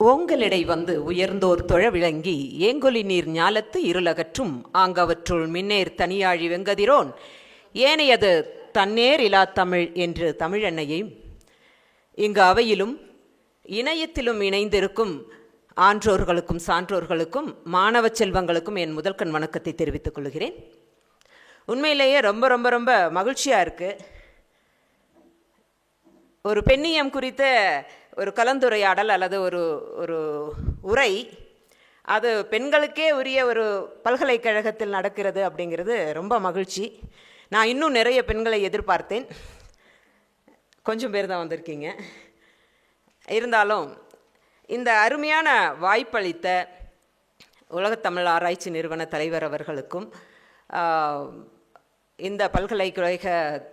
ஓங்கலிடை வந்து உயர்ந்தோர் தொழ விளங்கி ஏங்கொலி நீர் ஞாலத்து இருளகற்றும் ஆங்கவற்றுள் மின்னேர் தனியாழி வெங்கதிரோன் ஏனையது தன்னேர் இலா தமிழ் என்று தமிழன்னையையும் இங்கு அவையிலும் இணையத்திலும் இணைந்திருக்கும் ஆன்றோர்களுக்கும் சான்றோர்களுக்கும் மாணவ செல்வங்களுக்கும் என் முதல்கண் வணக்கத்தை தெரிவித்துக் கொள்கிறேன். உண்மையிலேயே ரொம்ப ரொம்ப ரொம்ப மகிழ்ச்சியாக இருக்குது. ஒரு பெண்ணியம் குறித்த ஒரு கலந்துரையாடல் அல்லது ஒரு ஒரு உரை, அது பெண்களுக்கே உரிய ஒரு பல்கலைக்கழகத்தில் நடக்கிறது அப்படிங்கிறது ரொம்ப மகிழ்ச்சி. நான் இன்னும் நிறைய பெண்களை எதிர்பார்த்தேன். கொஞ்சம் பேர் தான் வந்திருக்கீங்க. இருந்தாலும் இந்த அருமையான வாய்ப்பளித்த உலகத்தமிழ் ஆராய்ச்சி நிறுவன தலைவர் அவர்களுக்கும் இந்த பல்கலைக்கழக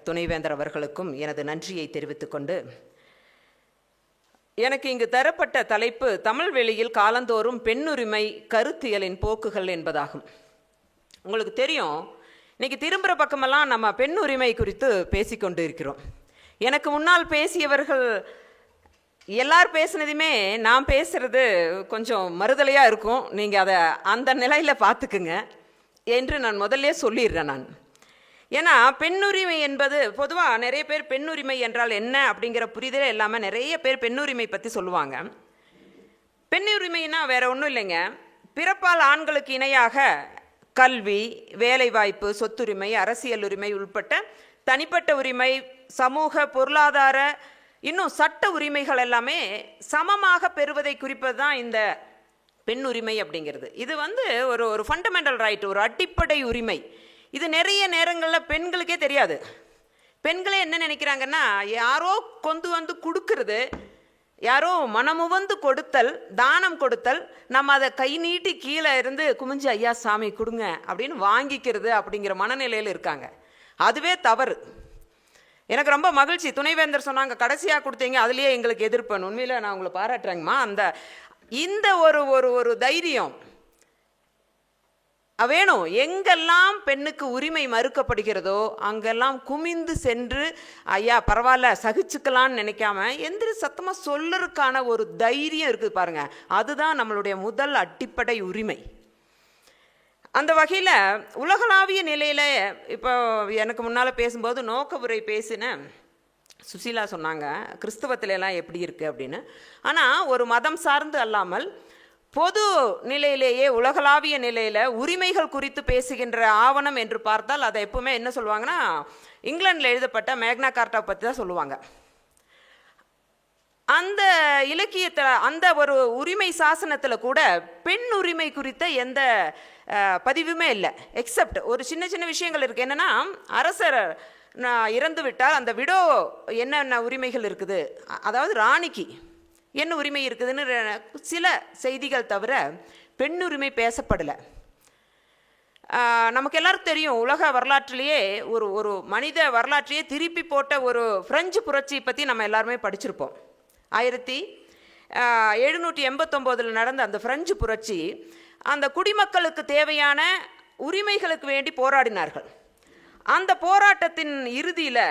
துணைவேந்தர் அவர்களுக்கும் எனது நன்றியை தெரிவித்துக்கொண்டு, எனக்கு இங்கு தரப்பட்ட தலைப்பு தமிழ் வெளியில் காலந்தோறும் பெண்ணுரிமை கருத்தியலின் போக்குகள் என்பதாகும். உங்களுக்கு தெரியும், இன்னைக்கு திரும்புகிற பக்கமெல்லாம் நம்ம பெண்ணுரிமை குறித்து பேசிக்கொண்டு இருக்கிறோம். எனக்கு முன்னால் பேசியவர்கள் எல்லார் பேசுனதுமே நான் பேசுகிறது கொஞ்சம் மறுதலையாக இருக்கும். நீங்கள் அதை அந்த நிலையில் பார்த்துக்குங்க என்று நான் முதல்ல சொல்லிடுறேன். நான் ஏன்னா பெண்ணுரிமை என்பது பொதுவாக நிறைய பேர் பெண்ணுரிமை என்றால் என்ன அப்படிங்கிற புரிதலே இல்லாமல் நிறைய பேர் பெண்ணுரிமை பற்றி சொல்லுவாங்க. பெண்ணுரிமைன்னா வேற ஒன்றும் இல்லைங்க, பிறப்பால் ஆண்களுக்கு இணையாக கல்வி, வேலைவாய்ப்பு, சொத்துரிமை, அரசியல் உரிமை உள்பட்ட தனிப்பட்ட உரிமை, சமூக, பொருளாதார, இன்னும் சட்ட உரிமைகள் எல்லாமே சமமாக பெறுவதை குறிப்பது தான் இந்த பெண் உரிமை அப்படிங்கிறது. இது ஒரு ஃபண்டமெண்டல் ரைட், ஒரு அடிப்படை உரிமை. இது நிறைய நேரங்களில் பெண்களுக்கே தெரியாது. பெண்களே என்ன நினைக்கிறாங்கன்னா, யாரோ கொண்டு வந்து கொடுக்கறது, யாரோ மனமுவந்து கொடுத்தல், தானம் கொடுத்தல், நம்ம அதை கை நீட்டி கீழே இருந்து குமிஞ்சு ஐயா சாமி கொடுங்க அப்படின்னு வாங்கிக்கிறது அப்படிங்கிற மனநிலையில் இருக்காங்க. அதுவே தவறு. எனக்கு ரொம்ப மகிழ்ச்சி, துணைவேந்தர் சொன்னாங்க கடைசியாக கொடுத்தீங்க, அதுலேயே எங்களுக்கு எதிர்ப்பேன். உண்மையில் நான் உங்களை பாராட்டுறேங்கம்மா. இந்த ஒரு தைரியம் வேணும். எங்கெல்லாம் பெண்ணுக்கு உரிமை மறுக்கப்படுகிறதோ அங்கெல்லாம் குமிந்து சென்று ஐயா பரவாயில்ல சகிச்சுக்கலான்னு நினைக்காம எந்திரி சத்தமாக சொல்லறதுக்கான ஒரு தைரியம் இருக்குது பாருங்க. அதுதான் நம்மளுடைய முதல் அடிப்படை உரிமை. அந்த வகையில் உலகளாவிய நிலையில் இப்போ எனக்கு முன்னால் பேசும்போது நோக்க உரை பேசின சுசீலா சொன்னாங்க கிறிஸ்தவத்துல எல்லாம் எப்படி இருக்குது அப்படின்னு. ஆனால் ஒரு மதம் சார்ந்து அல்லாமல் பொது நிலையிலேயே உலகளாவிய நிலையில் உரிமைகள் குறித்து பேசுகின்ற ஆவணம் என்று பார்த்தால் அதை எப்பவுமே என்ன சொல்லுவாங்கன்னா, இங்கிலாந்தில் எழுதப்பட்ட மேக்னா கார்ட்டா பற்றி தான் சொல்லுவாங்க. அந்த இலக்கியத்தில் அந்த ஒரு உரிமை சாசனத்தில் கூட பெண் உரிமை குறித்த எந்த பதிவுமே இல்லை. எக்ஸப்ட் ஒரு சின்ன சின்ன விஷயங்கள் இருக்குது. என்னென்னா, அரசர் இறந்து விட்டால் அந்த விடோ என்னென்ன உரிமைகள் இருக்குது, அதாவது ராணிக்கு என்ன உரிமை இருக்குதுன்னு சில செய்திகள் தவிர பெண்ணுரிமை பேசப்படலை. நமக்கு எல்லாருக்கும் தெரியும், உலக வரலாற்றிலேயே ஒரு மனித வரலாற்றையே திருப்பி போட்ட ஒரு பிரெஞ்சு புரட்சி பற்றி நம்ம எல்லாருமே படிச்சிருப்போம். 1789 நடந்த அந்த பிரெஞ்சு புரட்சி, அந்த குடிமக்களுக்கு தேவையான உரிமைகளுக்கு வேண்டி போராடினார்கள். அந்த போராட்டத்தின் இறுதியில்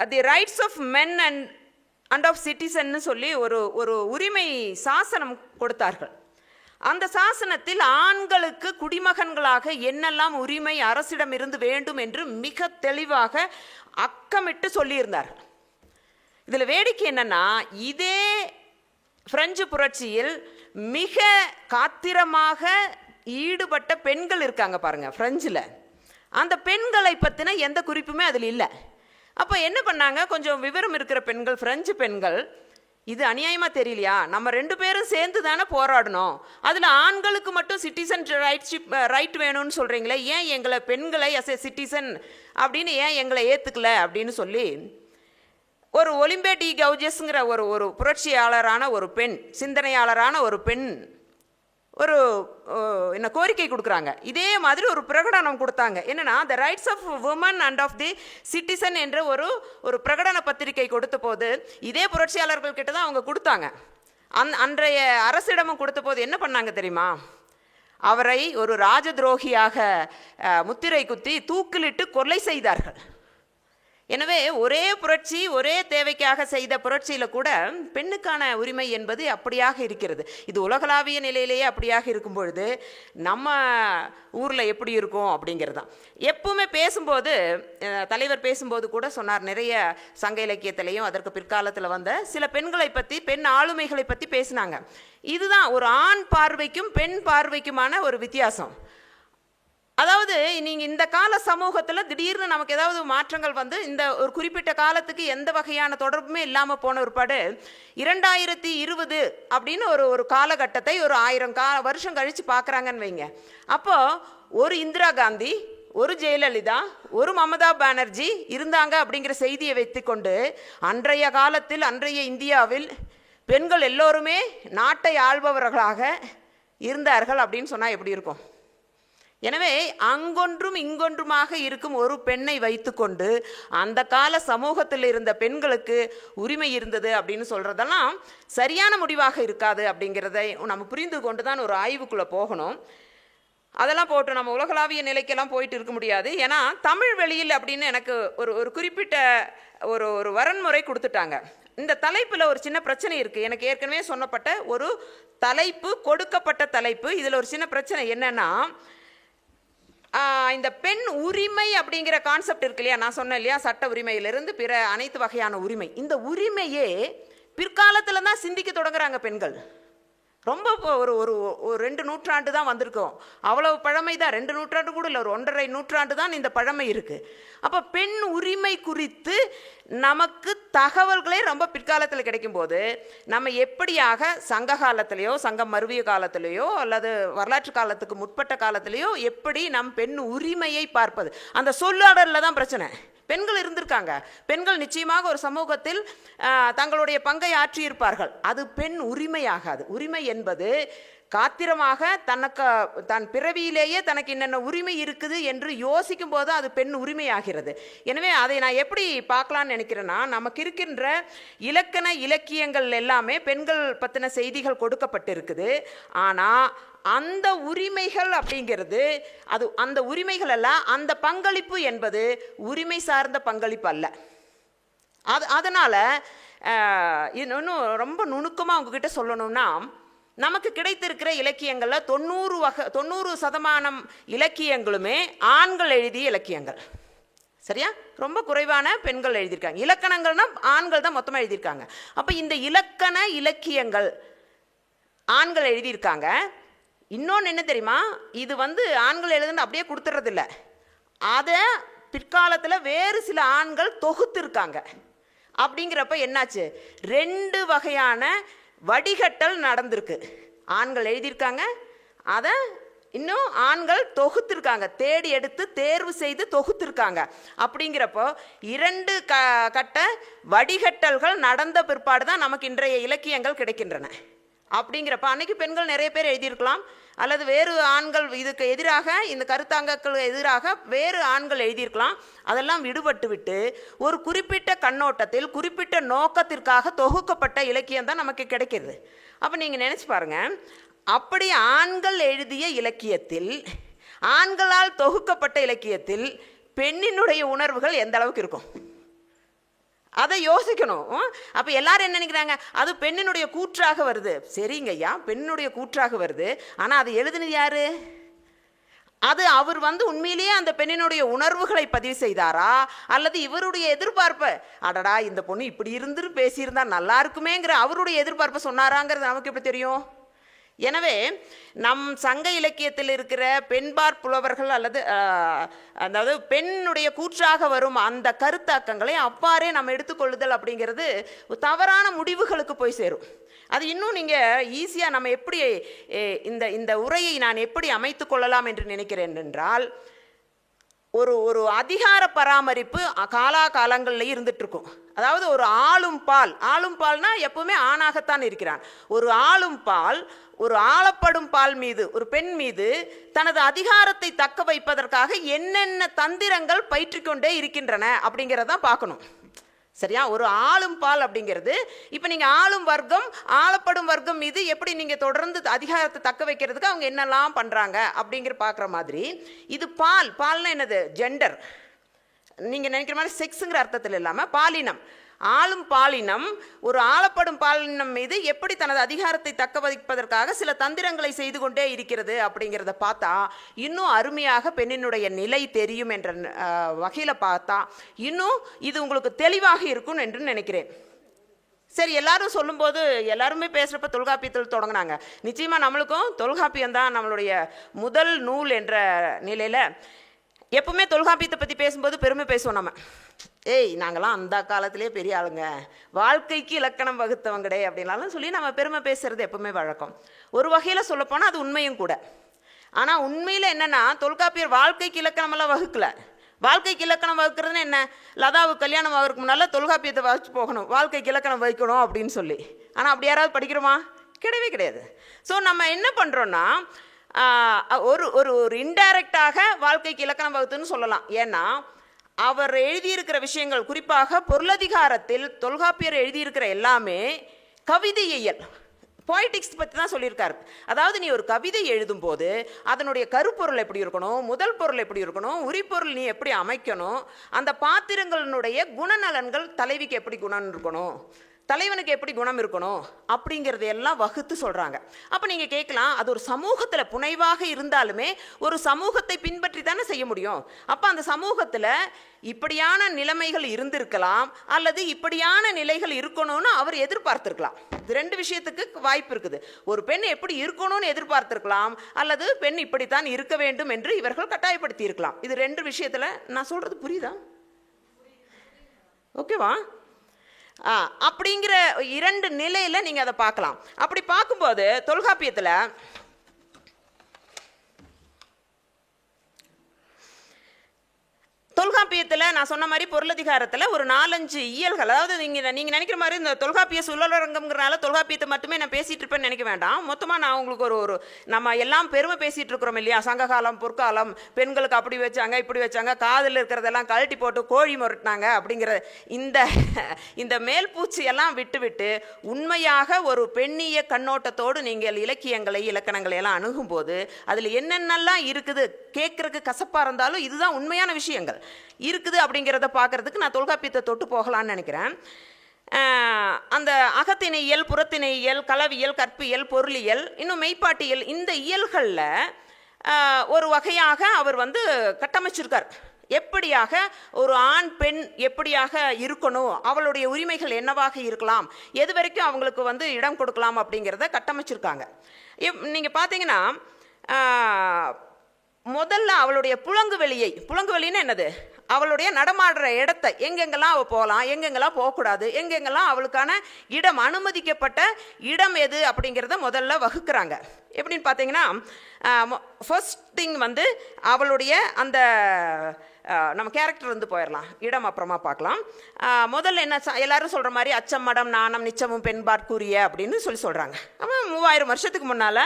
the rights of men and of சிட்டிசன்னு சொல்லி ஒரு உரிமை சாசனம் கொடுத்தார்கள். அந்த சாசனத்தில் ஆண்களுக்கு குடிமகன்களாக என்னெல்லாம் உரிமை அரசிடம் இருந்து வேண்டும் என்று மிக தெளிவாக அக்கமிட்டு சொல்லியிருந்தார்கள். இதில் வேடிக்கை என்னன்னா, இதே பிரெஞ்சு புரட்சியில் மிக காத்திரமாக ஈடுபட்ட பெண்கள் இருக்காங்க பாருங்க பிரெஞ்சில். அந்த பெண்களை பற்றின எந்த குறிப்புமே அதில் இல்லை. அப்போ என்ன பண்ணாங்க, கொஞ்சம் விவரம் இருக்கிற பெண்கள், பிரெஞ்சு பெண்கள், இது அநியாயமாக தெரியலையா, நம்ம 2 பேரும் சேர்ந்து தானே போராடணும், அதில் ஆண்களுக்கு மட்டும் சிட்டிசன் ரைட் வேணும்னு சொல்கிறீங்களே, ஏன் எங்களை பெண்களை அஸ் ஏ சிட்டிசன் அப்படின்னு ஏன் எங்களை ஏற்றுக்கல அப்படின்னு சொல்லி ஒரு ஒலிம்பே டி கவுஜஸ்ங்கிற ஒரு புரட்சியாளரான ஒரு பெண், சிந்தனையாளரான ஒரு பெண் என்ன கோரிக்கை கொடுக்குறாங்க. இதே மாதிரி ஒரு பிரகடனம் கொடுத்தாங்க. என்னன்னா, the rights of women and of the citizen என்ற ஒரு பிரகடன பத்திரிகை கொடுத்த போது இதே புரட்சியாளர்கள் கிட்ட தான் அவங்க கொடுத்தாங்க. அன்றைய அரசிடமும் கொடுத்த போது என்ன பண்ணாங்க தெரியுமா, அவரை ஒரு ராஜ துரோகியாக முத்திரை குத்தி தூக்கிலிட்டு கொலை செய்தார்கள். எனவே ஒரே புரட்சி, ஒரே தேவைக்காக செய்த புரட்சியில் கூட பெண்ணுக்கான உரிமை என்பது அப்படியாக இருக்கிறது. இது உலகளாவிய நிலையிலேயே அப்படியாக இருக்கும் பொழுது நம்ம ஊரில் எப்படி இருக்கும் அப்படிங்கிறது தான். எப்பவுமே பேசும்போது தலைவர் பேசும்போது கூட சொன்னார், நிறைய சங்க இலக்கியத்திலையும் அதற்கு பிற்காலத்தில் வந்த சில பெண்களை பற்றி, பெண் ஆளுமைகளை பற்றி பேசினாங்க. இதுதான் ஒரு ஆண் பார்வைக்கும் பெண் பார்வைக்குமான ஒரு வித்தியாசம். அதாவது நீங்கள் இந்த கால சமூகத்தில் திடீர்னு நமக்கு ஏதாவது மாற்றங்கள் வந்து இந்த ஒரு குறிப்பிட்ட காலத்துக்கு எந்த வகையான தொடர்புமே இல்லாமல் போன ஒருபாடு 2020 அப்படின்னு ஒரு காலகட்டத்தை ஒரு 1000 வருஷம் கழித்து பார்க்குறாங்கன்னு வைங்க. அப்போது ஒரு இந்திரா காந்தி, ஒரு ஜெயலலிதா, ஒரு மமதா பானர்ஜி இருந்தாங்க அப்படிங்கிற செய்தியை வைத்துக்கொண்டு அன்றைய காலத்தில், அன்றைய இந்தியாவில் பெண்கள் எல்லோருமே நாட்டை ஆள்பவர்களாக இருந்தார்கள் அப்படின்னு சொன்னால் எப்படி இருக்கும்? எனவே அங்கொன்றும் இங்கொன்றுமாக இருக்கும் ஒரு பெண்ணை வைத்துக்கொண்டு அந்த கால சமூகத்தில் இருந்த பெண்களுக்கு உரிமை இருந்தது அப்படின்னு சொல்கிறதெல்லாம் சரியான முடிவாக இருக்காது அப்படிங்கிறதை நம்ம புரிந்து கொண்டு தான் ஒரு ஆய்வுக்குள்ளே போகணும். அதெல்லாம் போட்டு நம்ம உலகளாவிய நிலைக்கெல்லாம் போயிட்டு இருக்க முடியாது. ஏன்னா தமிழ் வெளியில் அப்படின்னு எனக்கு ஒரு குறிப்பிட்ட ஒரு வரன்முறை கொடுத்துட்டாங்க. இந்த தலைப்பில் ஒரு சின்ன பிரச்சனை இருக்குது. எனக்கு ஏற்கனவே சொன்னப்பட்ட ஒரு தலைப்பு, கொடுக்கப்பட்ட தலைப்பு, இதில் ஒரு சின்ன பிரச்சனை என்னென்னா, இந்த பெண் உரிமை அப்படிங்கிற கான்செப்ட் இருக்கு இல்லையா, நான் சொன்னேன் இல்லையா, சட்ட உரிமையிலிருந்து பிற அனைத்து வகையான உரிமை. இந்த உரிமையே பிற்காலத்தில் தான் சிந்திக்க தொடங்குறாங்க பெண்கள். ரொம்ப ஒரு 2 நூற்றாண்டு தான் வந்திருக்கோம். அவ்வளவு பழமை தான், 2 நூற்றாண்டு கூட இல்லை, ஒரு 1.5 நூற்றாண்டு தான் இந்த பழமை இருக்குது. அப்போ பெண் உரிமை குறித்து நமக்கு தகவல்களே ரொம்ப பிற்காலத்தில் கிடைக்கும்போது நம்ம எப்படியாக சங்க காலத்திலேயோ, சங்கம் மருவிய காலத்திலேயோ, அல்லது வரலாற்று காலத்துக்கு முற்பட்ட காலத்திலேயோ எப்படி நம் பெண் உரிமையை பார்ப்பது? அந்த சொல்லாடலில் தான் பிரச்சனை. பெண்கள் இருந்திருக்காங்க, பெண்கள் நிச்சயமாக ஒரு சமூகத்தில் தங்களுடைய பங்கை ஆற்றியிருப்பார்கள். அது பெண் உரிமையாகாது. உரிமை என்பது காத்திரமாக தன் பிறவியிலேயே தனக்கு என்னென்ன உரிமை இருக்குது என்று யோசிக்கும் போது அது பெண் உரிமையாகிறது. எனவே அதை நான் எப்படி பார்க்கலான்னு நினைக்கிறேன்னா, நமக்கு இருக்கின்ற இலக்கண இலக்கியங்கள் எல்லாமே பெண்கள் பற்றின செய்திகள் கொடுக்கப்பட்டிருக்குது. ஆனால் அந்த உரிமைகள் அப்படிங்கிறது அந்த உரிமைகள் அல்ல, அந்த பங்களிப்பு என்பது உரிமை சார்ந்த பங்களிப்பு அல்ல. அதனால் இன்னும் ரொம்ப நுணுக்கமாக உங்ககிட்ட சொல்லணும்னா, நமக்கு கிடைத்திருக்கிற இலக்கியங்களில் 90% இலக்கியங்களுமே ஆண்கள் எழுதிய இலக்கியங்கள். சரியா? ரொம்ப குறைவான பெண்கள் எழுதியிருக்காங்க. இலக்கணங்கள்னா ஆண்கள் தான் மொத்தமாக எழுதியிருக்காங்க. அப்போ இந்த இலக்கண இலக்கியங்கள் ஆண்கள் எழுதியிருக்காங்க. இன்னொன்று என்ன தெரியுமா, இது ஆண்கள் எழுதுன்னு அப்படியே கொடுத்துறதில்ல, அதை பிற்காலத்தில் வேறு சில ஆண்கள் தொகுத்திருக்காங்க. அப்படிங்கிறப்ப என்னாச்சு, 2 வகையான வடிகட்டல் நடந்திருக்கு. ஆண்கள் எழுதியிருக்காங்க, அதை இன்னும் ஆண்கள் தொகுத்திருக்காங்க, தேடி எடுத்து தேர்வு செய்து தொகுத்திருக்காங்க. அப்படிங்கிறப்போ 2 கட்ட வடிகட்டல்கள் நடந்த பிற்பாடு தான் நமக்கு இன்றைய இலக்கியங்கள் கிடைக்கின்றன. அப்படிங்கிறப்ப அன்னைக்கு பெண்கள் நிறைய பேர் எழுதியிருக்கலாம், அல்லது வேறு ஆண்கள் இதுக்கு எதிராக, இந்த கருத்தாங்கக்கு எதிராக வேறு ஆண்கள் எழுதியிருக்கலாம். அதெல்லாம் விடுபட்டு விட்டு ஒரு குறிப்பிட்ட கண்ணோட்டத்தில் குறிப்பிட்ட நோக்கத்திற்காக தொகுக்கப்பட்ட இலக்கியம் தான் நமக்கு கிடைக்கிறது. அப்போ நீங்கள் நினச்சி பாருங்கள், அப்படி ஆண்கள் எழுதிய இலக்கியத்தில், ஆண்களால் தொகுக்கப்பட்ட இலக்கியத்தில் பெண்ணினுடைய உணர்வுகள் எந்த அளவுக்கு இருக்கும் அதை யோசிக்கணும். அப்போ எல்லாரும் என்ன நினைக்கிறாங்க, அது பெண்ணினுடைய கூற்றாக வருது. சரிங்க ஐயா, பெண்ணுடைய கூற்றாக வருது, ஆனால் அது எழுதுனது யாரு? அது அவர் உண்மையிலேயே அந்த பெண்ணினுடைய உணர்வுகளை பதிவு செய்தாரா, அல்லது இவருடைய எதிர்பார்ப்பை, அடடா இந்த பொண்ணு இப்படி இருந்து பேசியிருந்தா நல்லா இருக்குமேங்கிற அவருடைய எதிர்பார்ப்பை சொன்னாராங்கிறது நமக்கு எப்படி தெரியும்? எனவே நம் சங்க இலக்கியத்தில் இருக்கிற பெண்பார் புலவர்கள் அல்லது அதாவது பெண்ணுடைய கூற்றாக வரும் அந்த கருத்தாக்கங்களை அவ்வாறே நம்ம எடுத்துக்கொள்ளுதல் அப்படிங்கிறது தவறான முடிவுகளுக்கு போய் சேரும். அது இன்னும் நீங்கள் ஈஸியாக நம்ம எப்படி இந்த உரையை நான் எப்படி அமைத்து கொள்ளலாம் என்று நினைக்கிறேன் என்றால், ஒரு அதிகார பராமரிப்பு காலாகாலங்களில் இருந்துகிட்ருக்கும். அதாவது ஒரு ஆளும் பால்னா எப்பவுமே ஆணாகத்தான் இருக்கிறான். ஒரு ஆளும் பால் ஒரு ஆளப்படும் பால் மீது, ஒரு பெண் மீது தனது அதிகாரத்தை தக்க வைப்பதற்காக என்னென்ன தந்திரங்கள் பயிற்றிக்கொண்டே இருக்கின்றன அப்படிங்கிறதான் பார்க்கணும். சரியா? ஒரு ஆளும் பால் அப்படிங்கிறது, இப்போ நீங்கள் ஆளும் வர்க்கம் ஆளப்படும் வர்க்கம் மீது எப்படி நீங்கள் தொடர்ந்து அதிகாரத்தை தக்க வைக்கிறதுக்கு அவங்க என்னெல்லாம் பண்ணுறாங்க அப்படிங்கிற பார்க்குற மாதிரி, இது பால்னா என்னது, ஜெண்டர். நீங்கள் நினைக்கிற மாதிரி செக்ஸுங்கிற அர்த்தத்தில் இல்லாமல் பாலினம், ஆளும் பாலினம் ஒரு ஆளப்படும் பாலினம் மீது எப்படி தனது அதிகாரத்தை தக்க வைப்பதற்காக சில தந்திரங்களை செய்து கொண்டே இருக்கிறது அப்படிங்கிறத பார்த்தா இன்னும் அருமையாக பெண்ணினுடைய நிலை தெரியும் என்ற வகையில் பார்த்தா இன்னும் இது உங்களுக்கு தெளிவாக இருக்கும் என்று நினைக்கிறேன். சரி, எல்லாரும் சொல்லும்போது எல்லாருமே பேசுகிறப்ப தொல்காப்பியத்தில் தொடங்கினாங்க. நிச்சயமாக நம்மளுக்கும் தொல்காப்பியம் தான் நம்மளுடைய முதல் நூல் என்ற நிலையில் எப்பவுமே தொல்காப்பியத்தை பற்றி பேசும்போது பெருமை பேசுவோம். நம்ம நாங்களாம் அந்த காலத்திலே பெரிய ஆளுங்க, வாழ்க்கைக்கு இலக்கணம் வகுத்தவங்கடே அப்படின்லாம் சொல்லி நம்ம பெருமை பேசுறது எப்பவுமே வழக்கம். ஒரு வகையில் சொல்லப்போனால் அது உண்மையும் கூட. ஆனால் உண்மையில் என்னென்னா, தொல்காப்பியர் வாழ்க்கைக்கு இலக்கணமெல்லாம் வகுக்கல. வாழ்க்கைக்கு இலக்கணம் வகுக்கிறதுன்னு என்ன, லதாவுக்கு கல்யாணம் ஆகிறதுக்கு முன்னால் தொல்காப்பியத்தை வச்சு போகணும், வாழ்க்கைக்கு இலக்கணம் வைக்கணும் அப்படின்னு சொல்லி. ஆனால் அப்படி யாராவது படிக்கிறோமா? கிடையவே கிடையாது. ஸோ நம்ம என்ன பண்ணுறோன்னா, ஒரு ஒரு ஒரு இன்டைரக்டாக வாழ்க்கைக்கு இலக்கணம் வகுத்துன்னு சொல்லலாம். ஏன்னா அவர் எழுதியிருக்கிற விஷயங்கள், குறிப்பாக பொருளதிகாரத்தில் தொல்காப்பியர் எழுதியிருக்கிற எல்லாமே கவிதையியல், பொய்டிக்ஸ் பற்றி தான் சொல்லியிருக்காரு. அதாவது நீ ஒரு கவிதை எழுதும்போது அதனுடைய கருப்பொருள் எப்படி இருக்கணும், முதல் பொருள் எப்படி இருக்கணும், உரிப்பொருள் நீ எப்படி அமைக்கணும், அந்த பாத்திரங்களினுடைய குணநலன்கள், தலைவிக்கு எப்படி குணம் இருக்கணும், தலைவனுக்கு எப்படி குணம் இருக்கணும் அப்படிங்கிறது எல்லாம் வகுத்து சொல்கிறாங்க. அப்போ நீங்கள் கேட்கலாம், அது ஒரு சமூகத்தில் புனைவாக இருந்தாலுமே ஒரு சமூகத்தை பின்பற்றி தானே செய்ய முடியும். அப்போ அந்த சமூகத்தில் இப்படியான நிலைமைகள் இருந்திருக்கலாம், அல்லது இப்படியான நிலைகள் இருக்கணும்னு அவர் எதிர்பார்த்திருக்கலாம். இது ரெண்டு விஷயத்துக்கு வாய்ப்பு இருக்குது. ஒரு பெண் எப்படி இருக்கணும்னு எதிர்பார்த்திருக்கலாம், அல்லது பெண் இப்படித்தான் இருக்க வேண்டும் என்று இவர்கள் கட்டாயப்படுத்தி இருக்கலாம். இது ரெண்டு விஷயத்தில் நான் சொல்கிறது புரியுதா? ஓகேவா? அப்படிங்கிற இரண்டு நிலையில நீங்க அதை பார்க்கலாம். அப்படி பார்க்கும்போது தொல்காப்பியத்தில் நான் சொன்ன மாதிரி பொருளதிகாரத்தில் ஒரு 4-5 இயல்கள், அதாவது நீங்கள் நினைக்கிற மாதிரி இந்த தொல்காப்பிய சுழலரங்கம்ங்கிறனால தொல்காப்பியத்தை மட்டுமே நான் பேசிகிட்டு இருப்பேன்னு நினைக்க வேண்டாம். மொத்தமாக நான் உங்களுக்கு ஒரு நம்ம எல்லாம் பெருமை பேசிகிட்டு இருக்கிறோம் இல்லையா, சங்ககாலம் பொற்காலம், பெண்களுக்கு அப்படி வச்சாங்க இப்படி வச்சாங்க, காதில் இருக்கிறதெல்லாம் கழட்டி போட்டு கோழி முரட்டினாங்க அப்படிங்கிற இந்த மேல்பூச்சி எல்லாம் விட்டு உண்மையாக ஒரு பெண்ணிய கண்ணோட்டத்தோடு நீங்கள் இலக்கியங்களை இலக்கணங்களை எல்லாம் அணுகும்போது அதில் என்னென்னலாம் இருக்குது, கேட்குறதுக்கு கசப்பாக இருந்தாலும் இதுதான் உண்மையான விஷயங்கள் இருக்குது அப்படிங்கிறத பார்க்கறதுக்கு நான் தொல்காப்பியத்தை தொட்டு போகலான்னு நினைக்கிறேன். அந்த அகத்திணையியல், புறத்திணையியல், களவியல், கற்பியல், பொருளியல், இன்னும் மெய்ப்பாட்டியல், இந்த இயல்களில் ஒரு வகையாக அவர் கட்டமைச்சிருக்கார். எப்படியாக ஒரு ஆண் பெண் எப்படியாக இருக்கணும், அவளுடைய உரிமைகள் என்னவாக இருக்கலாம், எது வரைக்கும் அவங்களுக்கு இடம் கொடுக்கலாம் அப்படிங்கிறத கட்டமைச்சிருக்காங்க. நீங்கள் பார்த்தீங்கன்னா முதல்ல அவளுடைய புலங்குவெளின்னா என்னது, அவளுடைய நடமாடுற இடத்தை, எங்கெங்கெல்லாம் அவள் போகலாம், எங்கெங்கெல்லாம் போகக்கூடாது, எங்கெங்கெல்லாம் அவளுக்கான இடம், அனுமதிக்கப்பட்ட இடம் எது அப்படிங்கிறத முதல்ல வகுக்கிறாங்க. எப்படின்னு பார்த்தீங்கன்னா, ஃபர்ஸ்ட் திங் அவளுடைய அந்த நம்ம கேரக்டர் போயிடலாம், இடம் அப்புறமா பார்க்கலாம். முதல்ல என்ன, எல்லாரும் சொல்கிற மாதிரி அச்சம் மடம் நாணம் நிச்சமும் பெண்பார்க்குரிய அப்படின்னு சொல்கிறாங்க. அப்போ 3000 வருஷத்துக்கு முன்னால்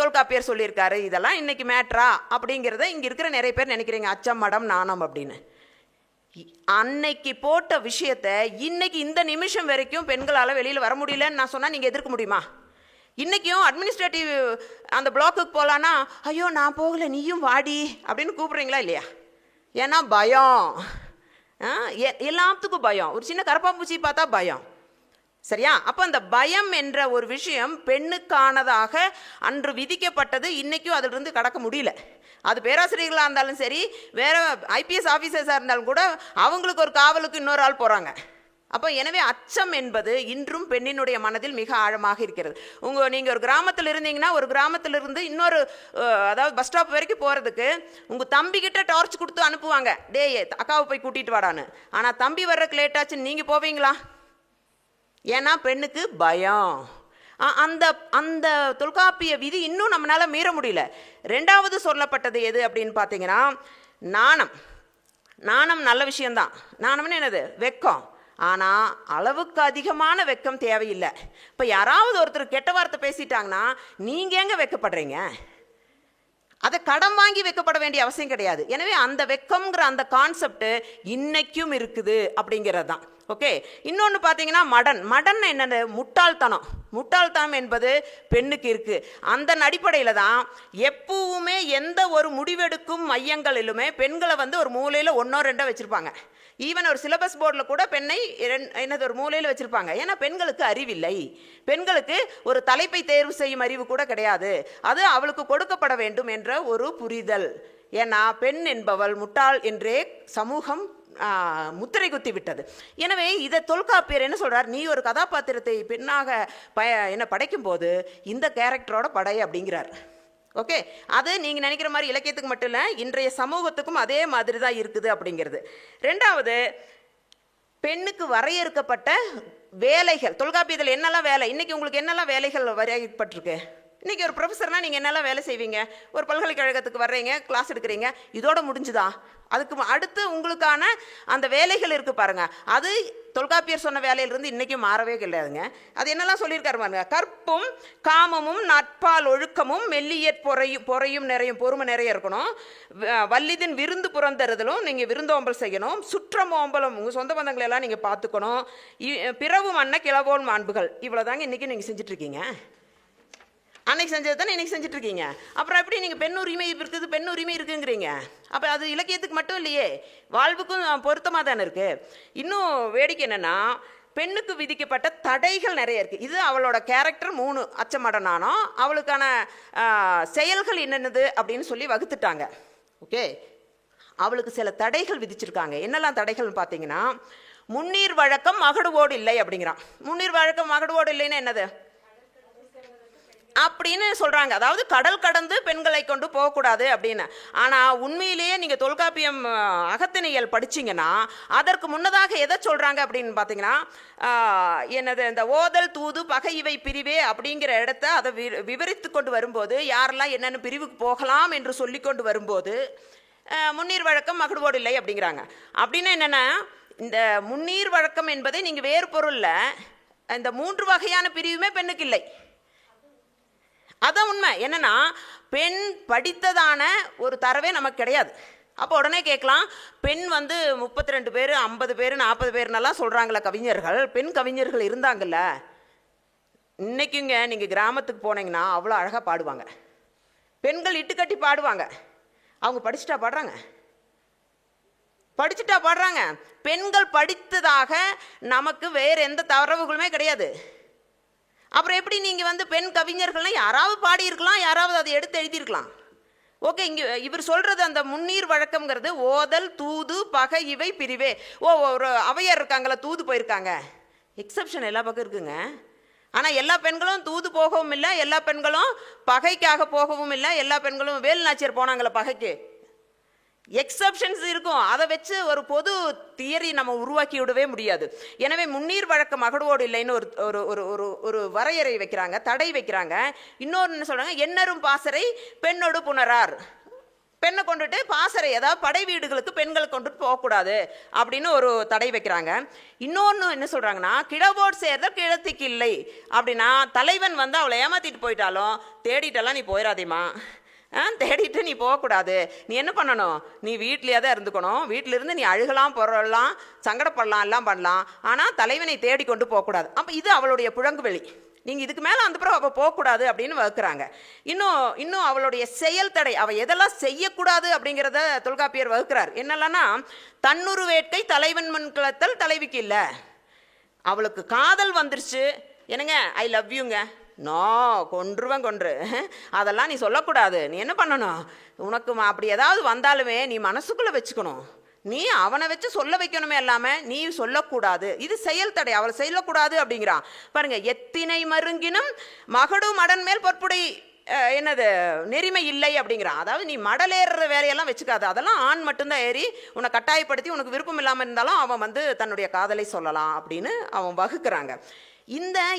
தொல்காப்பியர் சொல்லியிருக்காரு. இதெல்லாம் இன்றைக்கி மேட்ரா அப்படிங்கிறத இங்கே இருக்கிற நிறைய பேர் நினைக்கிறீங்க, அச்சம் மடம் நாணம் அப்படின்னு. அன்னைக்கு போட்ட விஷயத்த இன்னைக்கு இந்த நிமிஷம் வரைக்கும் பெண்களால் வெளியில் வர முடியலன்னு நான் சொன்னால் நீங்கள் எதிர்க்க முடியுமா? இன்றைக்கும் அட்மினிஸ்ட்ரேட்டிவ் அந்த பிளாக்குக்கு போகலான்னா, ஐயோ நான் போகலை நீயும் வாடி அப்படின்னு கூப்பிட்றீங்களா இல்லையா? ஏன்னா பயம், எல்லாத்துக்கும் பயம். ஒரு சின்ன கரப்பாம்பூச்சி பார்த்தா பயம், சரியா? அப்போ அந்த பயம் என்ற ஒரு விஷயம் பெண்ணுக்கானதாக அன்று விதிக்கப்பட்டது. இன்றைக்கும் அதிலிருந்து கடக்க முடியல. அது பேராசிரியர்களாக இருந்தாலும் சரி, வேறு ஐபிஎஸ் ஆஃபீஸர்ஸாக இருந்தாலும் கூட அவங்களுக்கு ஒரு காவலுக்கு இன்னொரு ஆள் போகிறாங்க. அப்போ எனவே அச்சம் என்பது இன்றும் பெண்ணினுடைய மனதில் மிக ஆழமாக இருக்கிறது. நீங்கள் ஒரு கிராமத்தில் இருந்தீங்கன்னா, ஒரு கிராமத்திலிருந்து இன்னொரு அதாவது பஸ் ஸ்டாப் வரைக்கும் போகிறதுக்கு உங்கள் தம்பிக்கிட்ட டார்ச் கொடுத்து அனுப்புவாங்க, அக்காவை போய் கூட்டிகிட்டு வாடான்னு. ஆனால் தம்பி வர்றதுக்கு லேட்டாச்சுன்னு நீங்கள் போவீங்களா? ஏன்னா பெண்ணுக்கு பயம். அந்த அந்த தொல்காப்பிய விதி இன்னும் நம்மளால் மீற முடியல. ரெண்டாவது சொல்லப்பட்டது எது அப்படின்னு பார்த்தீங்கன்னா, நாணம் நல்ல விஷயம்தான். நாணம்னு என்னது, வெக்கம். ஆனால் அளவுக்கு அதிகமான வெக்கம் தேவையில்லை. இப்போ யாராவது ஒருத்தர் கெட்ட வார்த்தை பேசிட்டாங்கன்னா நீங்கள் எங்கே வெக்கப்படுறீங்க? அதை கடன் வாங்கி வைக்கப்பட வேண்டிய அவசியம் கிடையாது. எனவே அந்த வெக்கம்ங்கிற அந்த கான்செப்ட் இன்னைக்கும் இருக்குது அப்படிங்கிறது தான். ஓகே. இன்னொன்று பார்த்தீங்கன்னா மடன் என்னென்ன முட்டாள்தனம் என்பது பெண்ணுக்கு இருக்கு. அந்த அடிப்படையில் தான் எப்பவுமே எந்த ஒரு முடிவெடுக்கும் மையங்களிலுமே பெண்களை வந்து ஒரு மூலையில் ஒன்றோ ரெண்டோ வச்சுருப்பாங்க. ஈவன் ஒரு சிலபஸ் போர்டில் கூட பெண்ணை ஒரு மூலையில் வச்சுருப்பாங்க. ஏன்னா பெண்களுக்கு அறிவில்லை, பெண்களுக்கு ஒரு தலைப்பை தேர்வு செய்யும் அறிவு கூட கிடையாது. அது அவளுக்கு கொடுக்கப்பட வேண்டும் என்ற ஒரு புரிதல். ஏன்னா பெண் என்பவள் முட்டாள் என்றே சமூகம் முத்திரை குத்தி விட்டது. எனவே இதை தொல்காப்பியர் என்ன சொல்றார், நீ ஒரு கதாபாத்திரத்தை பெண்ணாக படைக்கும் போது இந்த கேரக்டரோட படை அப்படிங்கிறார். ஓகே. அது நீங்கள் நினைக்கிற மாதிரி இலக்கியத்துக்கு மட்டும் இல்லை, இன்றைய சமூகத்துக்கும் அதே மாதிரி தான் இருக்குது அப்படிங்கிறது. ரெண்டாவது, பெண்ணுக்கு வரையறுக்கப்பட்ட வேலைகள். தொல்காப்பியத்தில் என்னெல்லாம் வேலை, இன்னைக்கு உங்களுக்கு என்னெல்லாம் வேலைகள் வரையறுக்கப்பட்டிருக்கு? இன்றைக்கி ஒரு ப்ரொஃபஸர்னால் நீங்கள் என்னெல்லாம் வேலை செய்வீங்க? ஒரு பல்கலைக்கழகத்துக்கு வர்றீங்க, கிளாஸ் எடுக்கிறீங்க, இதோட முடிஞ்சுதா? அதுக்கு அடுத்து உங்களுக்கான அந்த வேலைகள் இருக்குது பாருங்கள். அது தொல்காப்பியர் சொன்ன வேலையிலிருந்து இன்றைக்கும் மாறவே கிடையாதுங்க. அது என்னெல்லாம் சொல்லியிருக்காரு பாருங்க. கற்பும் காமமும் நட்பால் ஒழுக்கமும் மெல்லியற் பொறையும் நிறையும் பொறுமை நிறைய இருக்கணும். வல்லிதின் விருந்து புறந்தறுதலும், நீங்கள் விருந்தோம்பல் செய்யணும். சுற்றமோம்பலம், உங்கள் சொந்த பந்தங்களை எல்லாம் நீங்கள் பார்த்துக்கணும். பிறவு மன்ன கிளவோன் மாண்புகள். இவ்வளோ தாங்க இன்றைக்கி நீங்கள் செஞ்சிட்ருக்கீங்க. அன்னைக்கு செஞ்சது தானே இன்றைக்கி செஞ்சிட்ருக்கீங்க. அப்புறம் எப்படி நீங்கள் பெண் உரிமை இருக்குங்கிறீங்க? அப்போ அது இலக்கியத்துக்கு மட்டும் இல்லையே, வாழ்வுக்கும் பொருத்தமாக தானே இருக்குது. இன்னும் வேடிக்கை என்னென்னா, பெண்ணுக்கு விதிக்கப்பட்ட தடைகள் நிறைய இருக்குது. இது அவளோட கேரக்டர் 3 அச்சமடனானோ அவளுக்கான செயல்கள் என்னென்னது அப்படின்னு சொல்லி வகுத்துட்டாங்க. ஓகே. அவளுக்கு சில தடைகள் விதிச்சிருக்காங்க. என்னெல்லாம் தடைகள்னு பார்த்தீங்கன்னா, முன்னீர் வழக்கம் மகடுவோடு இல்லை அப்படிங்கிறான். முன்னீர் வழக்கம் மகடுவோடு இல்லைன்னா என்னது அப்படின்னு சொல்கிறாங்க. அதாவது கடல் கடந்து பெண்களை கொண்டு போகக்கூடாது அப்படின்னு. ஆனால் உண்மையிலேயே நீங்கள் தொல்காப்பியம் அகத்திணையல் படிச்சிங்கன்னா அதற்கு முன்னதாக எதை சொல்கிறாங்க அப்படின்னு பார்த்தீங்கன்னா, இந்த ஓதல் தூது பகை இவை பிரிவே அப்படிங்கிற இடத்த அதை விவரித்து கொண்டு வரும்போது, யாரெல்லாம் என்னென்ன பிரிவுக்கு போகலாம் என்று சொல்லி கொண்டு வரும்போது முன்னீர் வழக்கம் மகடுவோடு இல்லை அப்படிங்கிறாங்க. அப்படின்னா என்னென்னா, இந்த முன்னீர் வழக்கம் என்பதை நீங்கள் வேறு பொருளில் இந்த 3 வகையான பிரிவுமே பெண்ணுக்கு இல்லை. அதான் உண்மை. என்னன்னா, பெண் படித்ததான ஒரு தரவே நமக்கு கிடையாது. அப்போ உடனே கேட்கலாம், பெண் 32 பேர் 50 பேர் 40 பேர்னெல்லாம் சொல்கிறாங்களே கவிஞர்கள், பெண் கவிஞர்கள் இருந்தாங்கல்ல. இன்றைக்குங்க நீங்கள் கிராமத்துக்கு போனீங்கன்னா அவ்வளோ அழகாக பாடுவாங்க. பெண்கள் இட்டுக்கட்டி பாடுவாங்க. அவங்க படிச்சுட்டா பாடுறாங்க. பெண்கள் படித்ததாக நமக்கு வேறு எந்த தரவுகளுமே கிடையாது. அப்புறம் எப்படி நீங்கள் பெண் கவிஞர்கள்லாம் யாராவது பாடியிருக்கலாம், யாராவது அதை எடுத்து எழுதியிருக்கலாம். ஓகே. இங்கே இவர் சொல்கிறது அந்த முன்னீர் வழக்கம்ங்கிறது ஓதல் தூது பகை இவை பிரிவே. ஒரு அவையார் இருக்காங்களா, தூது போயிருக்காங்க. எக்ஸப்ஷன் எல்லா பக்கம் இருக்குங்க. ஆனால் எல்லா பெண்களும் தூது போகவும் இல்லை, எல்லா பெண்களும் பகைக்காக போகவும் இல்லை, எல்லா பெண்களும் வேலுநாச்சியார் போனாங்களே பகைக்கு. எக்ஸப்ஷன்ஸ் இருக்கும். அதை வச்சு ஒரு பொது தியரி நம்ம உருவாக்கி விடவே முடியாது. எனவே முன்னீர் வழக்கம் மகடுவோடு இல்லைன்னு ஒரு வரையறை வைக்கிறாங்க, தடை வைக்கிறாங்க. இன்னொன்று என்ன சொல்கிறாங்க, எண்ணரும் பாசறை பெண்ணோடு புணரார். பெண்ணை கொண்டுட்டு பாசறை, அதாவது படை வீடுகளுக்கு பெண்களை கொண்டுட்டு போகக்கூடாது அப்படின்னு ஒரு தடை வைக்கிறாங்க. இன்னொன்று என்ன சொல்கிறாங்கன்னா, கிழவோடு சேர்தல் கிழத்திக்கு இல்லை அப்படின்னா, தலைவன் அவளை ஏமாற்றிட்டு போயிட்டாலும் தேடிட்டெல்லாம் நீ போயிடாதேம்மா, தேடிட்டு நீ போகக்கூடாது. நீ என்ன பண்ணணும், நீ வீட்லேயே தான் இருந்துக்கணும். வீட்டிலிருந்து நீ அழுகலாம், பொருளலாம், சங்கடப்படலாம், எல்லாம் பண்ணலாம். ஆனால் தலைவனை தேடி கொண்டு போகக்கூடாது. அப்போ இது அவளுடைய புழங்குவெளி. நீங்கள் இதுக்கு மேலே அந்த பிறகு அவள் போகக்கூடாது அப்படின்னு வகுக்கிறாங்க. இன்னும் அவளுடைய செயல் தடை, அவள் எதெல்லாம் செய்யக்கூடாது அப்படிங்கிறத தொல்காப்பியர் வகுக்கிறார். என்னெல்லாம்னா, தன்னுரு வேட்கை தலைவன் முன்களத்தல் தலைவிக்கு இல்லை. அவளுக்கு காதல் வந்துருச்சு, என்னங்க ஐ லவ் யூங்க, நோ கொன்று அதெல்லாம் நீ சொல்லக்கூடாது. நீ என்ன பண்ணணும், உனக்கு அப்படி ஏதாவது வந்தாலுமே நீ மனசுக்குள்ளே வச்சுக்கணும். நீ அவனை வச்சு சொல்ல வைக்கணுமே இல்லாமல் நீ சொல்லக்கூடாது. இது செயல் தடை, அவளை சொல்லக்கூடாது அப்படிங்கிறான். பாருங்க, எத்தினை மருங்கினும் மகடு மடன் மேல் பொற்புடை நெறிமை இல்லை அப்படிங்கிறான். அதாவது நீ மடலேற வேலையெல்லாம் வச்சுக்காது. அதெல்லாம் ஆண் மட்டும்தான் ஏறி உன்னை கட்டாயப்படுத்தி உனக்கு விருப்பம் இல்லாமல் இருந்தாலும் அவன் தன்னுடைய காதலை சொல்லலாம் அப்படின்னு அவன் வகுக்கிறாங்க.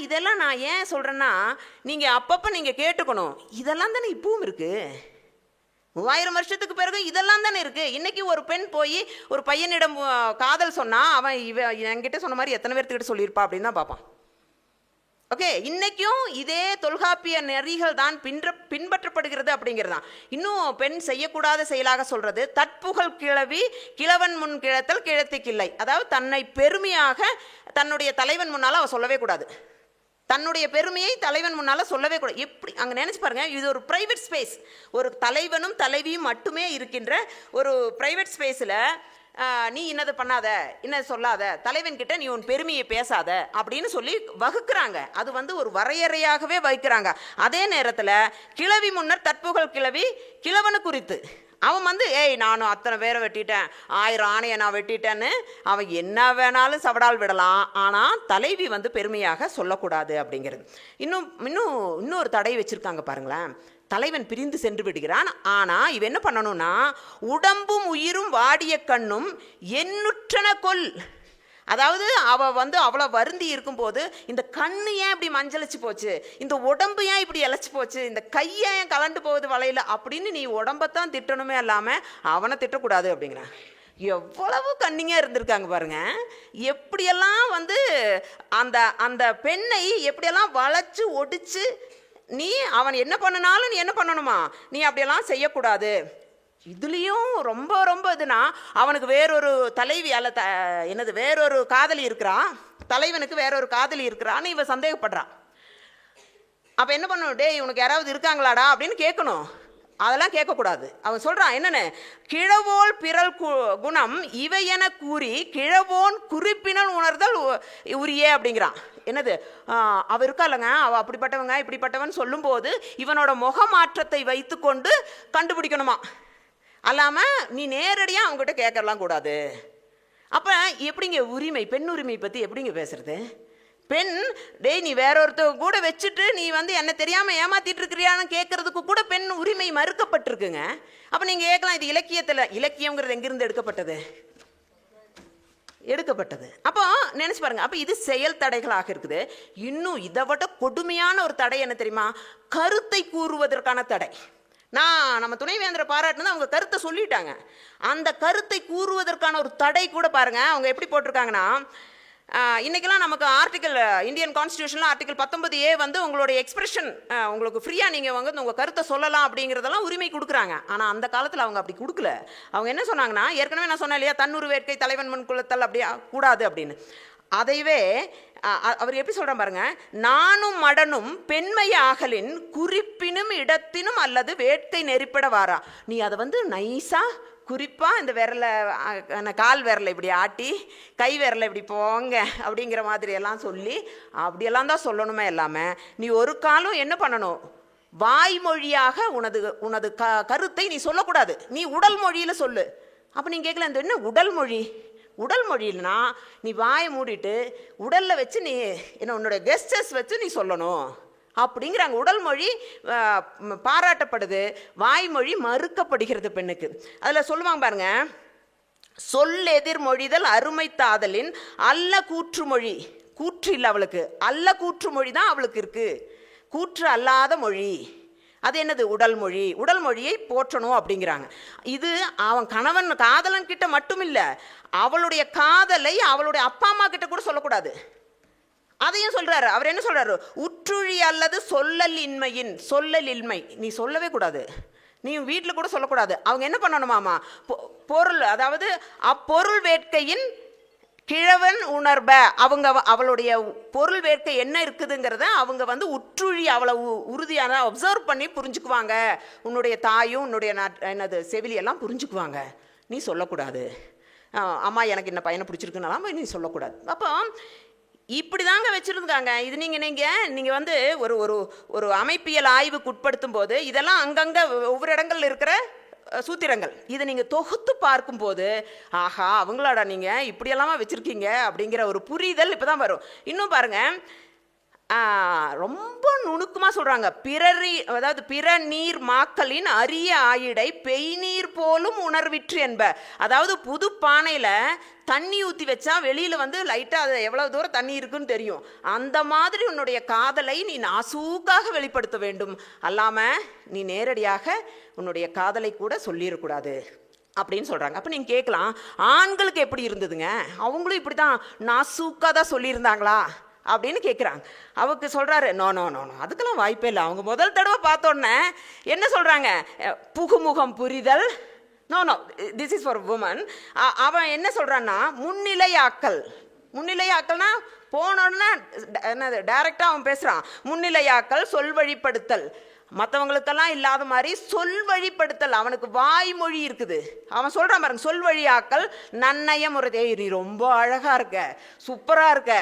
இதெல்லாம் நான் ஏன் சொல்கிறேன்னா, நீங்கள் அப்பப்போ நீங்கள் கேட்டுக்கணும். இதெல்லாம் தானே இப்பவும் இருக்குது. 3000 வருஷத்துக்கு பிறகு இதெல்லாம் தானே இருக்குது. இன்றைக்கி ஒரு பெண் போய் ஒரு பையனிடம் காதல் சொன்னால் அவன் என்கிட்ட சொன்ன மாதிரி எத்தனை பேர்த்துக்கிட்ட சொல்லியிருப்பா அப்படின்னு தான் பார்ப்பான். ஓகே, இன்னைக்கும் இதே தொல்காப்பிய நெறிகள் தான் பின்பற்றப்படுகிறது அப்படிங்கிறதான். இன்னும் பெண் செய்யக்கூடாத செயலாக சொல்றது தற்புகழ் கிழவி கிழவன் முன் கிழத்தல் கிழத்திக்கில்லை. அதாவது தன்னை பெருமையாக தன்னுடைய தலைவன் முன்னால அவ சொல்லவே கூடாது. தன்னுடைய பெருமையை தலைவன் முன்னால சொல்லவே கூடாது. எப்படி அங்க நினைச்சு பாருங்க, இது ஒரு பிரைவேட் ஸ்பேஸ். ஒரு தலைவனும் தலைவியும் மட்டுமே இருக்கின்ற ஒரு பிரைவேட் ஸ்பேஸ்ல நீ இன்னது பண்ணாத, இன்னது சொல்லாத, தலைவன் கிட்ட நீ உன் பெருமையை பேசாத அப்படின்னு சொல்லி வகுக்கிறாங்க. அது வந்து ஒரு வரையறையாகவே வகுக்கிறாங்க. அதே நேரத்தில் கிழவி முன்னர் தற்புகழ் கிழவி கிழவனு குறித்து அவன் வந்து நானும் அத்தனை பேரை வெட்டிட்டேன், 1000 ஆணையை நான் வெட்டிட்டேன்னு அவன் என்ன வேணாலும் சவடால் விடலாம். ஆனால் தலைவி வந்து பெருமையாக சொல்லக்கூடாது அப்படிங்கிறது. இன்னொரு தடை வச்சிருக்காங்க பாருங்களேன். தலைவன் பிரிந்து சென்று விடுகிறான். ஆனால் இவன் என்ன பண்ணணும்னா, உடம்பும் உயிரும் வாடிய கண்ணும் எண்ணுற்றன கொல். அதாவது அவள் வந்து அவ்வளோ வருந்தி இருக்கும்போது இந்த கண்ணு ஏன் இப்படி மஞ்சளிச்சு போச்சு, இந்த உடம்பு ஏன் இப்படி இழைச்சி போச்சு, இந்த கையை ஏன் கலண்டு போகுது வலையில் அப்படின்னு நீ உடம்பத்தான் திட்டணுமே இல்லாமல் அவனை திட்டக்கூடாது அப்படிங்கிறான். எவ்வளவு கண்ணிங்காக இருந்திருக்காங்க பாருங்க. எப்படியெல்லாம் வந்து அந்த அந்த பெண்ணை எப்படியெல்லாம் வளைச்சு ஒடிச்சு நீ அவன் என்ன பண்ணினாலும் நீ என்ன பண்ணணுமா, நீ அப்படியெல்லாம் செய்யக்கூடாது. இதுலேயும் ரொம்ப ரொம்ப இதுனா அவனுக்கு வேறொரு தலைவி அல்ல வேறொரு காதலி இருக்கிறான், தலைவனுக்கு வேறொரு காதலி இருக்கிறான்னு இவன் சந்தேகப்படுறான். அப்போ என்ன பண்ணணும், டேய் உனக்கு யாராவது இருக்காங்களாடா அப்படின்னு கேட்கணும். அதெல்லாம் கேட்கக்கூடாது. அவன் சொல்கிறான் என்னென்னு, கிழவோல் பிறல் குணம் இவை என கூறி கிழவோன் குறிப்பினல் உணர்தல் உரியே அப்படிங்கிறான். என்னது, அவ இருக்கா இல்லைங்க, அவள் அப்படிப்பட்டவங்க இப்படிப்பட்டவன் சொல்லும்போது இவனோட முக மாற்றத்தை வைத்து கொண்டு கண்டுபிடிக்கணுமா, அல்லாமல் நீ நேரடியாக அவங்ககிட்ட கேட்கலாம் கூடாது. அப்போ எப்படிங்க உரிமை, பெண் உரிமை பற்றி எப்படிங்க பேசுறது? பெண் டேய் நீ வேற ஒருத்தர் கூட வச்சுட்டு நீ வந்து என்ன தெரியாமல் ஏமாத்திட்டு இருக்கிறியான்னு கேட்கறதுக்கு கூட பெண் உரிமை மறுக்கப்பட்டிருக்குங்க. அப்போ நீங்கள் கேட்கலாம், இது இலக்கியங்கிறது எங்கிருந்து எடுக்கப்பட்டது. அப்போ நினைச்சு பாருங்க. அப்போ இது செயல் தடைகளாக இருக்குது. இன்னும் இதை விட கொடுமையான ஒரு தடை என்ன தெரியுமா, கருத்தை கூறுவதற்கான தடை. நம்ம துணைவேந்தரை பாராட்டுனது அவங்க கருத்தை சொல்லிட்டாங்க. அந்த கருத்தை கூறுவதற்கான ஒரு தடை கூட பாருங்க அவங்க எப்படி போட்டிருக்காங்கன்னா, இன்றைக்கெல்லாம் நமக்கு இந்தியன் கான்ஸ்டியூஷனில் ஆர்டிகல் 19A வந்து உங்களுடைய எக்ஸ்பிரஷன் உங்களுக்கு ஃப்ரீயாக நீங்கள் வந்து உங்கள் கருத்தை சொல்லலாம் அப்படிங்கிறதெல்லாம் உரிமை கொடுக்குறாங்க. ஆனால் அந்த காலத்தில் அவங்க அப்படி கொடுக்கல. அவங்க என்ன சொன்னாங்கன்னா, ஏற்கனவே நான் சொன்னேன் இல்லையா, தன்னுரு வேட்கை தலைவன் முன் குலத்தல் அப்படி கூடாது அப்படின்னு. அதைவே அவர் எப்படி சொல்கிறான் பாருங்க, நானும் மடனும் பெண்மை ஆகலின் குறிப்பினும் இடத்தினும் அல்லது வேட்கை நெருப்பிட வாரா. நீ அதை வந்து நைஸாக குறிப்பாக இந்த விரலை கால் விரலை இப்படி ஆட்டி கை விரலை இப்படி போங்க அப்படிங்கிற மாதிரியெல்லாம் சொல்லி அப்படியெல்லாம் தான் சொல்லணுமே. இல்லாமல் நீ ஒரு காலம் என்ன பண்ணணும், வாய்மொழியாக உனது கருத்தை நீ சொல்லக்கூடாது, நீ உடல் மொழியில் சொல்லு. அப்போ நீங்கள் கேட்கல, இந்த என்ன உடல் மொழியில்னா நீ வாயை மூடிட்டு உடலில் வச்சு நீ உன்னுடைய கெஸ்டர்ஸ் வச்சு நீ சொல்லணும் அப்படிங்கிறாங்க. உடல் மொழி பாராட்டப்படுது, வாய்மொழி மறுக்கப்படுகிறது பெண்ணுக்கு. அதில் சொல்லுவாங்க பாருங்க, சொல் எதிர்மொழிதல் அருமை தாதலின் அல்ல கூற்றுமொழி. கூற்று இல்லை அவளுக்கு, அல்ல கூற்றுமொழி தான் அவளுக்கு இருக்கு, கூற்று அல்லாத மொழி. அது என்னது, உடல் மொழி. உடல் மொழியை போற்றணும் அப்படிங்கிறாங்க. இது அவன் காதலன் கிட்ட மட்டும் இல்லை, அவளுடைய காதலை அவளுடைய அப்பா அம்மா கிட்ட கூட சொல்லக்கூடாது. அதையும் சொல்றாரு. அவர் என்ன சொல்றாரு, உற்றுழி அல்லது சொல்லல் இன்மை நீ சொல்லவே கூடாது, நீ வீட்டில் கூட சொல்லக்கூடாது. அவங்க என்ன பண்ணணுமாமா, பொருள் அதாவது அப்பொருள் வேட்கையின் கிழவன் உணர்ப. அவளுடைய பொருள் வேட்கை என்ன இருக்குதுங்கிறத அவங்க வந்து உற்றுழி அவளை உறுதியான அப்சர்வ் பண்ணி புரிஞ்சுக்குவாங்க. உன்னுடைய தாயும் உன்னுடைய செவிலியெல்லாம் புரிஞ்சுக்குவாங்க. நீ சொல்லக்கூடாது, அம்மா எனக்கு இந்த பையனை பிடிச்சிருக்குன்னாலாம் நீ சொல்லக்கூடாது. அப்போ இப்படி தாங்க வச்சுருந்தாங்க. இது நீங்கள் வந்து ஒரு அமைப்பியல் ஆய்வுக்கு உட்படுத்தும் போது இதெல்லாம் அங்கங்கே ஒவ்வொரு இடங்கள்ல இருக்கிற சூத்திரங்கள், இதை நீங்கள் தொகுத்து பார்க்கும்போது ஆஹா அவங்களாடா நீங்கள் இப்படியெல்லாமா வச்சுருக்கீங்க அப்படிங்கிற ஒரு புரிதல் இப்போ தான் வரும். இன்னும் பாருங்கள், ரொம்ப நுணுக்கமாக சொல்கிறாங்க, பிற நீர் மாக்களின் அரிய ஆயிடை பெய்நீர் போலும் உணர்விற்று என்ப. அதாவது புது பானையில் தண்ணி ஊற்றி வச்சா வெளியில் வந்து லைட்டாக அது எவ்வளோ தூரம் தண்ணி இருக்குன்னு தெரியும். அந்த மாதிரி உன்னுடைய காதலை நீ நாசூக்காக வெளிப்படுத்த வேண்டும், அல்லாமல் நீ நேரடியாக உன்னுடைய காதலை கூட சொல்லிடக்கூடாது அப்படின்னு சொல்கிறாங்க. அப்போ நீங்கள் கேட்கலாம், ஆண்களுக்கு எப்படி இருந்ததுங்க, அவங்களும் இப்படி தான் நாசூக்காக தான் சொல்லியிருந்தாங்களா அப்படின்னு கேட்குறாங்க. அவருக்கு சொல்கிறாரு, நோ நோ நோ நோ, அதுக்கெல்லாம் வாய்ப்பே இல்லை. அவங்க முதல் தடவை பார்த்தோன்னே என்ன சொல்கிறாங்க, புகுமுகம் புரிதல், no no, this is for women. அவன் என்ன சொல்கிறான்னா முன்னிலையாக்கல். முன்னிலையாக்கல்னா போனோன்னா என்னது டைரெக்டாக அவன் பேசுகிறான். முன்னிலையாக்கல், சொல்வழிப்படுத்தல், மற்றவங்களுக்கெல்லாம் இல்லாத மாதிரி சொல்வழிப்படுத்தல். அவனுக்கு வாய்மொழி இருக்குது. அவன் சொல்கிறான் பாருங்க, சொல்வழியாக்கல், நன்னய முறை. நீ ரொம்ப அழகாக இருக்க, சூப்பராக இருக்க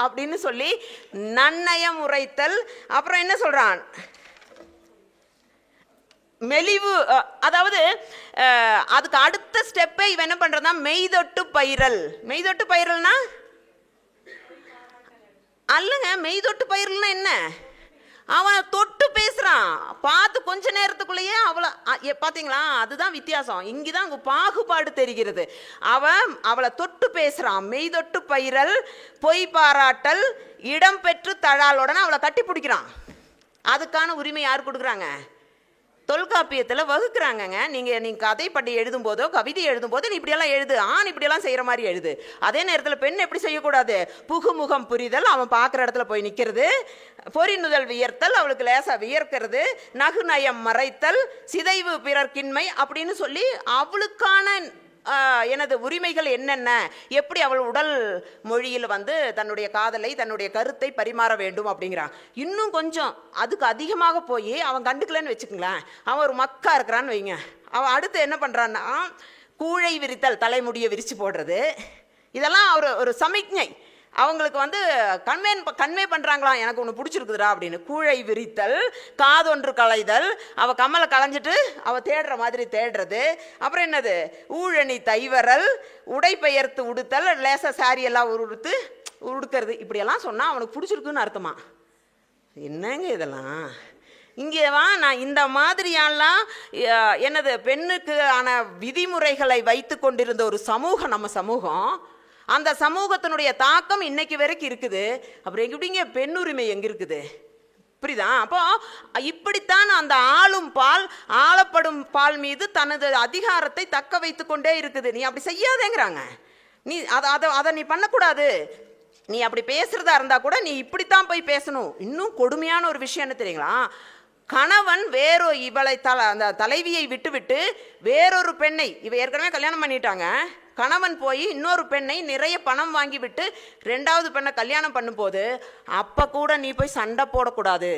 அப்படின்னு சொல்லி நன்னயம் உரைத்தல். அப்புறம் என்ன சொல்கிறான், மெலிவு. அதாவது அதுக்கு அடுத்த ஸ்டெப்பை இவன் என்ன பண்ணுறதா, மெய்தொட்டு பயிரல். மெய்தொட்டு பயிரல்னா அல்லங்க, மெய்தொட்டு பயிரல்னா என்ன, அவன் தொட்டு பேசுகிறான். பார்த்து கொஞ்ச நேரத்துக்குள்ளேயே அவளை பார்த்தீங்களா, அதுதான் வித்தியாசம். இங்கேதான் அங்கே பாகுபாடு தெரிகிறது. அவளை தொட்டு பேசுகிறான். மெய்தொட்டு பயிரல், பொய் பாராட்டல், இடம் பெற்று தழாலுடனே அவளை கட்டி பிடிக்கிறான். அதுக்கான உரிமை யார் கொடுக்குறாங்க, தொல்காப்பியத்தில் வகுக்கிறாங்கங்க. நீங்கள் கதை படி எழுதும்போதோ கவிதை எழுதும்போதோ நீ இப்படியெல்லாம் எழுது, ஆண் இப்படியெல்லாம் செய்கிற மாதிரி எழுது. அதே நேரத்தில் பெண் எப்படி செய்யக்கூடாது, புகுமுகம் புரிதல், அவன் பார்க்குற இடத்துல போய் நிற்கிறது, பொறிநுதல் வியர்த்தல், அவளுக்கு லேசாக வியர்க்கிறது, நகுநயம் மறைத்தல், சிதைவு பிறர்க்கின்மை அப்படின்னு சொல்லி அவளுக்கான எனது உரிமைகள் என்னென்ன, எப்படி அவள் உடல் மொழியில் தன்னுடைய காதலை, தன்னுடைய கருத்தை பரிமாற வேண்டும் அப்படிங்கிறான். இன்னும் கொஞ்சம் அதுக்கு அதிகமாக போய் அவன் கண்டுக்கலன்னு வச்சுக்கங்களேன், அவன் ஒரு மக்கா இருக்கிறான்னு வைங்க. அவன் அடுத்து என்ன பண்ணுறான்னா கூழை விரித்தல், தலைமுடியை விரித்து போடுறது, இதெல்லாம் ஒரு சமிக்ஞை. அவங்களுக்கு கன்வே பண்ணுறாங்களாம், எனக்கு ஒன்று பிடிச்சிருக்குதுடா அப்படின்னு. கூழை விரித்தல், காதொன்று களைதல், அவள் கம்மலை களைஞ்சிட்டு அவள் தேடுற மாதிரி தேடுறது. அப்புறம் என்னது, ஊழணி தைவரல், உடை பெயர்த்து உடுத்தல், லேசாக சாரி எல்லாம் உடுக்கிறது. இப்படியெல்லாம் சொன்னால் அவனுக்கு பிடிச்சிருக்குன்னு அர்த்தமா? என்னங்க இதெல்லாம்? இங்கே நான் இந்த மாதிரியெல்லாம் என்னது பெண்ணுக்கு ஆன விதிமுறைகளை வைத்து கொண்டிருந்த ஒரு சமூகம் நம்ம சமூகம். அந்த சமூகத்தினுடைய தாக்கம் இன்னைக்கு வரைக்கும் இருக்குது. அப்புறம் எப்படிங்க பெண்ணுரிமை எங்கே இருக்குது? புரியுதா? அப்போ இப்படித்தான் அந்த ஆளும் பால் ஆளப்படும் பால் மீது தனது அதிகாரத்தை தக்க வைத்து கொண்டே இருக்குது. நீ அப்படி செய்யாதேங்கிறாங்க. நீ அதை நீ பண்ணக்கூடாது. நீ அப்படி பேசுறதா இருந்தா கூட நீ இப்படித்தான் போய் பேசணும். இன்னும் கொடுமையான ஒரு விஷயம் என்ன தெரியுங்களா, கணவன் இவளை அந்த தலைவியை விட்டுவிட்டு வேறொரு பெண்ணை, இவ ஏற்கனவே கல்யாணம் பண்ணிட்டாங்க, கணவன் போய் இன்னொரு பெண்ணை நிறைய பணம் வாங்கி விட்டு ரெண்டாவது பெண்ணை கல்யாணம் பண்ணும்போது அப்போ கூட நீ போய் சண்டை போடக்கூடாது.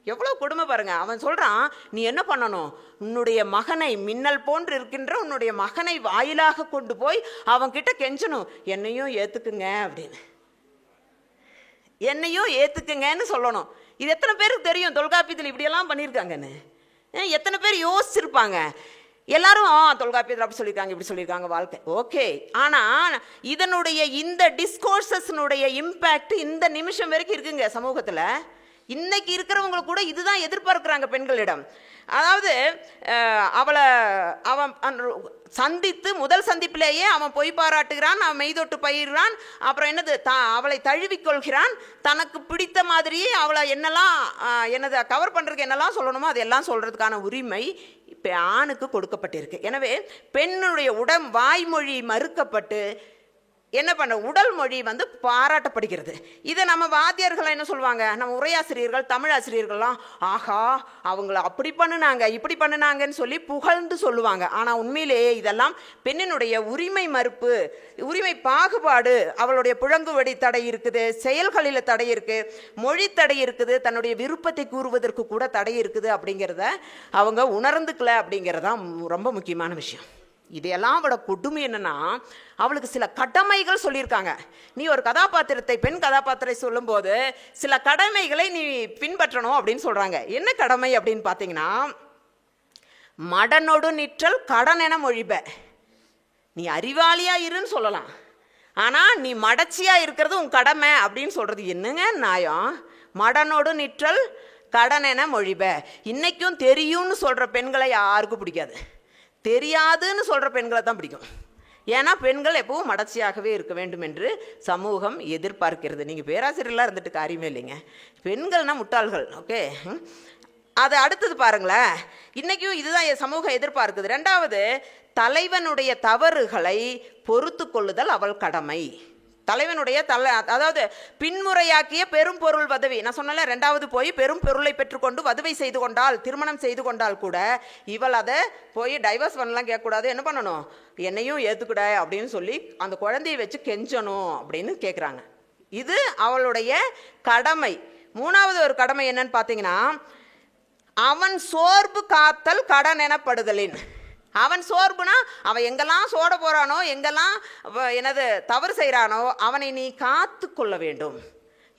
எவ்வளோ கொடுமை பாருங்க. அவன் சொல்கிறான், நீ என்ன பண்ணணும், உன்னுடைய மகனை, மின்னல் போன்று இருக்கின்ற உன்னுடைய மகனை வாயிலாக கொண்டு போய் அவன்கிட்ட கெஞ்சணும், என்னையும் ஏற்றுக்குங்க அப்படின்னு, என்னையும் ஏற்றுக்குங்கன்னு சொல்லணும். இது எத்தனை பேருக்கு தெரியும் தொல்காப்பியத்தில் இப்படியெல்லாம் பண்ணியிருக்காங்கன்னு? எத்தனை பேர் யோசிச்சிருப்பாங்க? எல்லாரும் தொல்காப்பியத்தில் அப்படி சொல்லியிருக்காங்க, இப்படி சொல்லியிருக்காங்க, வாழ்க்கை ஓகே. ஆனால் இதனுடைய இந்த டிஸ்கோர்சஸ்னுடைய இம்பேக்ட் இந்த நிமிஷம் வரைக்கும் இருக்குங்க சமூகத்தில். இன்னைக்கு இருக்கிறவங்களுக்கு கூட இதுதான் எதிர்பார்க்குறாங்க பெண்களிடம். அதாவது அவன் சந்தித்து முதல் சந்திப்பிலேயே அவன் பொய் பாராட்டுகிறான், அவன் மெய்தொட்டு பயிர்கிறான், அப்புறம் என்னது அவளை தழுவிக்கொள்கிறான், தனக்கு பிடித்த மாதிரியே அவளை என்னது கவர் பண்ணுறதுக்கு என்னெல்லாம் சொல்லணுமோ அதெல்லாம் சொல்கிறதுக்கான உரிமை இப்போ ஆணுக்கு கொடுக்கப்பட்டிருக்கு. எனவே பெண்ணுடைய வாய்மொழி மறுக்கப்பட்டு என்ன பண்ண, உடல் மொழி பாராட்டப்படுகிறது. இதை நம்ம வாத்தியார்கள் என்ன சொல்லுவாங்க, நம்ம உரையாசிரியர்கள், தமிழ் ஆசிரியர்கள்லாம், ஆஹா அவங்கள அப்படி பண்ணினாங்க இப்படி பண்ணினாங்கன்னு சொல்லி புகழ்ந்து சொல்லுவாங்க. ஆனால் உண்மையிலேயே இதெல்லாம் பெண்ணினுடைய உரிமை மறுப்பு, உரிமை பாகுபாடு. அவளுடைய புழங்குவடி தடை இருக்குது, செயல்களில் தடை இருக்குது, மொழி தடை இருக்குது, தன்னுடைய விருப்பத்தை கூறுவதற்கு கூட தடை இருக்குது. அப்படிங்கிறத அவங்க உணர்ந்துக்கல அப்படிங்கிறதான் ரொம்ப முக்கியமான விஷயம். இதையெல்லாம் அவளோட கொடுமை என்னன்னா, அவளுக்கு சில கடமைகள் சொல்லியிருக்காங்க. நீ ஒரு கதாபாத்திரத்தை, பெண் கதாபாத்திரத்தை சொல்லும்போது சில கடமைகளை நீ பின்பற்றணும் அப்படின்னு சொல்றாங்க. என்ன கடமை அப்படின்னு பார்த்தீங்கன்னா, மடனொடு நிற்றல் கடன் என மொழிப. நீ அறிவாளியா இருன்னு சொல்லலாம், ஆனா நீ மடச்சியா இருக்கிறது உன் கடமை அப்படின்னு சொல்றது என்னங்க நியாயம்? மடனோடு நிற்றல் கடன் என மொழிப. இன்னைக்கும் தெரியும்னு சொல்ற பெண்களை யாருக்கும் பிடிக்காது, தெரியாதுன்னு சொல்கிற பெண்களை தான் பிடிக்கும். ஏன்னா பெண்கள் எப்பவும் மடச்சியாகவே இருக்க வேண்டும் என்று சமூகம் எதிர்பார்க்கிறது. நீங்கள் பேராசிரியர்களாக இருந்துட்டு காரியமே இல்லைங்க, பெண்கள்னா முட்டாள்கள். ஓகே, அது அடுத்தது பாருங்களேன், இன்றைக்கும் இதுதான் சமூகம் எதிர்பார்க்குது. ரெண்டாவது, தலைவனுடைய தவறுகளை பொறுத்து கொள்ளுதல் அவள் கடமை. தலைவனுடைய அதாவது பின்முறையாக்கிய பெரும் பொருள் வதவி. நான் சொன்னல, 2வது போய் பெரும் பொருளை பெற்றுக்கொண்டு வதுவை செய்து கொண்டால், திருமணம் செய்து கொண்டால் கூட இவள் அதை போய் டைவர்ஸ் பண்ணலாம் கேட்கக்கூடாது. என்ன பண்ணணும்? என்னையும் ஏற்றுக்கூட அப்படின்னு சொல்லி அந்த குழந்தையை வச்சு கெஞ்சணும் அப்படின்னு கேட்குறாங்க. இது அவளுடைய கடமை. 3வது ஒரு கடமை என்னன்னு பார்த்தீங்கன்னா, அவன் சோர்வு காத்தல் கடன் எனப்படுதலின். அவன் சோர்வுனா அவன் எங்கெல்லாம் சோட போறானோ, எங்கெல்லாம் என்னது தவறு செய்கிறானோ அவனை நீ காத்து கொள்ள வேண்டும்.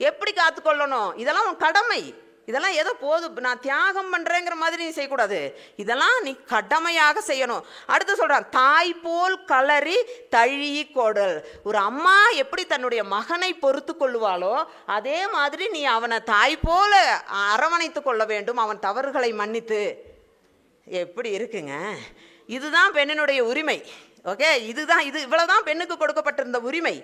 எப்படி காத்துக்கொள்ளணும்? இதெல்லாம் உன் கடமை. இதெல்லாம் ஏதோ போதும் நான் தியாகம் பண்ணுறேங்கிற மாதிரி நீ செய்யக்கூடாது. இதெல்லாம் நீ கடமையாக செய்யணும். அடுத்து சொல்கிறான், தாய் போல் கலரி தழி கொடல். ஒரு அம்மா எப்படி தன்னுடைய மகனை பொறுத்து கொள்ளுவாளோ அதே மாதிரி நீ அவனை தாய் போல அரவணைத்து கொள்ள வேண்டும், அவன் தவறுகளை மன்னித்து. எப்படி இருக்குங்க? இதுதான் பெண்ணினுடைய உரிமை. ஓகே, இதுதான் இவ்வளவுதான் பெண்ணுக்கு கொடுக்கப்பட்டிருந்த உரிமை.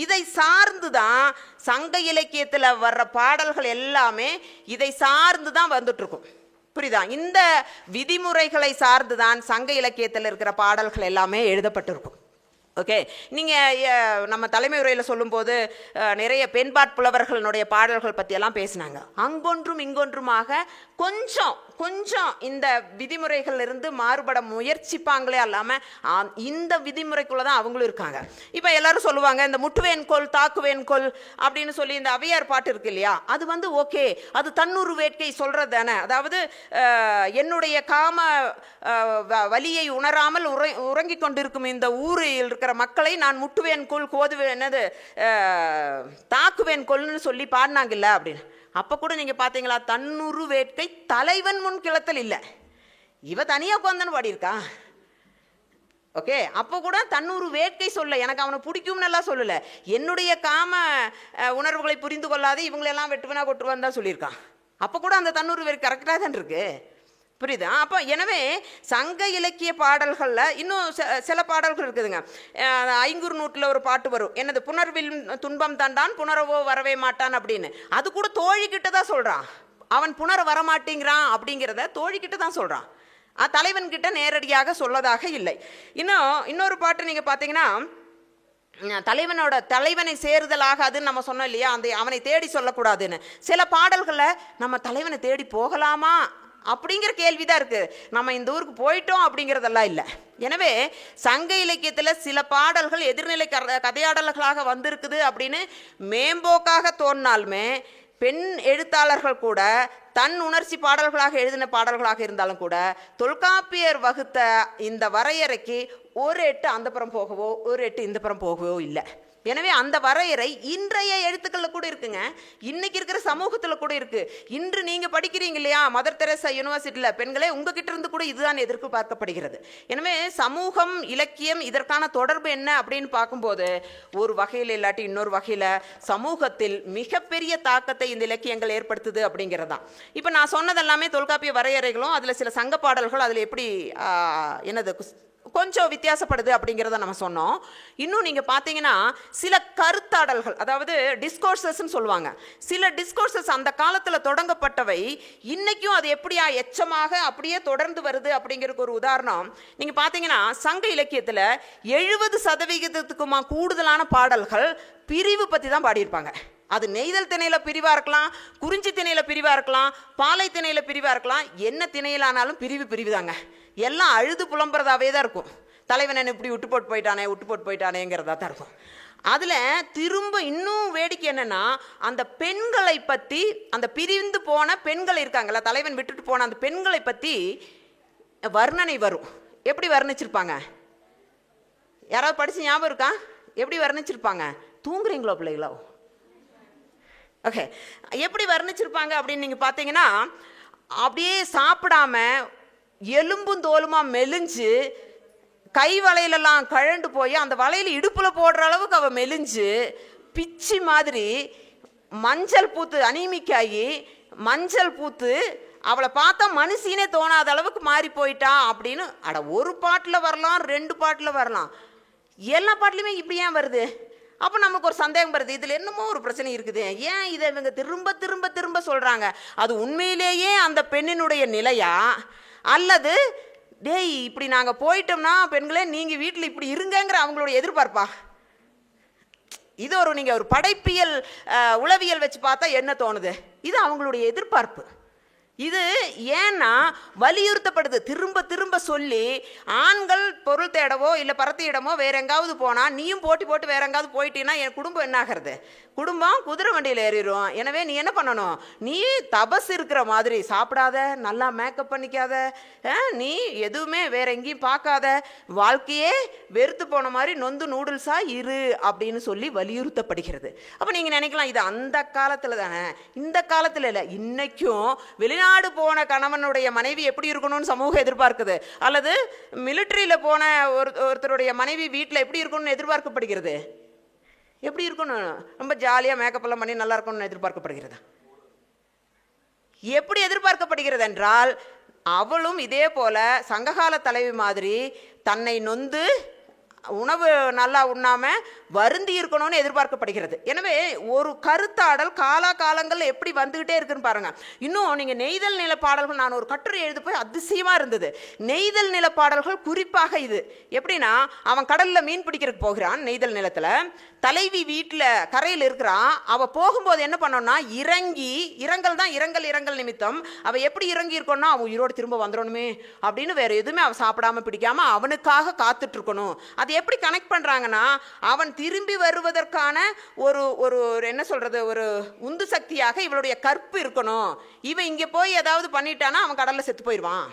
இதை சார்ந்து தான் சங்க இலக்கியத்தில் வர்ற பாடல்கள் எல்லாமே இதை சார்ந்து தான் வந்துட்டு இருக்கும். புரியுதா? இந்த விதிமுறைகளை சார்ந்து தான் சங்க இலக்கியத்தில் இருக்கிற பாடல்கள் எல்லாமே எழுதப்பட்டிருக்கும். ஓகே, நீங்கள் நம்ம தலைமை உரையில் சொல்லும்போது நிறைய பெண்பாட் புலவர்களுடைய பாடல்கள் பற்றியெல்லாம் பேசினாங்க. அங்கொன்றும் இங்கொன்றுமாக கொஞ்சம் இந்த விதிமுறைகள் இருந்து மாறுபட முயற்சிப்பாங்களே இல்லாமல் இந்த விதிமுறைக்குள்ளே தான் அவங்களும் இருக்காங்க. இப்போ எல்லாரும் சொல்லுவாங்க, இந்த முட்டுவேன் கொல் தாக்குவேன் கொல் அப்படின்னு சொல்லி இந்த அவையார் பாட்டு இருக்கு இல்லையா, அது ஓகே, அது தன்னுரு வேட்கை சொல்கிறது தானே. அதாவது என்னுடைய காம வலியை உணராமல் உறங்கிக் கொண்டிருக்கும் இந்த ஊரில் இருக்கிற மக்களை நான் முட்டுவேன் கொல் கோதுவேன் என்னது தாக்குவேன் கொல்னு சொல்லி பாடினாங்கல்ல அப்படின்னு. அப்போ கூட நீங்கள் பார்த்தீங்களா, தன்னுரு வேட்கை தலைவன் முன் கிளத்தல் இல்லை, இவ தனியாக உட்காந்துன்னு பாடியிருக்கா. ஓகே, அப்போ கூட தன்னுரு வேட்கை சொல்ல, எனக்கு அவனை பிடிக்கும்னு எல்லாம் சொல்லலை, என்னுடைய காம உணர்வுகளை புரிந்து கொள்ளாது இவங்களெல்லாம் வெட்டுவனா கொட்டுவான்னு தான் சொல்லியிருக்கான். அப்போ கூட அந்த தன்னுரு வேட்கை கரெக்டாக தான் இருக்கு. புரியுதா? அப்போ எனவே சங்க இலக்கிய பாடல்களில் இன்னும் சில பாடல்கள் இருக்குதுங்க. ஐங்குறு நூற்றில் ஒரு பாட்டு வரும், என்னது புனர்வில் துன்பம் தண்டான் புனரவோ வரவே மாட்டான் அப்படின்னு. அது கூட தோழிக்கிட்ட தான் சொல்கிறான். அவன் புனர வரமாட்டேங்கிறான் அப்படிங்கிறத தோழிக்கிட்ட தான் சொல்கிறான், தலைவன்கிட்ட நேரடியாக சொல்லதாக இல்லை. இன்னொரு பாட்டு நீங்கள் பார்த்தீங்கன்னா, தலைவனை சேருதலாக அதுன்னு நம்ம சொன்னோம் இல்லையா, அவனை தேடி சொல்லக்கூடாதுன்னு. சில பாடல்களை நம்ம தலைவனை தேடி போகலாமா அப்படிங்கிற கேள்விதான் இருக்கு. நம்ம இந்த ஊருக்கு போயிட்டோம் அப்படிங்கிறதெல்லாம் இல்லை. எனவே சங்க இலக்கியத்தில் சில பாடல்கள் எதிர்நிலை கதையாடல்களாக வந்திருக்குது அப்படின்னு மேம்போக்காக தோன்றினாலுமே பெண் எழுத்தாளர்கள் கூட தன் உணர்ச்சி பாடல்களாக எழுதின பாடல்களாக இருந்தாலும் கூட தொல்காப்பியர் வகுத்த இந்த வரையறைக்கு ஒரு எட்டு அந்த புறம் போகவோ ஒரு எட்டு இந்த புறம் போகவோ இல்லை. எனவே அந்த வரையறை இன்றைய எழுத்துக்களில் கூட இருக்குங்க, இன்னைக்கு இருக்கிற சமூகத்தில் கூட இருக்கு. இன்று நீங்கள் படிக்கிறீங்க இல்லையா, மதர் தெரேசா யூனிவர்சிட்டியில் பெண்களே, உங்ககிட்ட இருந்து கூட இதுதான் எதிர்பார்க்கப்படுகிறது. எனவே சமூகம் இலக்கியம் இதற்கான தொடர்பு என்ன அப்படின்னு பார்க்கும்போது ஒரு வகையில் இல்லாட்டி இன்னொரு வகையில் சமூகத்தில் மிகப்பெரிய தாக்கத்தை இந்த இலக்கியங்கள் ஏற்படுத்துது அப்படிங்கிறதான். இப்போ நான் சொன்னதெல்லாமே தொல்காப்பிய வரையறைகளும் அதில் சில சங்க பாடல்கள் அதில் எப்படி என்னது கொஞ்சம் வித்தியாசப்படுது அப்படிங்கிறத நம்ம சொன்னோம். இன்னும் நீங்கள் பார்த்தீங்கன்னா சில கருத்தாடல்கள், அதாவது டிஸ்கோர்சஸ்ன்னு சொல்லுவாங்க, சில டிஸ்கோர்சஸ் அந்த காலத்தில் தொடங்கப்பட்டவை இன்னைக்கும் அது எப்படியா எச்சமாக அப்படியே தொடர்ந்து வருது அப்படிங்கிறதுக்கு ஒரு உதாரணம். நீங்கள் பார்த்தீங்கன்னா சங்க இலக்கியத்தில் 70% கூடுதலான பாடல்கள் பிரிவு பற்றி தான் பாடியிருப்பாங்க. அது நெய்தல் திணையில் பிரிவாக இருக்கலாம், குறிஞ்சி திணையில் பிரிவாக இருக்கலாம், பாலை திணையில் பிரிவாக இருக்கலாம், என்ன திணையிலானாலும் பிரிவு தாங்க. எல்லாம் அழுது புலம்புறதாவே தான் இருக்கும். தலைவன் என்ன இப்படி விட்டு போட்டு போயிட்டானேங்கிறதா தான் இருக்கும். அதில் திரும்ப இன்னும் வேடிக்கை என்னென்னா, அந்த பெண்களை பற்றி, அந்த பிரிந்து போன பெண்கள் இருக்காங்கல்ல, தலைவன் விட்டுட்டு போன அந்த பெண்களை பற்றி வர்ணனை வரும். எப்படி வர்ணிச்சிருப்பாங்க? யாராவது படித்து ஞாபகம் இருக்கா? எப்படி வர்ணிச்சிருப்பாங்க? தூங்குறீங்களோ பிள்ளைகளோ? ஓகே, எப்படி வர்ணிச்சிருப்பாங்க அப்படின்னு நீங்கள் பார்த்தீங்கன்னா, அப்படியே சாப்பிடாம எலும்பும் தோலுமா மெலிஞ்சு கை வளையலெல்லாம் கழண்டு போய் அந்த வளையல் இடுப்பில் போடுற அளவுக்கு அவள் மெலிஞ்சு பிச்சி மாதிரி மஞ்சள் பூத்து அனீமிக்காகி மஞ்சள் பூத்து அவளை பார்த்தா மனுஷனே தோணாத அளவுக்கு மாறி போயிட்டா அப்படின்னு. ஒரு பாட்டில் வரலாம், 2 பாட்டில் வரலாம், எல்லா பாட்டிலுமே இப்படி ஏன் வருது? அப்போ நமக்கு ஒரு சந்தேகம் வருது, இதில் என்னமோ ஒரு பிரச்சனை இருக்குது, ஏன் இதை இவங்க திரும்ப திரும்ப திரும்ப சொல்கிறாங்க? அது உண்மையிலேயே அந்த பெண்ணினுடைய நிலையா, அல்லது டேய் இப்படி நாங்கள் போயிட்டோம்னா பெண்களே நீங்கள் வீட்டில் இப்படி இருங்கங்கிற அவங்களோட எதிர்பார்ப்பா? இது ஒரு நீங்கள் ஒரு படைப்பியல் உளவியல் வச்சு பார்த்தா என்ன தோணுது? இது அவங்களுடைய எதிர்பார்ப்பு. இது ஏன்னா வலியுறுத்தப்படுது, திரும்ப திரும்ப சொல்லி. ஆண்கள் பொருள் தேடவோ இல்லை பரத்தியிடமோ வேற எங்காவது போனால் நீயும் போட்டி போட்டு வேற எங்காவது போயிட்டீங்கன்னா என் குடும்பம் என்ன ஆகிறது? குடும்பம் குதிரை வண்டியில் ஏறிடும். எனவே நீ என்ன பண்ணணும்? நீ தபஸ் இருக்கிற மாதிரி சாப்பிடாத, நல்லா மேக்கப் பண்ணிக்காத, நீ எதுவுமே வேற எங்கேயும் பார்க்காத, வாழ்க்கையே வெறுத்து போன மாதிரி நொந்து நூடுல்ஸாக இரு அப்படின்னு சொல்லி வலியுறுத்தப்படுகிறது. அப்போ நீங்கள் நினைக்கலாம் இது அந்த காலத்தில் தானே, இந்த காலத்தில் இல்லை. இன்னைக்கும் வெளிநாடு போன கணவனுடைய மனைவி எப்படி இருக்கணும்னு சமூகம் எதிர்பார்க்குது, அல்லது மிலிட்ரியில் போன ஒருத்தருடைய மனைவி வீட்டில் எப்படி இருக்கணும்னு எதிர்பார்க்கப்படுகிறது. எப்படி இருக்கணும்? ரொம்ப ஜாலியாக மேக்கப் எல்லாம் பண்ணி நல்லா இருக்கணும்னு எதிர்பார்க்கப்படுகிறதா? எப்படி எதிர்பார்க்கப்படுகிறது என்றால், அவளும் இதே போல சங்ககால தலைவி மாதிரி தன்னை நொந்து உணவு நல்லா உண்ணாம வருந்தி இருக்கணும்னு எதிர்பார்க்கப்படுகிறது. எனவே ஒரு கருத்தாடல் காலங்கள் எப்படி வந்துகிட்டே இருக்குன்னு பாருங்க. இன்னும் நீங்க நெய்தல் நில பாடல்கள், நான் ஒரு கட்டுரை எழுத போய் அதிசயமா இருந்தது. நெய்தல் நில பாடல்கள் குறிப்பாக இது எப்படின்னா, அவன் கடல்ல மீன் பிடிக்கிறதுக்கு போகிறான், நெய்தல் நிலத்துல தலைவி வீட்டில் கரையில் இருக்கிறான். அவள் போகும்போது என்ன பண்ணோன்னா, இரங்கல் நிமித்தம் அவள் எப்படி இறங்கி இருக்கணும்னா, அவன் உயிரோடு திரும்ப வந்துடணுமே அப்படின்னு வேற எதுவுமே அவள் சாப்பிடாம பிடிக்காம அவனுக்காக காத்துட்டு இருக்கணும். அது எப்படி கனெக்ட் பண்ணுறாங்கன்னா, அவன் திரும்பி வருவதற்கான ஒரு என்ன சொல்றது, ஒரு உந்து சக்தியாக இவளுடைய கற்பு இருக்கணும். இவன் இங்கே போய் ஏதாவது பண்ணிட்டானா அவன் கடலில் செத்து போயிடுவான்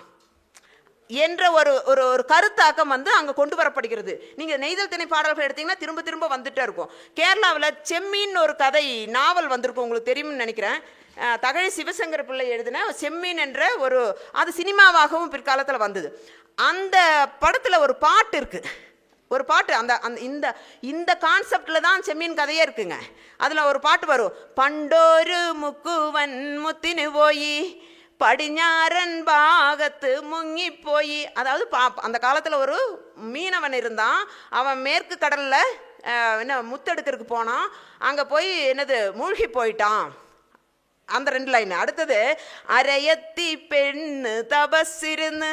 என்ற ஒரு கருத்தாக்கம் அங்கே கொண்டு வரப்படுகிறது. நீங்கள் நெய்தல் திணை பாடல்கள் எடுத்தீங்கன்னா திரும்ப திரும்ப வந்துட்டே இருக்கும். கேரளாவில் செம்மீன் ஒரு கதை நாவல் வந்திருக்கும், உங்களுக்கு தெரியும்னு நினைக்கிறேன். தகழி சிவசங்கர் பிள்ளை எழுதின செம்மீன் என்ற அது சினிமாவாகவும் பிற்காலத்தில் வந்தது. அந்த படத்தில் ஒரு பாட்டு இருக்கு, ஒரு பாட்டு இந்த கான்செப்டில் தான் செம்மீன் கதையே இருக்குங்க. அதில் ஒரு பாட்டு வரும், பண்டோரு முக்குவன் முத்தினு போய் படிஞாரன் பாகத்து முங்கி போய். அதாவது அந்த காலத்தில் ஒரு மீனவன் இருந்தான், அவன் மேற்கு கடலில் என்ன முத்தெடுக்கிறதுக்கு போனான், அங்கே போய் என்னது மூழ்கி போயிட்டான். அந்த 2 லைன். அடுத்தது, அரையத்தி பெண்ணு தபசிருந்து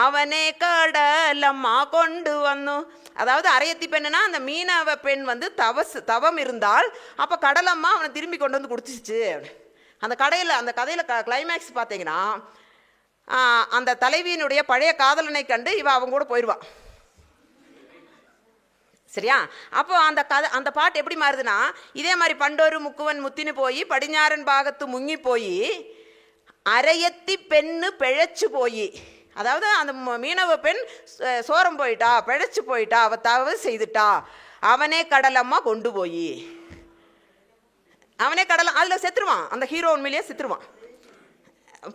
அவனே கடலம்மா கொண்டு வந்தோம். அதாவது அரையத்தி பெண்ணுனா அந்த மீனவ பெண் தவம் இருந்தால் அப்போ கடலம்மா அவனை திரும்பி கொண்டு வந்து கொடுத்துச்சு. அந்த கதையில் கிளைமேக்ஸ் பார்த்தீங்கன்னா, அந்த தலைவியினுடைய பழைய காதலனை கண்டு அவங்க கூட போயிடுவான். சரியா? அப்போ அந்த பாட்டு எப்படி மாறுதுன்னா, இதே மாதிரி பண்டோரு முக்குவன் முத்தினு போய் படிஞாரன் பாகத்து முங்கி போய் அரையத்தி பெண்ணு பிழைச்சு போய். அதாவது அந்த மீனவ பெண் சோரம் போயிட்டா, பிழைச்சு போயிட்டா, அவ தவறு செய்துட்டா, அவனே கடலம்மா கொண்டு போய். அவனே கடல், அதில் செத்துருவான், அந்த ஹீரோ உண்மையிலேயே செத்துருவான்.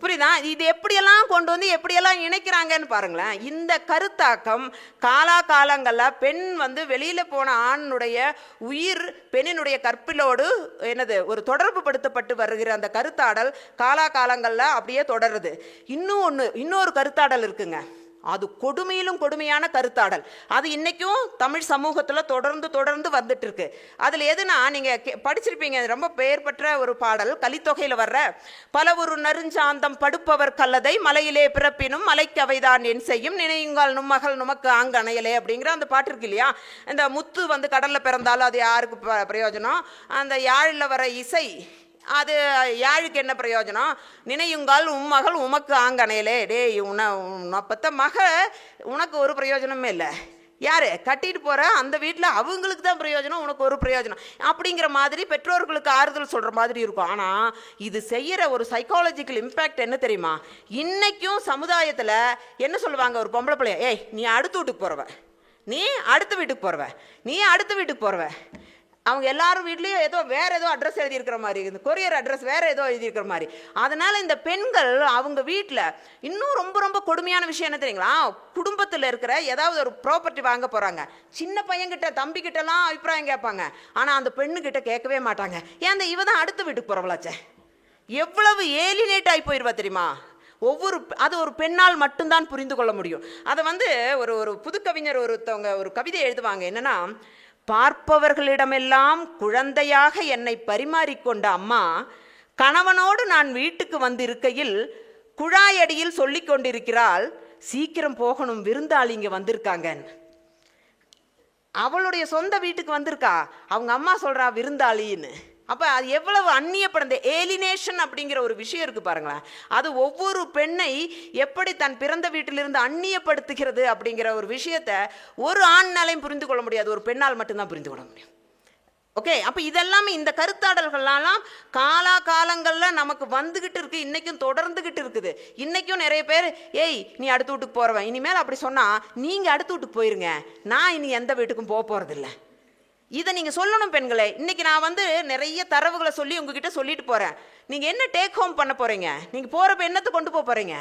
புரியுதா? இது எப்படியெல்லாம் கொண்டு வந்து எப்படியெல்லாம் இணைக்கிறாங்கன்னு பாருங்களேன். இந்த கருத்தாக்கம் காலங்களில் பெண் வெளியில் போன ஆணுடைய உயிர் பெண்ணினுடைய கற்பிலோடு ஒரு தொடர்பு படுத்தப்பட்டு வருகிற அந்த கருத்தாடல் காலங்களில் அப்படியே தொடருது. இன்னொரு கருத்தாடல் இருக்குங்க, அது கொடுமையிலும் கொடுமையான கருத்தாடல். அது இன்னைக்கும் தமிழ் சமூகத்தில் தொடர்ந்து வந்துட்டு இருக்கு. அதில் எதுனா, நீங்கள் படிச்சிருப்பீங்க, ரொம்ப பெயர் பெற்ற ஒரு பாடல், கலித்தொகையில் வர்ற பல ஒரு நறுஞ்சாந்தம் படுப்பவர் கல்லதை மலையிலே பிறப்பினும் மலைக்கு அவைதான் என் செய்யும் நினையுங்கள் நும்மகள் நுமக்கு ஆங்கணையலே அப்படிங்கிற அந்த பாட்டு இருக்கு இல்லையா. இந்த முத்து கடலில் பிறந்தாலும் அது யாருக்கு பிரயோஜனம்? அந்த யாழில் வர இசை அது யாழுக்கு என்ன பிரயோஜனம்? நினையுங்கால் உம்மகள் உமக்கு ஆங்கணையிலே. பத்த மக உனக்கு ஒரு பிரயோஜனமே இல்லை. யார் கட்டிட்டு போகிற அந்த வீட்டில் அவங்களுக்கு தான் பிரயோஜனம், உனக்கு ஒரு பிரயோஜனம் அப்படிங்கிற மாதிரி பெற்றோர்களுக்கு ஆறுதல் சொல்கிற மாதிரி இருக்கும். ஆனால் இது செய்கிற ஒரு சைக்காலஜிக்கல் இம்பேக்ட் என்ன தெரியுமா? இன்றைக்கும் சமுதாயத்தில் என்ன சொல்லுவாங்க, ஒரு பொம்பளை பிள்ளைய, ஏய் நீ அடுத்த வீட்டுக்கு போகிறவ, நீ அடுத்த வீட்டுக்கு போகிறவ, நீ அடுத்த வீட்டுக்கு போகிறவ. அவங்க எல்லாரும் வீட்லேயும் வேறு ஏதோ அட்ரஸ் எழுதியிருக்கிற மாதிரி, இந்த கொரியர் அட்ரஸ் வேறு ஏதோ எழுதியிருக்கிற மாதிரி. அதனால் இந்த பெண்கள் அவங்க வீட்டில் இன்னும் ரொம்ப கொடுமையான விஷயம் என்ன தெரியுங்களா? குடும்பத்தில் இருக்கிற ஏதாவது ஒரு ப்ராப்பர்ட்டி வாங்க போகிறாங்க, சின்ன பையன்கிட்ட தம்பிக்கிட்டலாம் அபிப்பிராயம் கேட்பாங்க, ஆனால் அந்த பெண்ணுக்கிட்ட கேட்கவே மாட்டாங்க. ஏன் இவ தான் அடுத்த வீட்டுக்கு போகிறவளாச்சே. எவ்வளவு ஏலினேட் ஆகி போயிடுவா தெரியுமா? அது ஒரு பெண்ணால் மட்டும்தான் புரிந்து கொள்ள முடியும். அதை ஒரு புதுக்கவிஞர் ஒருத்தவங்க ஒரு கவிதை எழுதுவாங்க, என்னன்னா, பார்ப்பவர்களிடமெல்லாம் குழந்தையாக என்னை பரிமாறிக்கொண்ட அம்மா கணவனோடு நான் வீட்டுக்கு வந்திருக்கையில் குழாயடியில் சொல்லி கொண்டிருக்கிறாள், சீக்கிரம் போகணும், விருந்தாளி இங்கே வந்திருக்காங்க. அவளுடைய சொந்த வீட்டுக்கு வந்திருக்கா, அவங்க அம்மா சொல்றா விருந்தாளின்னு. அப்போ அது எவ்வளவு அந்நியப்படுந்த ஏலினேஷன் அப்படிங்கிற ஒரு விஷயம் இருக்குது பாருங்களேன். அது ஒவ்வொரு பெண்ணை எப்படி தன் பிறந்த வீட்டிலிருந்து அந்நியப்படுத்துகிறது அப்படிங்கிற ஒரு விஷயத்தை ஒரு ஆண்னாலையும் புரிந்து கொள்ள முடியாது, ஒரு பெண்ணால் மட்டும்தான் புரிந்து கொள்ள முடியும். ஓகே, அப்போ இதெல்லாமே இந்த கருத்தாடல்கள்லாம் காலங்களில் நமக்கு வந்துக்கிட்டு இருக்குது, இன்றைக்கும் தொடர்ந்துக்கிட்டு இருக்குது. இன்றைக்கும் நிறைய பேர் ஏய் நீ அடுத்த வீட்டுக்கு போகிறவன், இனிமேல் அப்படி சொன்னால் நீங்கள் அடுத்த வீட்டுக்கு போயிருங்க, நான் இனி எந்த வீட்டுக்கும் போகிறதில்ல. இதை நீங்கள் சொல்லணும் பெண்களே. இன்றைக்கி நான் நிறைய தரவுகளை சொல்லி உங்ககிட்ட சொல்லிட்டு போகிறேன். நீங்கள் என்ன டேக் ஹோம் பண்ண போகிறீங்க? நீங்கள் போகிறப்ப என்னத்தை கொண்டு போக போகிறீங்க?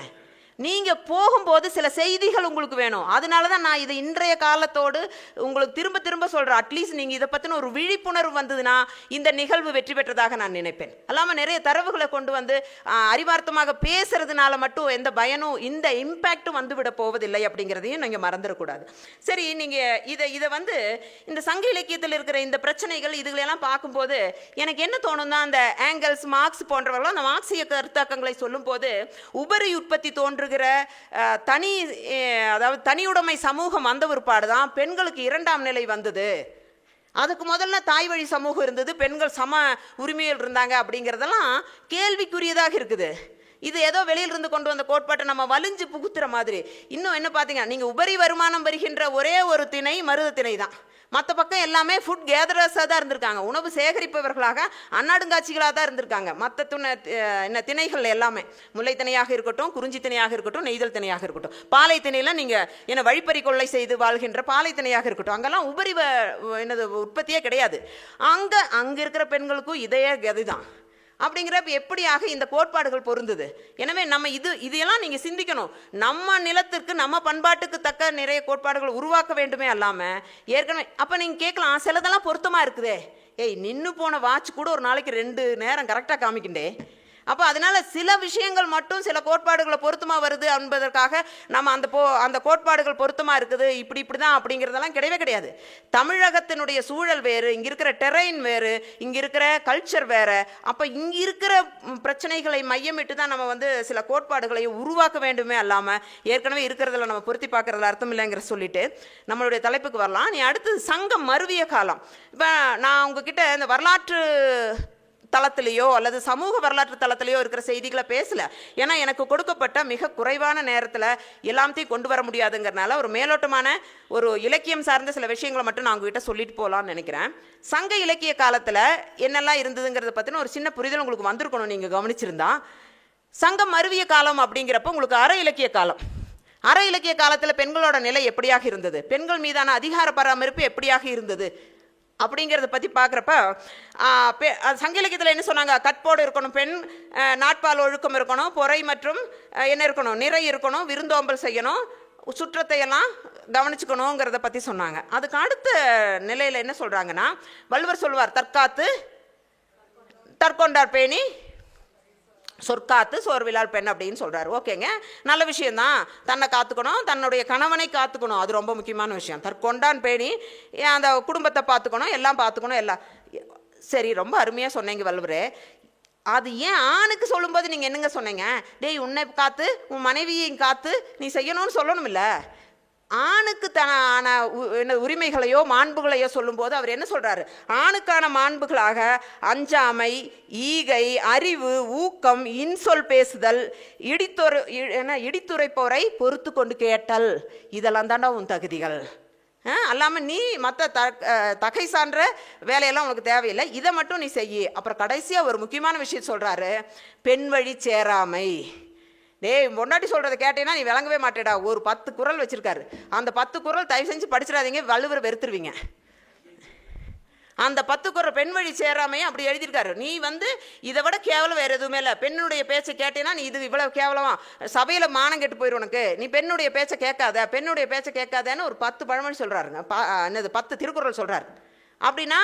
நீங்கள் போகும்போது சில செய்திகள் உங்களுக்கு வேணும். அதனால தான் நான் இதை இன்றைய காலத்தோடு உங்களுக்கு திரும்ப திரும்ப சொல்கிறேன். அட்லீஸ்ட் நீங்கள் இதை பற்றின ஒரு விழிப்புணர்வு வந்ததுன்னா இந்த நிகழ்வு வெற்றி பெற்றதாக நான் நினைப்பேன். அல்லாமல் நிறைய தரவுகளை கொண்டு அறிவார்த்தமாக பேசுறதுனால மட்டும் எந்த பயனும் இந்த இம்பேக்டும் வந்துவிட போவதில்லை அப்படிங்கிறதையும் நீங்கள் மறந்துடக்கூடாது. சரி, நீங்கள் இதை இந்த சங்க இலக்கியத்தில் இருக்கிற இந்த பிரச்சனைகள் இதுகளெல்லாம் பார்க்கும்போது எனக்கு என்ன தோணும்னா, அந்த ஆங்கிள்ஸ் மார்க்ஸ் போன்றவர்களும் அந்த மார்க்சிய கருத்தாக்கங்களை சொல்லும்போது உபரி உற்பத்தி தோன்று தனி, அதாவது தனியுடைமை சமூகம் வந்த ஒரு பாடுதான் பெண்களுக்கு 2ஆம் நிலை வந்தது. அதுக்கு முதல்ல தாய் வழி சமூகம் இருந்தது, பெண்கள் சம உரிமையில் இருந்தாங்க அப்படிங்கிறதெல்லாம் கேள்விக்குரியதாக இருக்குது. இது ஏதோ வெளியிலிருந்து கொண்டு வந்த கோட்பாட்டை நம்ம வலிஞ்சு புகுத்துற மாதிரி. இன்னும் என்ன பார்த்தீங்கன்னா, நீங்கள் உபரி வருமானம் வருகின்ற ஒரே ஒரு திணை மருத திணை தான். மற்ற பக்கம் எல்லாமே ஃபுட் கேதரர்ஸாக தான் இருந்திருக்காங்க, உணவு சேகரிப்பவர்களாக அன்னாடுங்காட்சிகளாக தான் இருந்திருக்காங்க. மற்ற திணைகள் எல்லாமே முல்லை திணையாக இருக்கட்டும், குறிஞ்சி திணையாக இருக்கட்டும், நெய்தல் திணையாக இருக்கட்டும், பாலை திணையெல்லாம் நீங்கள் வழிப்பறி கொள்ளை செய்து வாழ்கின்ற பாலை திணையாக இருக்கட்டும், அங்கெல்லாம் உபரி உற்பத்தியே கிடையாது. அங்கே இருக்கிற பெண்களுக்கும் இதே கதி தான். அப்படிங்கிறப்ப எப்படியாக இந்த கோட்பாடுகள் பொருந்தது? எனவே நம்ம இதையெல்லாம் நீங்கள் சிந்திக்கணும். நம்ம நிலத்திற்கு நம்ம பண்பாட்டுக்கு தக்க நிறைய கோட்பாடுகள் உருவாக்க வேண்டுமே அல்லாமல் ஏற்கனவே. அப்போ நீங்கள் கேட்கலாம், சிலதெல்லாம் பொருத்தமாக இருக்குதே. ஏய், நின்று போன வாட்ச் கூட ஒரு நாளைக்கு 2 நேரம் கரெக்டாக காமிக்கிண்டே. அப்போ அதனால் சில விஷயங்கள் மட்டும் சில கோட்பாடுகளை பொருத்தமாக வருது என்பதற்காக நம்ம அந்த கோட்பாடுகள் பொருத்தமாக இருக்குது இப்படி தான் அப்படிங்கிறதெல்லாம் கிடையவே கிடையாது. தமிழகத்தினுடைய சூழல் வேறு, இங்கே இருக்கிற டெரெயின் வேறு, இங்கே இருக்கிற கல்ச்சர் வேறு. அப்போ இங்கே இருக்கிற பிரச்சனைகளை மையமிட்டு தான் நம்ம சில கோட்பாடுகளை உருவாக்க வேண்டுமே அல்லாமல் ஏற்கனவே இருக்கிறதுல நம்ம பொருத்தி பார்க்குறதுல அர்த்தம் இல்லைங்கிற சொல்லிட்டு நம்மளுடைய தலைப்புக்கு வரலாம். நீ அடுத்து சங்கம் மருவிய காலம். இப்போ நான் உங்ககிட்ட இந்த வரலாற்று தளத்திலேயோ அல்லது சமூக வரலாற்று தளத்திலேயோ இருக்கிற செய்திகளை பேசல. ஏன்னா எனக்கு கொடுக்கப்பட்ட மிக குறைவான நேரத்தில் எல்லாத்தையும் கொண்டு வர முடியாதுங்கிறனால ஒரு மேலோட்டமான ஒரு இலக்கியம் சார்ந்த சில விஷயங்களை மட்டும் நான் உங்ககிட்ட சொல்லிட்டு போகலான்னு நினைக்கிறேன். சங்க இலக்கிய காலத்தில் என்னெல்லாம் இருந்ததுங்கிறத பற்றின ஒரு சின்ன புரிதல் உங்களுக்கு வந்திருக்கணும். நீங்கள் கவனிச்சிருந்தா சங்கம் மருவிய காலம் அப்படிங்கிறப்ப உங்களுக்கு அற இலக்கிய காலம். அற இலக்கிய காலத்தில் பெண்களோட நிலை எப்படியாக இருந்தது, பெண்கள் மீதான அதிகார பராமரிப்பு எப்படியாக இருந்தது அப்படிங்கிறத பற்றி பார்க்குறப்ப சங்க இலக்கியத்தில் என்ன சொன்னாங்க? கற்போடு இருக்கணும் பெண், நாட்பால் ஒழுக்கம் இருக்கணும், பொறை மற்றும் என்ன இருக்கணும், நிறை இருக்கணும், விருந்தோம்பல் செய்யணும், சுற்றத்தையெல்லாம் கவனிச்சுக்கணுங்கிறத பற்றி சொன்னாங்க. அதுக்கு அடுத்த நிலையில் என்ன சொல்கிறாங்கன்னா, வள்ளுவர் சொல்வார், தற்காத்து தற்கொண்டார் பேணி சொற்காத்து சோர்விலால் பெண் அப்படின்னு சொல்கிறாரு. ஓகேங்க, நல்ல விஷயந்தான். தன்னை காத்துக்கணும், தன்னுடைய கணவனை காத்துக்கணும், அது ரொம்ப முக்கியமான விஷயம். தற்கொண்டான் பேணி அந்த குடும்பத்தை பார்த்துக்கணும், எல்லாம் பார்த்துக்கணும், எல்லாம் சரி. ரொம்ப அருமையாக சொன்னீங்க வள்ளுவரே. அது ஏன் ஆணுக்கு சொல்லும்போது நீங்கள் என்னங்க சொன்னீங்க? டேய், உன்னை காத்து உன் மனைவியையும் காத்து நீ செய்யணும்னு சொல்லணும் இல்லை? ஆணுக்கு தன உரிமைகளையோ மாண்புகளையோ சொல்லும்போது அவர் என்ன சொல்கிறாரு? ஆணுக்கான மாண்புகளாக அஞ்சாமை, ஈகை, அறிவு, ஊக்கம், இன்சொல் பேசுதல், இடித்துரைப்போரை பொறுத்து கொண்டு கேட்டல், இதெல்லாம் தாண்டா உன் தகுதிகள். அல்லாமல் நீ மற்ற தகை சான்ற வேலையெல்லாம் உனக்கு தேவையில்லை, இதை மட்டும் நீ செய்யி. அப்புறம் கடைசியாக ஒரு முக்கியமான விஷயம் சொல்கிறாரு, பெண் வழி சேராமை. டேய், பொண்டாட்டி சொல்கிறத கேட்டேன்னா நீ விளங்கவே மாட்டேடா. ஒரு 10 குறள் வச்சுருக்காரு. அந்த 10 குறள் தயவு செஞ்சு படிச்சிடாதீங்க, வள்ளுவரை வெறுத்துருவீங்க. அந்த 10 குறள் பெண் வழி சேராமையும் அப்படி எழுதியிருக்காரு. நீ இதை விட கேவலம் வேறு எதுவுமே இல்லை. பெண்ணுடைய பேச்சை கேட்டேன்னா நீ இது இவ்வளோ கேவலமா, சபையில் மானம் கெட்டு போயிடும் உனக்கு, நீ பெண்ணுடைய பேச்சை கேட்காத, பெண்ணுடைய பேச்சை கேட்காதேன்னு ஒரு 10 பழமொழி சொல்கிறாருங்க. என்னது 10 திருக்குறள் சொல்கிறார். அப்படின்னா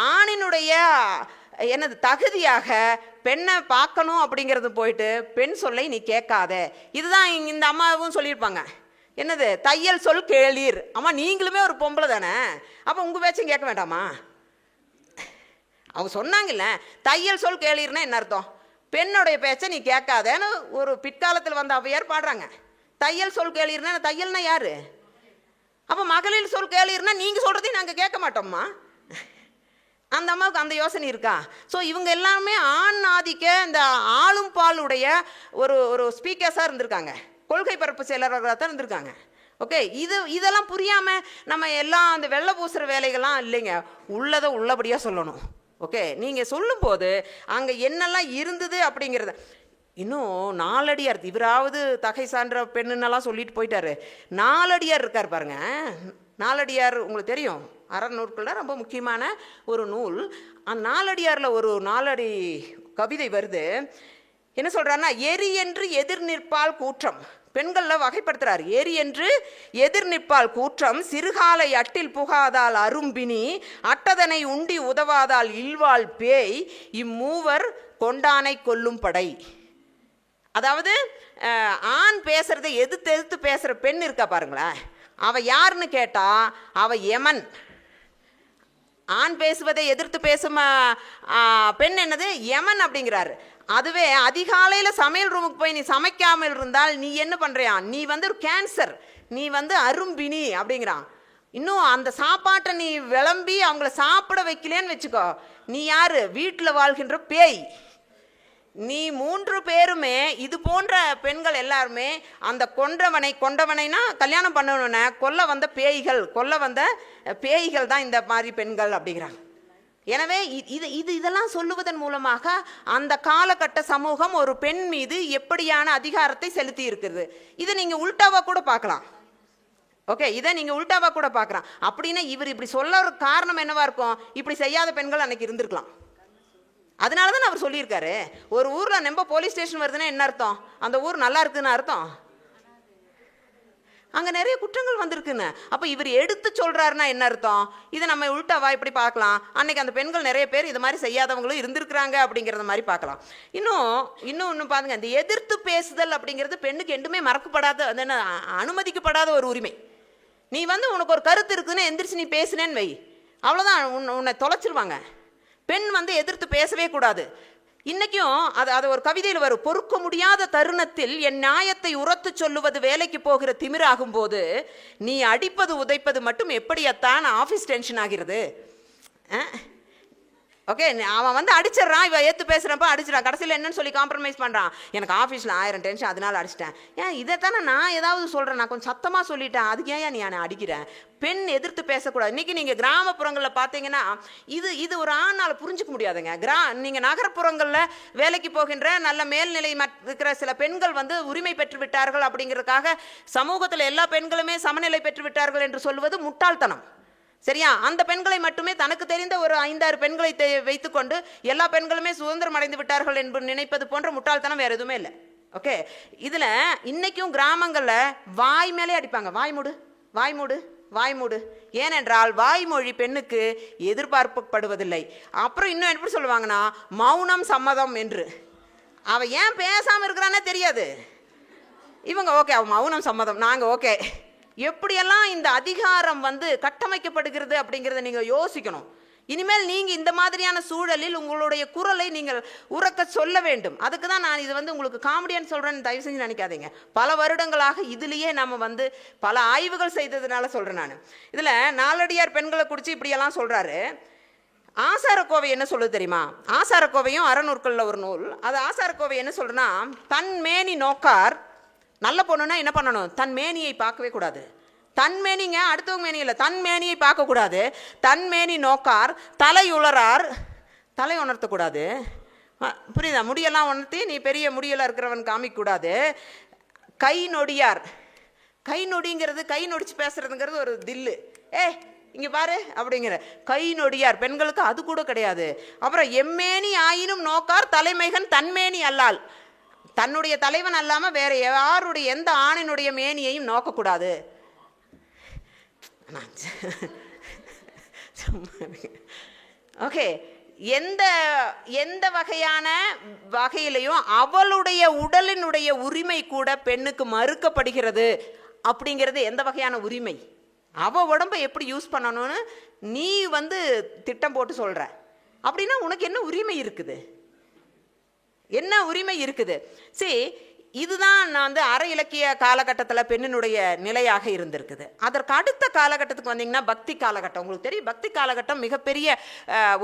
ஆணினுடைய தகுதியாக பெண்ணை பார்க்கணும் அப்படிங்கிறது போயிட்டு பெண் சொல்லை நீ கேட்காத. இதுதான் இந்த அம்மாவும் சொல்லியிருப்பாங்க. என்னது, தையல் சொல் கேளீர். அம்மா, நீங்களுமே ஒரு பொம்பளை தானே, அப்போ உங்கள் பேச்சும் கேட்க வேண்டாமா? அவங்க சொன்னாங்கல்ல, தையல் சொல் கேளீர்னா என்ன அர்த்தம்? பெண்ணுடைய பேச்சை நீ கேட்காதேன்னு ஒரு பிற்காலத்தில் வந்த அவையார் பாடுறாங்க. தையல் சொல் கேளீர்னா தையல்னா யாரு? அப்போ மகளிர் சொல் கேளீர்னா நீங்கள் சொல்கிறதையும் நாங்கள் கேட்க மாட்டோம்மா. அந்த அம்மாவுக்கு அந்த யோசனை இருக்கா? ஸோ இவங்க எல்லாமே ஆண் ஆதிக்க இந்த ஆளும் பாலுடைய ஒரு ஸ்பீக்கர்ஸாக இருந்திருக்காங்க, கொள்கை பரப்பு செயலர்களாக தான் இருந்திருக்காங்க. ஓகே, இதெல்லாம் புரியாமல் நம்ம எல்லாம் அந்த வெள்ளை பூசுகிற வேலைகள்லாம் இல்லைங்க, உள்ளதை உள்ளபடியாக சொல்லணும். ஓகே, நீங்கள் சொல்லும்போது அங்கே என்னெல்லாம் இருந்தது அப்படிங்கிறத. இன்னும் நாலடியார், இவராவது தகை சான்ற பெண்ணுன்னெல்லாம் சொல்லிட்டு போயிட்டாரு. நாலடியார் இருக்கார் பாருங்க. நாலடியார் உங்களுக்கு தெரியும், அறநூற்களில் ரொம்ப முக்கியமான ஒரு நூல். அந்த நாலடியாரில் ஒரு நாலடி கவிதை வருது. என்ன சொல்கிறாருன்னா, எரி என்று எதிர் நிற்பால் கூற்றம், பெண்களில் வகைப்படுத்துறாரு. எரி என்று எதிர் நிற்பால் கூற்றம், சிறுகாலை அட்டில் புகாதால் அரும்பினி, அட்டதனை உண்டி உதவாதால் இல்வாள் பேய், இம்மூவர் கொண்டானை கொல்லும் படை. அதாவது ஆண் பேசுறதை எதிர்த்து பேசுகிற பெண் இருக்கா பாருங்களேன், அவள் யாருன்னு கேட்டால் அவள் யமன். ஆண் பேசுவதை எதிர்த்து பேசும் பெண் என்னது, யமன் அப்படிங்கிறாரு. அதுவே அதிகாலையில் சமையல் ரூமுக்கு போய் நீ சமைக்காமல் இருந்தால் நீ என்ன பண்ணுறியா, நீ வந்து ஒரு கேன்சர், நீ வந்து அரும்பினி அப்படிங்கிறான். இன்னும் அந்த சாப்பாட்டை நீ விளம்பி அவங்கள சாப்பிட வைக்கலேன்னு வச்சுக்கோ, நீ யார், வீட்டில் வாழ்கின்ற பேய். நீ 3 பேருமே இது போன்ற பெண்கள் எல்லாருமே அந்த கொண்டவனைனா கல்யாணம் பண்ணணும்னா கொல்ல வந்த பேய்கள் தான் இந்த மாதிரி பெண்கள் அப்படிங்கிறாங்க. எனவே இதெல்லாம் சொல்லுவதன் மூலமாக அந்த காலகட்ட சமூகம் ஒரு பெண் மீது எப்படியான அதிகாரத்தை செலுத்தி இருக்குது. இதை நீங்கள் உல்டாவாக கூட பார்க்கலாம். ஓகே, இதை நீங்கள் உல்டாவாக கூட பார்க்கலாம். அப்படின்னா இவர் இப்படி சொல்ல ஒரு காரணம் என்னவா இருக்கும், இப்படி செய்யாத பெண்கள் அன்னைக்கு இருந்திருக்கலாம். அதனால தான் அவர் சொல்லியிருக்காரு. ஒரு ஊரில் நம்ம போலீஸ் ஸ்டேஷன் வருதுன்னா என்ன அர்த்தம், அந்த ஊர் நல்லா இருக்குன்னு அர்த்தம், அங்கே நிறைய குற்றங்கள் வந்திருக்குன்னு. அப்போ இவர் எடுத்து சொல்கிறாருன்னா என்ன அர்த்தம், இதை நம்ம உள்டாவா இப்படி பார்க்கலாம். அன்னைக்கு அந்த பெண்கள் நிறைய பேர் இது மாதிரி செய்யாதவங்களும் இருந்திருக்கிறாங்க அப்படிங்கிறத மாதிரி பார்க்கலாம். இன்னும் பாருங்க, இந்த எதிர்த்து பேசுதல் அப்படிங்கிறது பெண்ணுக்கு என்றுமே மறக்கப்படாத, அது என்ன அனுமதிக்கப்படாத ஒரு உரிமை. நீ வந்து உனக்கு ஒரு கருத்து இருக்குதுன்னு எந்திரிச்சு நீ பேசுனேன்னு வை, அவ்வளோதான், உன்னை தொலைச்சிருவாங்க. பெண் வந்து எதிர்த்து பேசவே கூடாது. இன்னைக்கும் அது ஒரு கவிதையில் வரும், பொறுக்க முடியாத தருணத்தில் என் நியாயத்தை உரத்து சொல்லுவது வேலைக்கு போகிற திமிராகும் போது நீ அடிப்பது உதைப்பது மட்டும் எப்படியத்தான் ஆஃபீஸ் டென்ஷன் ஆகிறது. ஓகே, அவன் வந்து அடிச்சிடறான், இவன் ஏற்று பேசுகிறப்ப அடிச்சிடான், கடைசியில் என்னன்னு சொல்லி காம்ப்ரமைஸ் பண்ணுறான், எனக்கு ஆஃபீஸில் 1000 டென்ஷன் அதனால் அடிச்சிட்டேன். ஏன் இதைத்தானே நான் ஏதாவது சொல்கிறேன், நான் கொஞ்சம் சத்தமாக சொல்லிட்டேன், அதுக்கு ஏன் நீ நான் அடிக்கிறேன். பெண் எதிர்த்து பேசக்கூடாது. இன்றைக்கி நீங்கள் கிராமப்புறங்களில் பார்த்தீங்கன்னா இது ஒரு ஆணால் புரிஞ்சிக்க முடியாதுங்க. நீங்கள் நகரப்புறங்களில் வேலைக்கு போகின்ற நல்ல மேல்நிலை இருக்கிற சில பெண்கள் வந்து உரிமை பெற்று விட்டார்கள் அப்படிங்கிறதுக்காக சமூகத்தில் எல்லா பெண்களுமே சமநிலை பெற்று விட்டார்கள் என்று சொல்வது முட்டாள்தனம். சரியா? அந்த பெண்களை மட்டுமே தனக்கு தெரிந்த ஒரு 5-6 பெண்களை வைத்துக்கொண்டு எல்லா பெண்களுமே சுதந்திரம் அடைந்து விட்டார்கள் என்று நினைப்பது போன்ற முட்டாள்தனம் வேறு எதுவுமே இல்லை. ஓகே, இதில் இன்னைக்கும் கிராமங்களில் வாய் மேலே அடிப்பாங்க, வாய்மூடு வாய்மூடு வாய்மூடு. ஏனென்றால் வாய்மொழி பெண்ணுக்கு எதிர்பார்க்கப்படுவதில்லை. அப்புறம் இன்னும் எப்படி சொல்லுவாங்கன்னா, மௌனம் சம்மதம் என்று. அவள் ஏன் பேசாமல் இருக்கிறானே தெரியாது. இவங்க ஓகே, அவள் மௌனம் சம்மதம், நாங்கள் ஓகே. எப்படியெல்லாம் இந்த அதிகாரம் வந்து கட்டமைக்கப்படுகிறது அப்படிங்கிறத நீங்கள் யோசிக்கணும். இனிமேல் நீங்கள் இந்த மாதிரியான சூழலில் உங்களுடைய குரலை நீங்கள் உறக்க சொல்ல வேண்டும். அதுக்கு தான் நான் இது வந்து உங்களுக்கு காமெடியான்னு சொல்கிறேன்னு தயவு செஞ்சு நினைக்காதீங்க. பல வருடங்களாக இதுலேயே நம்ம வந்து பல ஆய்வுகள் செய்ததுனால சொல்கிறேன் நான். இதில் நாலடியார் பெண்களை குறித்து இப்படியெல்லாம் சொல்கிறாரு. ஆசாரக்கோவை என்ன சொல்லுது தெரியுமா? ஆசாரக்கோவையும் அறநூற்களில் ஒரு நூல். அது ஆசாரக்கோவை என்ன சொல்கிறேன்னா, தன் மேனி நோக்கார். நல்ல பொண்ணுன்னா என்ன பண்ணணும், தன் மேனியை பார்க்கவே கூடாது. தன் மேனிங்க, அடுத்தவங்க மேனி இல்லை, தன் மேனியை பார்க்கக்கூடாது. தன் மேனி நோக்கார் தலை உளரார், தலை உணர்த்தக்கூடாது. புரியுதா? முடியெல்லாம் உணர்த்தி நீ பெரிய முடியெல்லாம் இருக்கிறவன் காமிக்கக்கூடாது. கை நொடியார், கை நொடிங்கிறது கை நொடிச்சு பேசுறதுங்கிறது ஒரு தில்லு. இங்கே பாரு அப்படிங்கிற கை நொடியார் பெண்களுக்கு அது கூட கிடையாது. அப்புறம் எம்மேனி ஆயினும் நோக்கார் தலைமைகன் தன்மேனி அல்லால். தன்னுடைய தலைவன் அல்லாமல் வேற யாருடைய எந்த ஆணினுடைய மேனியையும் நோக்கக்கூடாது. ஓகே, எந்த வகையிலையும் அவளுடைய உடலினுடைய உரிமை கூட பெண்ணுக்கு மறுக்கப்படுகிறது. அப்படிங்கிறது எந்த வகையான உரிமை? அவள் உடம்பை எப்படி யூஸ் பண்ணணும்னு நீ வந்து திட்டம் போட்டு சொல்கிற அப்படின்னா உனக்கு என்ன உரிமை இருக்குது? என்ன உரிமை இருக்குது? சரி, இதுதான் நான் வந்து அற இலக்கிய காலகட்டத்தில் பெண்ணினுடைய நிலையாக இருந்திருக்குது. அதற்கு அடுத்த காலகட்டத்துக்கு வந்தீங்கன்னா பக்தி காலகட்டம். உங்களுக்கு தெரியும், பக்தி காலகட்டம் மிகப்பெரிய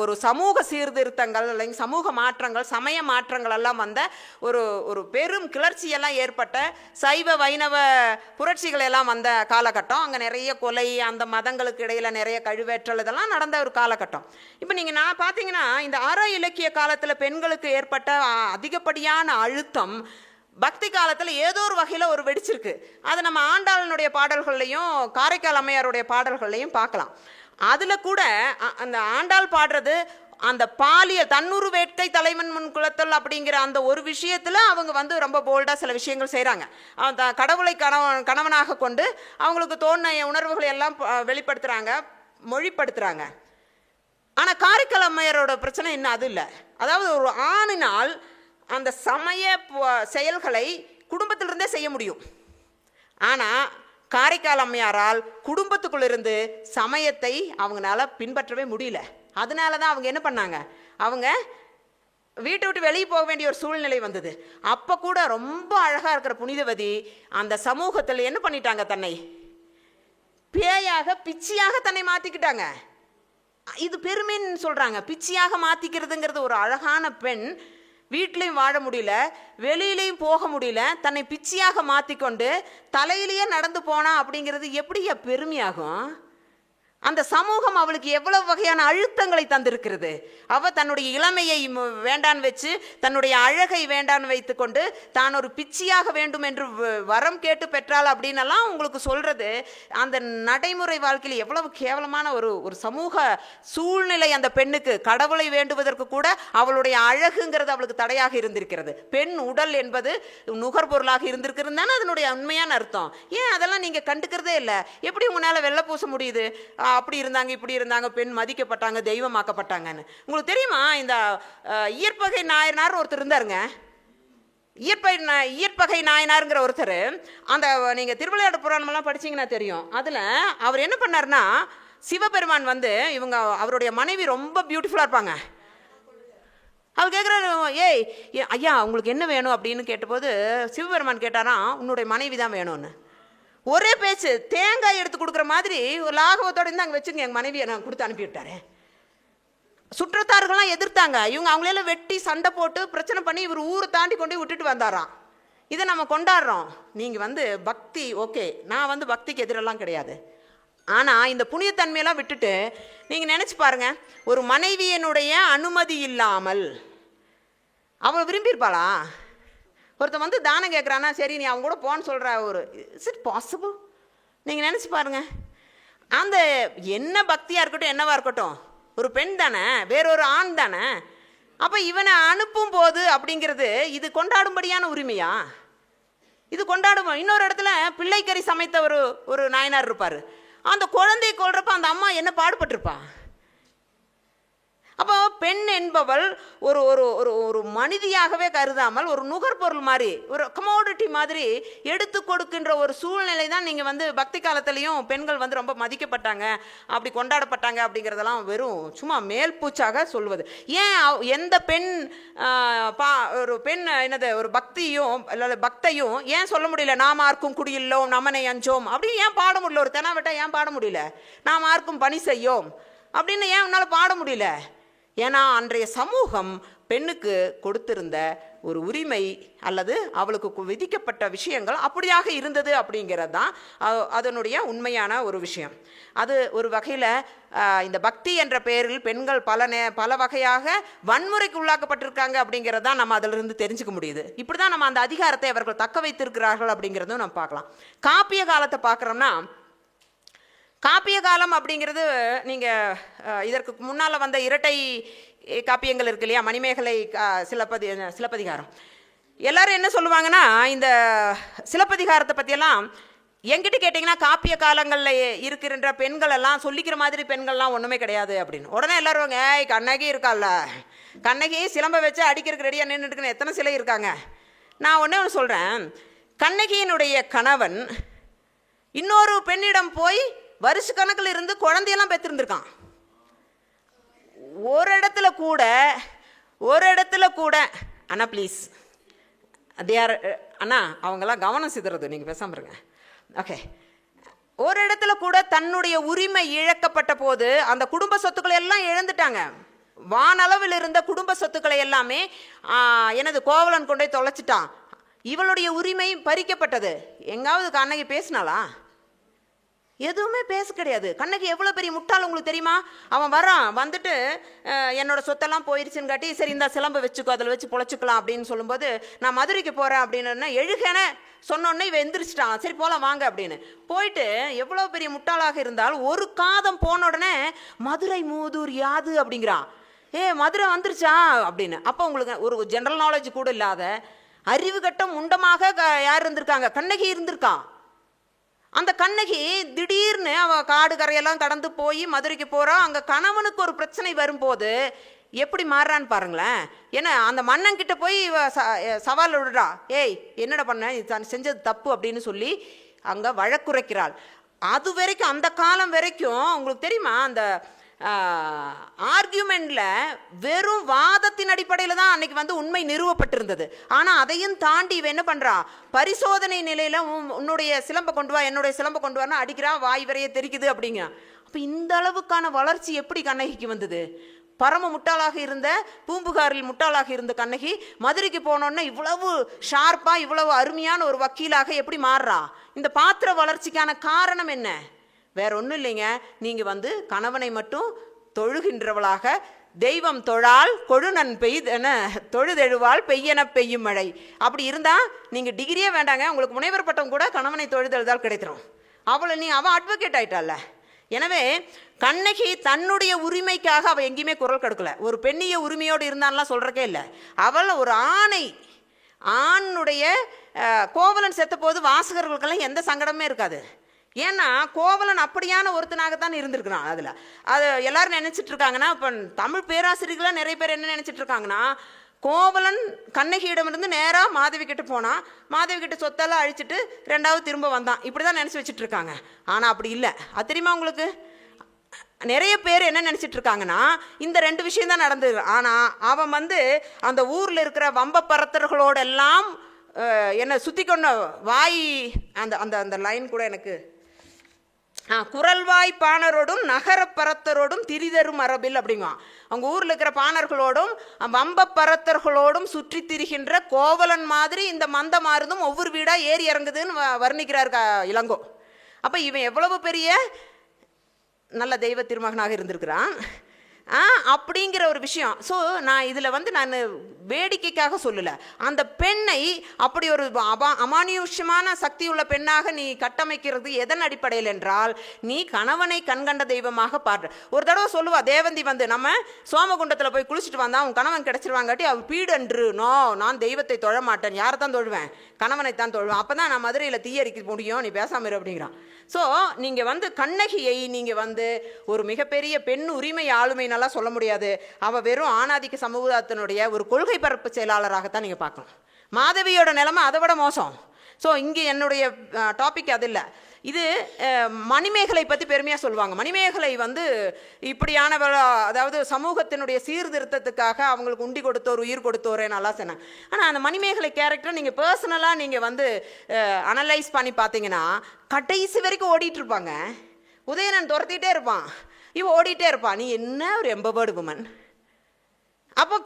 ஒரு சமூக சீர்திருத்தங்கள், இல்லைங்க சமூக மாற்றங்கள், சமய மாற்றங்கள் எல்லாம் வந்த ஒரு ஒரு பெரும் கிளர்ச்சியெல்லாம் ஏற்பட்ட சைவ வைணவ புரட்சிகள் எல்லாம் வந்த காலகட்டம். அங்கே நிறைய கொலை, அந்த மதங்களுக்கு இடையில நிறைய கழுவேற்றல், இதெல்லாம் நடந்த ஒரு காலகட்டம். இப்போ நீங்கள் நான் பார்த்தீங்கன்னா இந்த அற இலக்கிய காலத்தில் பெண்களுக்கு ஏற்பட்ட அதிகப்படியான அழுத்தம் பக்தி காலத்தில் ஏதோ ஒரு வகையில் ஒரு வெடிச்சிருக்கு. அது நம்ம ஆண்டாளனுடைய பாடல்கள்லையும் காரைக்கால் அம்மையாருடைய பாடல்கள்லையும் பார்க்கலாம். அதில் கூட அந்த ஆண்டாள் பாடுறது அந்த பாலியல் தன்னுரு வேட்கை தலைவன் முன் குலத்தல் அப்படிங்கிற அந்த ஒரு விஷயத்தில் அவங்க வந்து ரொம்ப போல்டாக சில விஷயங்கள் செய்கிறாங்க. அந்த கடவுளை கணவனாக கொண்டு அவங்களுக்கு தோணின உணர்வுகளை எல்லாம் வெளிப்படுத்துகிறாங்க, மொழிப்படுத்துகிறாங்க. ஆனால் காரைக்கால் அம்மையாரோட பிரச்சனை இன்னும் அது இல்லை. அதாவது ஒரு ஆணினால் அந்த சமய செயல்களை குடும்பத்திலிருந்தே செய்ய முடியும். ஆனால் காரைக்கால் அம்மையாரால் குடும்பத்துக்குள்ளிருந்து சமயத்தை அவங்களால பின்பற்றவே முடியல. அதனால தான் அவங்க என்ன பண்ணாங்க, அவங்க வீட்டை விட்டு வெளியே போக வேண்டிய ஒரு சூழ்நிலை வந்தது. அப்போ கூட ரொம்ப அழகாக இருக்கிற புனிதவதி அந்த சமூகத்தில் என்ன பண்ணிட்டாங்க, தன்னை பேயாக பிச்சியாக தன்னை மாற்றிக்கிட்டாங்க. இது பெருமைன்னு சொல்கிறாங்க. பிச்சியாக மாற்றிக்கிறதுங்கிறது ஒரு அழகான பெண் வீட்லையும் வாழ முடியல, வெளியிலையும் போக முடியல, தன்னை பிச்சியாக மாற்றிக்கொண்டு தலையிலேயே நடந்து போனா அப்படிங்கிறது எப்படியா பெருமையாகும்? அந்த சமூகம் அவளுக்கு எவ்வளவு வகையான அழுத்தங்களை தந்திருக்கிறது. அவள் தன்னுடைய இளமையை வேண்டான் வச்சு, தன்னுடைய அழகை வேண்டான் வைத்து கொண்டு தான் ஒரு பிச்சியாக வேண்டும் என்று வரம் கேட்டு பெற்றாள் அப்படின்னெல்லாம் உங்களுக்கு சொல்கிறது அந்த நடைமுறை வாழ்க்கையில் எவ்வளவு கேவலமான ஒரு சமூக சூழ்நிலை அந்த பெண்ணுக்கு. கடவுளை வேண்டுவதற்கு கூட அவளுடைய அழகுங்கிறது அவளுக்கு தடையாக இருந்திருக்கிறது. பெண் உடல் என்பது நுகர்பொருளாக இருந்திருக்கிறது தானே அதனுடைய உண்மையான அர்த்தம். ஏன் அதெல்லாம் நீங்கள் கண்டுக்கிறதே இல்லை? எப்படி உங்களால் வெள்ளை பூச முடியுது? அப்படி இருந்தாங்க, இப்படி இருந்தாங்க, பெண் மதிக்கப்பட்டாங்க, தெய்வமாக்கப்பட்டாங்கன்னு. உங்களுக்கு தெரியுமா, இந்த இயற்பகை நாயனார் ஒருத்தர் இருந்தாருங்க. இயற்பகை நாயனாருங்கிற ஒருத்தர், அந்த நீங்கள் திருவிளையாடு புராணமெல்லாம் படிச்சிங்கன்னா தெரியும். அதில் அவர் என்ன பண்ணார்னா, சிவபெருமான் வந்து அவருடைய மனைவி ரொம்ப பியூட்டிஃபுல்லாக இருப்பாங்க. அவர் கேட்குறாரு, ஏய் ஐயா உங்களுக்கு என்ன வேணும் அப்படின்னு கேட்டபோது சிவபெருமான் கேட்டாராம், உன்னுடைய மனைவி தான் வேணும்னு. ஒரே பேச்சு, தேங்காய் எடுத்து கொடுக்குற மாதிரி ஒரு லாகவத்தோடு இருந்து அங்கே வச்சுங்க எங்கள் மனைவியை நான் கொடுத்து அனுப்பிவிட்டாரு. சுற்றத்தார்கள்லாம் எதிர்த்தாங்க. அவங்களெல்லாம் வெட்டி சண்டை போட்டு பிரச்சனை பண்ணி இவர் ஊரை தாண்டி கொண்டு விட்டுட்டு வந்தாராம். இதை நம்ம கொண்டாடுறோம். நீங்கள் பக்தி ஓகே, நான் பக்திக்கு எதிரெல்லாம் கிடையாது. ஆனால் இந்த புனிதத்தன்மையெல்லாம் விட்டுட்டு நீங்கள் நினச்சி பாருங்கள், ஒரு மனைவியினுடைய அனுமதி இல்லாமல் அவள் விரும்பியிருப்பாளா? ஒருத்தன் தானம் கேட்குறான்னா சரி நீ அவங்க கூட போன்னு சொல்கிற ஒரு இஸ் இட் பாசிபிள்? நீங்கள் நினச்சி பாருங்கள். அந்த என்ன பக்தியாக இருக்கட்டும் என்னவா இருக்கட்டும், ஒரு பெண் தானே, வேறொரு ஆண் தானே. அப்போ இவனை அனுப்பும் போது அப்படிங்கிறது இது கொண்டாடும்படியான உரிமையா? இது கொண்டாடும். இன்னொரு இடத்துல பிள்ளைக்கறி சமைத்த ஒரு நாயனார் இருப்பார். அந்த குழந்தையை கொள்றப்ப அந்த அம்மா என்ன பாடுபட்டிருப்பா? அப்போ பெண் என்பவள் ஒரு ஒரு ஒரு ஒரு மனிதியாகவே கருதாமல் ஒரு நுகர்பொருள் மாதிரி, ஒரு கமோடிட்டி மாதிரி எடுத்து கொடுக்கின்ற ஒரு சூழ்நிலை தான். நீங்கள் பக்தி காலத்துலேயும் பெண்கள் ரொம்ப மதிக்கப்பட்டாங்க, அப்படி கொண்டாடப்பட்டாங்க அப்படிங்கிறதெல்லாம் வெறும் சும்மா மேல் பூச்சாக சொல்வது. ஏன் எந்த பெண் ஒரு பெண் ஒரு பக்தியும் இல்லை பக்தையும் ஏன் சொல்ல முடியல, நாம் ஆர்க்கும் குடியில்லோம் நமனை அஞ்சோம் அப்படின்னு ஏன் பாட முடியல? ஒரு தெனாவட்டா ஏன் பாட முடியல? நாம் ஆர்க்கும் பணி செய்யோம் அப்படின்னு ஏன் உன்னால் பாட முடியல? ஏன்னா அன்றைய சமூகம் பெண்ணுக்கு கொடுத்திருந்த ஒரு உரிமை அல்லது அவளுக்கு விதிக்கப்பட்ட விஷயங்கள் அப்படியாக இருந்தது அப்படிங்கிறது தான் அதனுடைய உண்மையான ஒரு விஷயம். அது ஒரு வகையில் இந்த பக்தி என்ற பெயரில் பெண்கள் பல வகையாக வன்முறைக்கு உள்ளாக்கப்பட்டிருக்காங்க அப்படிங்கிறது தான் நம்ம அதிலிருந்து தெரிஞ்சுக்க முடியுது. இப்படி தான் நம்ம அந்த அதிகாரத்தை அவர்கள் தக்க வைத்திருக்கிறார்கள் அப்படிங்கிறதும் நம்ம பார்க்கலாம். காப்பிய காலத்தை பார்க்குறோம்னா, காப்பிய காலம் அப்படிங்கிறது நீங்கள் இதற்கு முன்னால் வந்த இரட்டை காப்பியங்கள் இருக்கு இல்லையா, மணிமேகலை, சிலப்பதிகாரம். எல்லாரும் என்ன சொல்லுவாங்கன்னா, இந்த சிலப்பதிகாரத்தை பற்றியெல்லாம் என்கிட்ட கேட்டிங்கன்னா காப்பிய காலங்களில் இருக்கின்ற பெண்கள் எல்லாம் சொல்லிக்கிற மாதிரி பெண்கள்லாம் ஒன்றுமே கிடையாது அப்படின்னு. உடனே எல்லாரும் கண்ணகி இருக்கால்ல, கண்ணகி சிலம்பை வச்சு அடிக்கிறதுக்கு ரெடியாக நின்றுட்டுக்குன்னு எத்தனை சிலை இருக்காங்க. நான் ஒன்று சொல்கிறேன், கண்ணகியினுடைய கணவன் இன்னொரு பெண்ணிடம் போய் வருஷ கணக்கில் இருந்து குழந்தையெல்லாம் பெற்றிருந்திருக்கான். ஒரு இடத்துல கூட அண்ணா ப்ளீஸ் அண்ணா அவங்கெல்லாம் கவனம் சிதறது, நீங்கள் பேசாமல் இருங்க. ஓகே. ஒரு இடத்துல கூட தன்னுடைய உரிமை இழக்கப்பட்ட போது அந்த குடும்ப சொத்துக்களை எல்லாம் இழந்துட்டாங்க. வானளவில் இருந்த குடும்ப சொத்துக்களை எல்லாமே எனது கோவலன் கொண்டே தொலைச்சிட்டான். இவளுடைய உரிமை பறிக்கப்பட்டது. எங்காவது கண்ணகி பேசினாளா? எதுவுமே பேச கிடையாது. கண்ணகி எவ்வளோ பெரிய முட்டாள் உங்களுக்கு தெரியுமா? அவன் வரான், வந்துட்டு என்னோட சொத்தெல்லாம் போயிடுச்சுன்னு காட்டி, சரி இந்த சிலம்பை வச்சுக்கோ, அதில் வச்சு பொழைச்சிக்கலாம் அப்படின்னு சொல்லும்போது, நான் மதுரைக்கு போகிறேன் அப்படின்னு எழுகன சொன்னோன்னே இவன் எந்திரிச்சிட்டான். சரி போகலாம் வாங்க அப்படின்னு போயிட்டு, எவ்வளோ பெரிய முட்டாளாக இருந்தால் ஒரு காதம் போன உடனே மதுரை மூதூர் யாது அப்படிங்கிறான். மதுரை வந்துருச்சா அப்படின்னு. அப்போ உங்களுக்கு ஒரு ஜென்ரல் நாலேஜ் கூட இல்லாத அறிவு கட்டம் முண்டமாக யார் இருந்திருக்காங்க? கண்ணகி இருந்திருக்கான். அந்த கண்ணகி திடீர்னு அவள் காடு கரையெல்லாம் கடந்து போய் மதுரைக்கு போகிறான். அங்கே கணவனுக்கு ஒரு பிரச்சனை வரும்போது எப்படி மாறுறான்னு பாருங்களேன். ஏன்னா அந்த மன்னன்கிட்ட போய் சவால் விடுறா, ஏய் என்னடா பண்ண, செஞ்சது தப்பு அப்படின்னு சொல்லி அங்கே வழக்குரைக்கிறாள். அது வரைக்கும், அந்த காலம் வரைக்கும் உங்களுக்கு தெரியுமா, அந்த ஆர்கியூமெண்ட்ல வெறும் வாதத்தின் அடிப்படையில் தான் அன்னைக்கு உண்மை நிறுவப்பட்டிருந்தது. ஆனால் அதையும் தாண்டி இவன் என்ன பண்றா, பரிசோதனை நிலையில உன்னுடைய சிலம்பை கொண்டு வா, என்னுடைய சிலம்பை கொண்டு வான்னு அடிக்கிறான், வாய் வரைய தெரிக்குது அப்படிங்கிறான். அப்போ இந்த அளவுக்கான வளர்ச்சி எப்படி கண்ணகிக்கு வந்தது? பரம முட்டாளாக இருந்த, பூம்புகாரில் முட்டாளாக இருந்த கண்ணகி மதுரைக்கு போனோன்னா இவ்வளவு ஷார்ப்பா, இவ்வளவு அருமையான ஒரு வக்கீலாக எப்படி மாறுறா? இந்த பாத்திர வளர்ச்சிக்கான காரணம் என்ன? வேற ஒன்றும் இல்லைங்க. நீங்கள் கணவனை மட்டும் தொழுகின்றவளாக, தெய்வம் தொழால் கொழுநன் பெய்தென தொழுதெழுவால் பெய்யென பெய்யும் மழை அப்படி இருந்தால் நீங்கள் டிகிரியே வேண்டாங்க, உங்களுக்கு முனைவர் பட்டம் கூட கணவனை தொழுதெழுதால் கிடைத்திரும். அவன் அட்வொகேட் ஆயிட்டால. எனவே கண்ணகி தன்னுடைய உரிமைக்காக அவள் எங்கேயுமே குரல் கொடுக்கல. ஒரு பெண்ணிய உரிமையோடு இருந்தான்லாம் சொல்கிறக்கே இல்லை. அவள் ஒரு ஆணுடைய கோவலன் செத்த போது வாசகர்களுக்கெல்லாம் எந்த சங்கடமே இருக்காது. ஏன்னா கோவலன் அப்படியான ஒருத்தனாகத்தான் இருந்திருக்கிறான். அது எல்லாரும் நினைச்சிட்டு இருக்காங்கன்னா, இப்போ தமிழ் பேராசிரியர்களாக நிறைய பேர் என்ன நினைச்சிட்டு இருக்காங்கன்னா, கோவலன் கண்ணகியிடமிருந்து நேராக மாதவி கிட்ட போனான், மாதவி கிட்ட சொத்தெல்லாம் அழிச்சிட்டு ரெண்டாவது திரும்ப வந்தான், இப்படி தான் நினச்சி வச்சுட்டு இருக்காங்க. ஆனால் அப்படி இல்லை. அது தெரியுமா உங்களுக்கு? நிறைய பேர் என்ன நினச்சிட்டு இருக்காங்கன்னா, இந்த ரெண்டு விஷயம் தான் நடந்தது. ஆனால் அவன் அந்த ஊரில் இருக்கிற வம்ப பரத்தர்களோடெல்லாம் என்னை சுற்றி கொண்ட வாய், அந்த அந்த அந்த லைன் கூட எனக்கு, குரல்வாய் பாணரோடும் நகர பரத்தரோடும் திரிதரும் மரபில் அப்படிங்குவான். அவங்க ஊரில் இருக்கிற பாணர்களோடும் வம்ப பரத்தர்களோடும் சுற்றி திரிகின்ற கோவலன் மாதிரி இந்த மந்த மாறுதும் ஒவ்வொரு வீடாக ஏறி இறங்குதுன்னு வர்ணிக்கிறார் இளங்கோ. அப்போ இவன் எவ்வளவு பெரிய நல்ல தெய்வ திருமகனாக இருந்திருக்கிறான் அப்படிங்கிற ஒரு விஷயம். ஸோ நான் இதில் நான் வேடிக்கைக்காக சொல்லலை. அந்த பெண்ணை அப்படி ஒரு அமானுஷ்யமான சக்தி உள்ள பெண்ணாக நீ கட்டமைக்கிறது எதன் அடிப்படையில் என்றால், நீ கணவனை கண்கண்ட தெய்வமாக பாடுற. ஒரு தடவை சொல்லுவா தேவந்தி, நம்ம சோமகுண்டத்தில் போய் குளிச்சுட்டு வந்தா அவன் கணவன் கிடச்சிருவாங்காட்டி அவள் பீடன்று, நோ நான் தெய்வத்தை தொழ மாட்டேன், யாரை தான் தொழுவேன், கணவனைத்தான் தொழுவேன், அப்போ தான் நான் மதுரையில் தீயரிக்க முடியும், நீ பேசாம இரு அப்படிங்கிறான். ஸோ நீங்கள் கண்ணகியை நீங்கள் ஒரு மிகப்பெரிய பெண் உரிமை ஆளுமை நல்லா சொல்ல முடியாது. அவள் வெறும் ஆணாதிக்க சமூகத்தினுடைய ஒரு கொள்கை பரப்பு செயலாளராகத்தான் நீங்கள் பார்க்கணும். மாதவியோட நிலைமை அதை விட மோசம். ஸோ இங்கே என்னுடைய டாபிக் அது இல்லை. இது மணிமேகலை பற்றி பெருமையாக சொல்லுவாங்க. மணிமேகலை இப்படியான, அதாவது சமூகத்தினுடைய சீர்திருத்தத்துக்காக அவங்களுக்கு உண்டி கொடுத்தோர், உயிர் கொடுத்தோரே நல்லா சொன்னேன். ஆனால் அந்த மணிமேகலை கேரக்டர் நீங்கள் பர்சனலாக நீங்கள் அனலைஸ் பண்ணி பார்த்தீங்கன்னா கடைசி வரைக்கும் ஓடிட்டு இருப்பாங்க. உதயணன் துரத்திட்டே இருப்பான், இவன் ஓடிட்டே இருப்பான். நீ என்ன ஒரு எம்பவர்டு உமன். அப்போ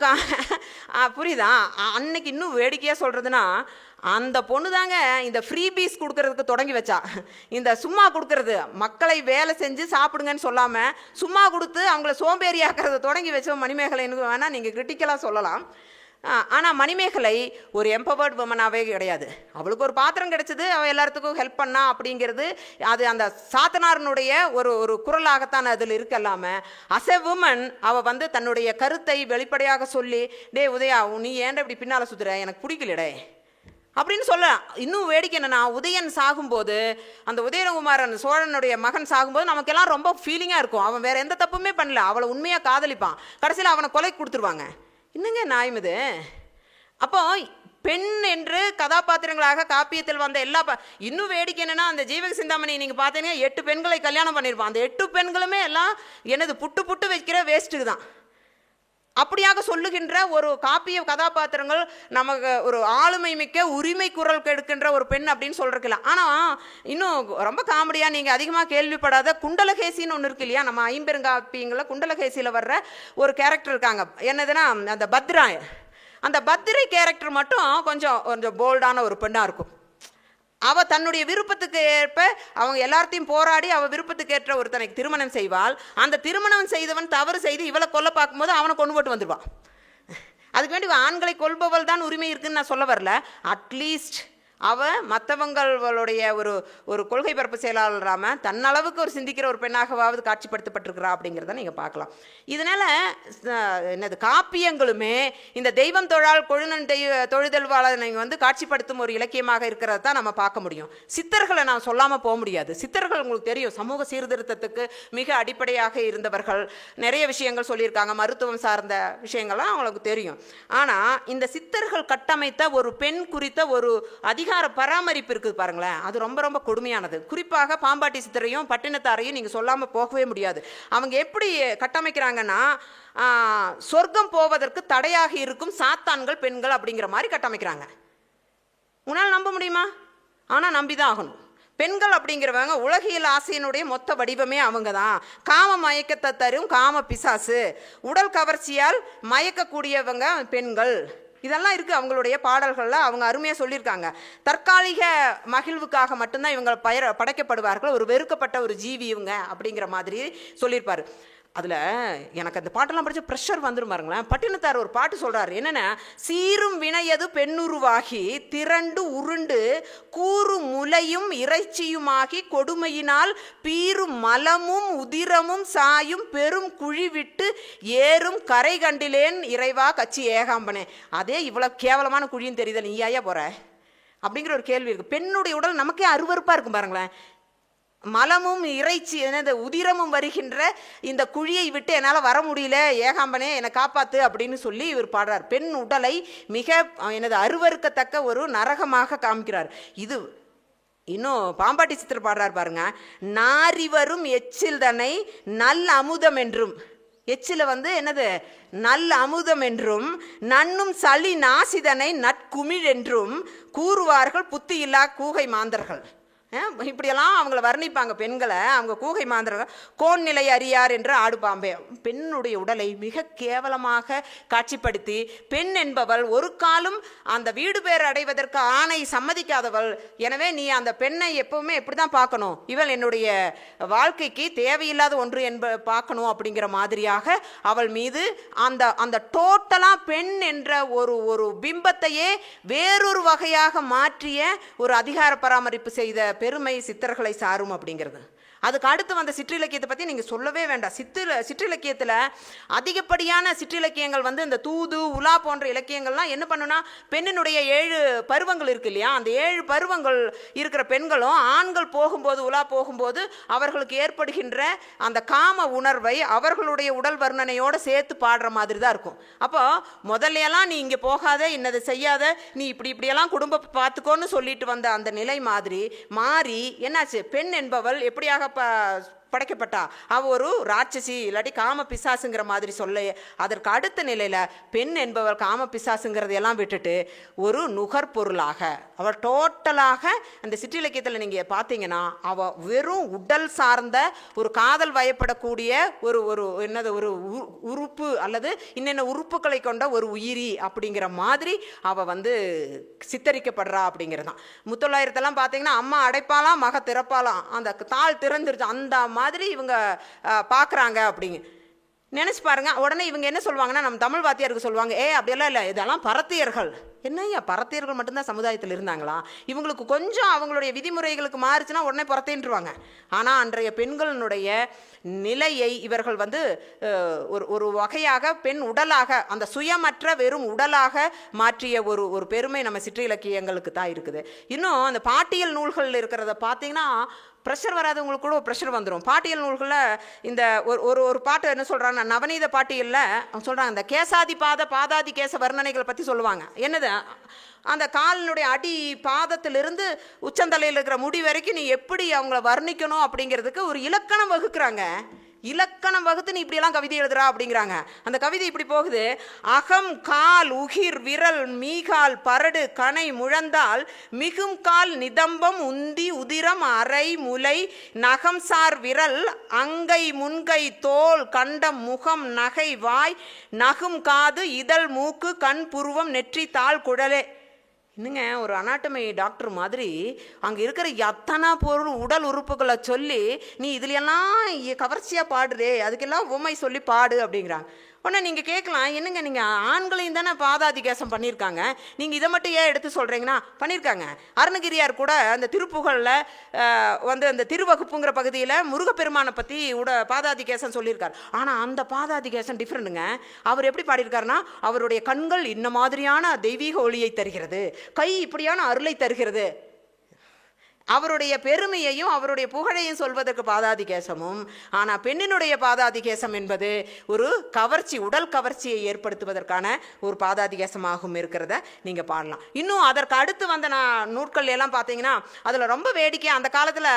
புரியுதா? அன்னைக்கு இன்னும் வேடிக்கையாக சொல்கிறதுனா, அந்த பொண்ணு தாங்க இந்த ஃப்ரீ பீஸ் கொடுக்கறதுக்கு தொடங்கி வச்சா. இந்த சும்மா கொடுக்கறது, மக்களை வேலை செஞ்சு சாப்பிடுங்கன்னு சொல்லாமல் சும்மா கொடுத்து அவங்கள சோம்பேறியாக்கிறத தொடங்கி வச்சோம் மணிமேகலைன்னு வேணால் நீங்கள் கிரிட்டிக்கலாக சொல்லலாம். ஆனால் மணிமேகலை ஒரு எம்பவர்ட் உமனாகவே கிடையாது. அவளுக்கு ஒரு பாத்திரம் கிடைச்சது, அவள் எல்லாத்துக்கும் ஹெல்ப் பண்ணா அப்படிங்கிறது அது அந்த சாத்தனாரனுடைய ஒரு குரலாகத்தான் அதில் இருக்கல்லாமல், அஸ் எ உமன் அவள் தன்னுடைய கருத்தை வெளிப்படையாக சொல்லி, டே உதயா நீ ஏன்டா இப்படி பின்னால் சுற்றுற, எனக்கு பிடிக்கலடே அப்படின்னு சொல்லலாம். இன்னும் வேடிக்கை என்னன்னா, உதயன் சாகும்போது, அந்த உதயகுமாரன் சோழனுடைய மகன் சாகும்போது நமக்கெல்லாம் ரொம்ப ஃபீலிங்காக இருக்கும். அவன் வேற எந்த தப்புமே பண்ணல, அவளை உண்மையாக காதலிப்பான், கடைசியில் அவனை கொலை கொடுத்துருவாங்க. இன்னுங்க நியாயம் இது? அப்போ பெண் என்று கதாபாத்திரங்களாக காப்பியத்தில் வந்த எல்லா இன்னும் வேடிக்கை என்னன்னா, அந்த ஜீவக சிந்தாமணி நீங்கள் பார்த்தீங்கன்னா 8 பெண்களை கல்யாணம் பண்ணியிருப்பான். அந்த 8 பெண்களுமே எல்லாம் என்னது புட்டு புட்டு வைக்கிற வேஸ்ட்டுக்கு தான். அப்படியாக சொல்லுகின்ற ஒரு காப்பிய கதாபாத்திரங்கள் நமக்கு ஒரு ஆளுமை மிக்க உரிமை குரல் கெடுக்கின்ற ஒரு பெண் அப்படின்னு சொல்றதுல. ஆனால் இன்னும் ரொம்ப காமெடியாக நீங்கள் அதிகமாக கேள்விப்படாத குண்டலகேசின்னு ஒன்று இருக்கு இல்லையா, நம்ம ஐம்பெருங்காப்பியங்களில் குண்டலகேசியில் வர்ற ஒரு கேரக்டர் இருக்காங்க. என்னதுன்னா அந்த பத்ராய், அந்த பத்ரை கேரக்டர் மட்டும் கொஞ்சம் கொஞ்சம் போல்டான ஒரு பெண்ணாக இருக்கும். அவ தன்னுடைய விருப்பத்துக்கு ஏற்ப அவங்க எல்லாத்தையும் போராடி அவ விருப்பத்துக்கு ஏற்ற ஒருத்தனை திருமணம் செய்வாள். அந்த திருமணம் செய்தவன் தவறு செய்து இவளை கொல்ல பார்க்கும்போது அவனை கொண்டு போட்டு வந்துடுவான். அதுக்கு வேண்டி ஆண்களை கொல்பவள் தான் உரிமை இருக்குன்னு நான் சொல்ல வரல. அட்லீஸ்ட் அவ மற்றவங்களுடைய ஒரு ஒரு கொள்கை பரப்பு செயலாளராம தன்னளவுக்கு ஒரு சிந்திக்கிற ஒரு பெண்ணாகவாவது காட்சிப்படுத்தப்பட்டிருக்கிறா அப்படிங்கிறத நீங்கள் பார்க்கலாம். இதனால் என்னது காப்பியங்களுமே இந்த தெய்வம் தொழால் கொழுநன் தொழுதல்வாளனை காட்சிப்படுத்தும் ஒரு இலக்கியமாக இருக்கிறத தான் நம்ம பார்க்க முடியும். சித்தர்களை நான் சொல்லாமல் போக முடியாது. சித்தர்கள் உங்களுக்கு தெரியும், சமூக சீர்திருத்தத்துக்கு மிக அடிப்படையாக இருந்தவர்கள். நிறைய விஷயங்கள் சொல்லியிருக்காங்க, மருத்துவம் சார்ந்த விஷயங்கள்லாம் அவங்களுக்கு தெரியும். ஆனால் இந்த சித்தர்கள் கட்டமைத்த ஒரு பெண் குறித்த ஒரு அதிகார பராமரிப்பு இருக்குது பாருங்களேன், அது ரொம்ப ரொம்ப கொடுமையானது. குறிப்பாக பாம்பாட்டி சித்தரையும் பட்டினத்தாரையும் நீங்கள் சொல்லாமல் போகவே முடியாது. அவங்க எப்படி கட்டமைக்கிறாங்கன்னா, சொர்க்கம் போவதற்கு தடையாக இருக்கும் சாத்தான்கள் பெண்கள் அப்படிங்கிற மாதிரி கட்டமைக்கிறாங்க. உன்னால் நம்ப முடியுமா? ஆனால் நம்பிதான் ஆகணும். பெண்கள் அப்படிங்கிறவங்க உலகியல் ஆசையினுடைய மொத்த வடிவமே அவங்க தான். காம மயக்கத்தை தரும் காம பிசாசு, உடல் கவர்ச்சியால் மயக்கக்கூடியவங்க பெண்கள். இதெல்லாம் இருக்குது அவங்களுடைய பாடல்களில். அவங்க அருமையாக சொல்லியிருக்காங்க. தற்காலிக மகிழ்வுக்காக மட்டும்தான் இவங்க படைக்கப்படுவார்கள், ஒரு வெறுக்கப்பட்ட ஒரு ஜீவி இவங்க அப்படிங்கிற மாதிரி சொல்லியிருப்பார். அதில் எனக்கு அந்த பாட்டெல்லாம் படித்த ப்ரெஷர் வந்துடும் பாருங்களேன். பட்டினத்தார் ஒரு பாட்டு சொல்கிறார், என்னென்னா, சீரும் வினையது பெண்ணுருவாகி திரண்டு உருண்டு கூறு முலையும் இறைச்சியுமாகி கொடுமையினால் பீரும் மலமும் உதிரமும் சாயும் பெரும் குழி விட்டு ஏறும் கரை கண்டிலேன் இறைவா கச்சி ஏகாம்பனே. அதே இவ்வளோ கேவலமான குழின்னு தெரியுது, நீ ஐயா போகிற அப்படிங்கிற ஒரு கேள்வி இருக்குது. பெண்ணுடைய உடல் நமக்கே அருவருப்பாக இருக்கும் பாருங்களேன். மலமும் இறைச்சி என்னது உதிரமும் வருகின்ற இந்த குழியை விட்டு என்னால் வர முடியல, ஏகாம்பனே என்னை காப்பாற்று அப்படின்னு சொல்லி இவர் பாடுறார். பெண் உடலை மிக எனது அருவருக்கத்தக்க ஒரு நரகமாக காமிக்கிறார். இது இன்னும் பாம்பாட்டி சித்திர பாடுறார் பாருங்க, நாரி வரும் எச்சில் தன்னை நல் அமுதம் என்றும், எச்சில என்னது நல் அமுதம் என்றும் நன்னும் சளி நாசிதனை நற்குமிழ் என்றும் கூறுவார்கள் புத்தி இல்லா கூகை மாந்தர்கள். இப்படியெல்லாம் அவங்கள வர்ணிப்பாங்க பெண்களை. அவங்க கூகை மாந்தர்கள் கோன் நிலை அறியார் என்று ஆடுபாம்பே. பெண்ணுடைய உடலை மிக கேவலமாக காட்சிப்படுத்தி, பெண் என்பவள் ஒரு காலம் அந்த வீடு பேர் அடைவதற்கு ஆணை சம்மதிக்காதவள். எனவே நீ அந்த பெண்ணை எப்பவுமே எப்படி தான் பார்க்கணும், இவள் என்னுடைய வாழ்க்கைக்கு தேவையில்லாத ஒன்று பார்க்கணும் அப்படிங்கிற மாதிரியாக அவள் மீது அந்த அந்த டோட்டலாக பெண் என்ற ஒரு ஒரு பிம்பத்தையே வேறொரு வகையாக மாற்றிய ஒரு அதிகார பராமரிப்பு செய்த பெருமை சித்தர்களை சாரும் அப்படிங்கிறது. அதுக்கு அடுத்து வந்த சிற்றிலக்கியத்தை பற்றி நீங்கள் சொல்லவே வேண்டாம். சிற்றிலக்கியத்தில் அதிகப்படியான சிற்றிலக்கியங்கள் இந்த தூது உலா போன்ற இலக்கியங்கள்லாம் என்ன பண்ணுன்னா, பெண்ணினுடைய 7 பருவங்கள் இருக்கு இல்லையா, அந்த 7 பருவங்கள் இருக்கிற பெண்களும் ஆண்கள் போகும்போது உலா போகும்போது அவர்களுக்கு ஏற்படுகின்ற அந்த காம உணர்வை அவர்களுடைய உடல் வர்ணனையோடு சேர்த்து பாடுற மாதிரி தான் இருக்கும். அப்போ முதல்லையெல்லாம் நீ இங்கே போகாத, இன்னதை செய்யாத, நீ இப்படியெல்லாம் குடும்பம் பார்த்துக்கோன்னு சொல்லிட்டு வந்த அந்த நிலை மாதிரி மாறி என்னாச்சு, பெண் என்பவள் எப்படியாக படைக்கப்பட்டா, அவ ஒரு ராட்சசி இல்லாட்டி காம பிசாசுங்கிற மாதிரி சொல்ல. அதற்கு அடுத்த நிலையில பெண் என்பவர் காம பிசாசுங்கிறதையெல்லாம் விட்டுட்டு ஒரு நுகர்பொருளாக அவள் டோட்டலாக அந்த சிற்றிலக்கியத்தில் நீங்க பார்த்தீங்கன்னா, அவ வெறும் உடல் சார்ந்த ஒரு காதல் வயப்படக்கூடிய ஒரு ஒரு என்னது ஒரு உறுப்பு அல்லது இன்னென்ன உறுப்புகளை கொண்ட ஒரு உயிரி அப்படிங்கிற மாதிரி அவ சித்தரிக்கப்படுறா அப்படிங்கிறதான். முத்தொள்ளாயிரத்தெல்லாம் பார்த்தீங்கன்னா, அம்மா அடைப்பாலாம் மக திறப்பாலாம், அந்த தாள் திறந்துருச்சு, அந்த மாதிரி இவங்க பார்க்குறாங்க அப்படிங்க நினச்சி பாருங்க. உடனே இவங்க என்ன சொல்லுவாங்கன்னா, நம்ம தமிழ் வாத்தியாருக்கு சொல்லுவாங்க, அப்படியெல்லாம் இல்லை, இதெல்லாம் பரத்தியர்கள். என்னையா பரத்தியர்கள் மட்டும்தான் சமுதாயத்தில் இருந்தாங்களா? இவங்களுக்கு கொஞ்சம் அவங்களுடைய விதிமுறைகளுக்கு மாறுச்சுன்னா உடனே புறத்தேன்றுவாங்க. ஆனால் அன்றைய பெண்களினுடைய நிலையை இவர்கள் ஒரு ஒரு வகையாக பெண் உடலாக, அந்த சுயமற்ற வெறும் உடலாக மாற்றிய ஒரு ஒரு பெருமை நம்ம சிற்றிலக்கியங்களுக்கு தான் இருக்குது. இன்னும் அந்த பாட்டியல் நூல்களில் இருக்கிறத பார்த்தீங்கன்னா, ப்ரெஷர் வராதவங்களுக்கு கூட ப்ரெஷர் வந்துடும். பாட்டியல் நூல்களில் இந்த ஒரு ஒரு பாட்டு என்ன சொல்கிறாங்கன்னா, நவநீத பாட்டியலில் சொல்கிறாங்க, இந்த கேசாதி பாதாதி கேச வர்ணனைகளை பற்றி சொல்லுவாங்க. என்னது, அந்த காலினுடைய அடி பாதத்திலிருந்து உச்சந்தலையில் இருக்கிற முடி வரைக்கும் நீ எப்படி அவங்கள வர்ணிக்கணும் அப்படிங்கிறதுக்கு ஒரு இலக்கணம் வகுக்கிறாங்க. இலக்கணம் வகுத்து நீ இப்படியெல்லாம் கவிதை எழுதுறா அப்படிங்கிறாங்க. அந்த கவிதை இப்படி போகுது: அகம் கால் உகிர் விரல் மீகால் பரடு கனை முழந்தால் மிகும் கால் நிதம்பம் உந்தி உதிரம் அரை முலை நகம் சார் விரல் அங்கை முன்கை தோல் கண்டம் முகம் நகை வாய் நகும் காது இதழ் மூக்கு கண் புருவம் நெற்றி தாள் குடலே. இன்னுங்க ஒரு அனாட்டமி டாக்டர் மாதிரி அங்கே இருக்கிற எத்தனை பொருள் உடல் உறுப்புகளை சொல்லி நீ இதுலையெல்லாம் கவர்ச்சியாக பாடுறே, அதுக்கெல்லாம் உண்மை சொல்லி பாடு அப்படிங்கிறாங்க. உடனே நீங்கள் கேட்கலாம், என்னங்க நீங்கள் ஆண்களையும் தானே பாதாதிகேசம் பண்ணியிருக்காங்க, நீங்கள் இதை மட்டும் ஏன் எடுத்து சொல்கிறீங்கன்னா? பண்ணியிருக்காங்க. அருணகிரியார் கூட அந்த திருப்புகழில் வந்து அந்த திருவகுப்புங்கிற பகுதியில் முருகப்பெருமானை பற்றி பாதாதிகேசம் சொல்லியிருக்கார். ஆனால் அந்த பாதாதிகேசம் டிஃப்ரெண்ட்டுங்க. அவர் எப்படி பாடியிருக்காருன்னா, அவருடைய கண்கள் இன்ன மாதிரியான தெய்வீக ஒளியை தருகிறது, கை இப்படியான அருளை தருகிறது. அவருடைய பெருமையையும் அவருடைய புகழையும் சொல்வதற்கு பாதாதிகேசமும். ஆனால் பெண்ணினுடைய பாதாதிகேசம் என்பது ஒரு கவர்ச்சி, உடல் கவர்ச்சியை ஏற்படுத்துவதற்கான ஒரு பாதாதிகேசமாகவும் இருக்கிறத நீங்கள் பாடலாம். இன்னும் அதற்கு அடுத்து வந்த நூற்கள் எல்லாம் பார்த்தீங்கன்னா அதில் ரொம்ப வேடிக்கை, அந்த காலத்தில்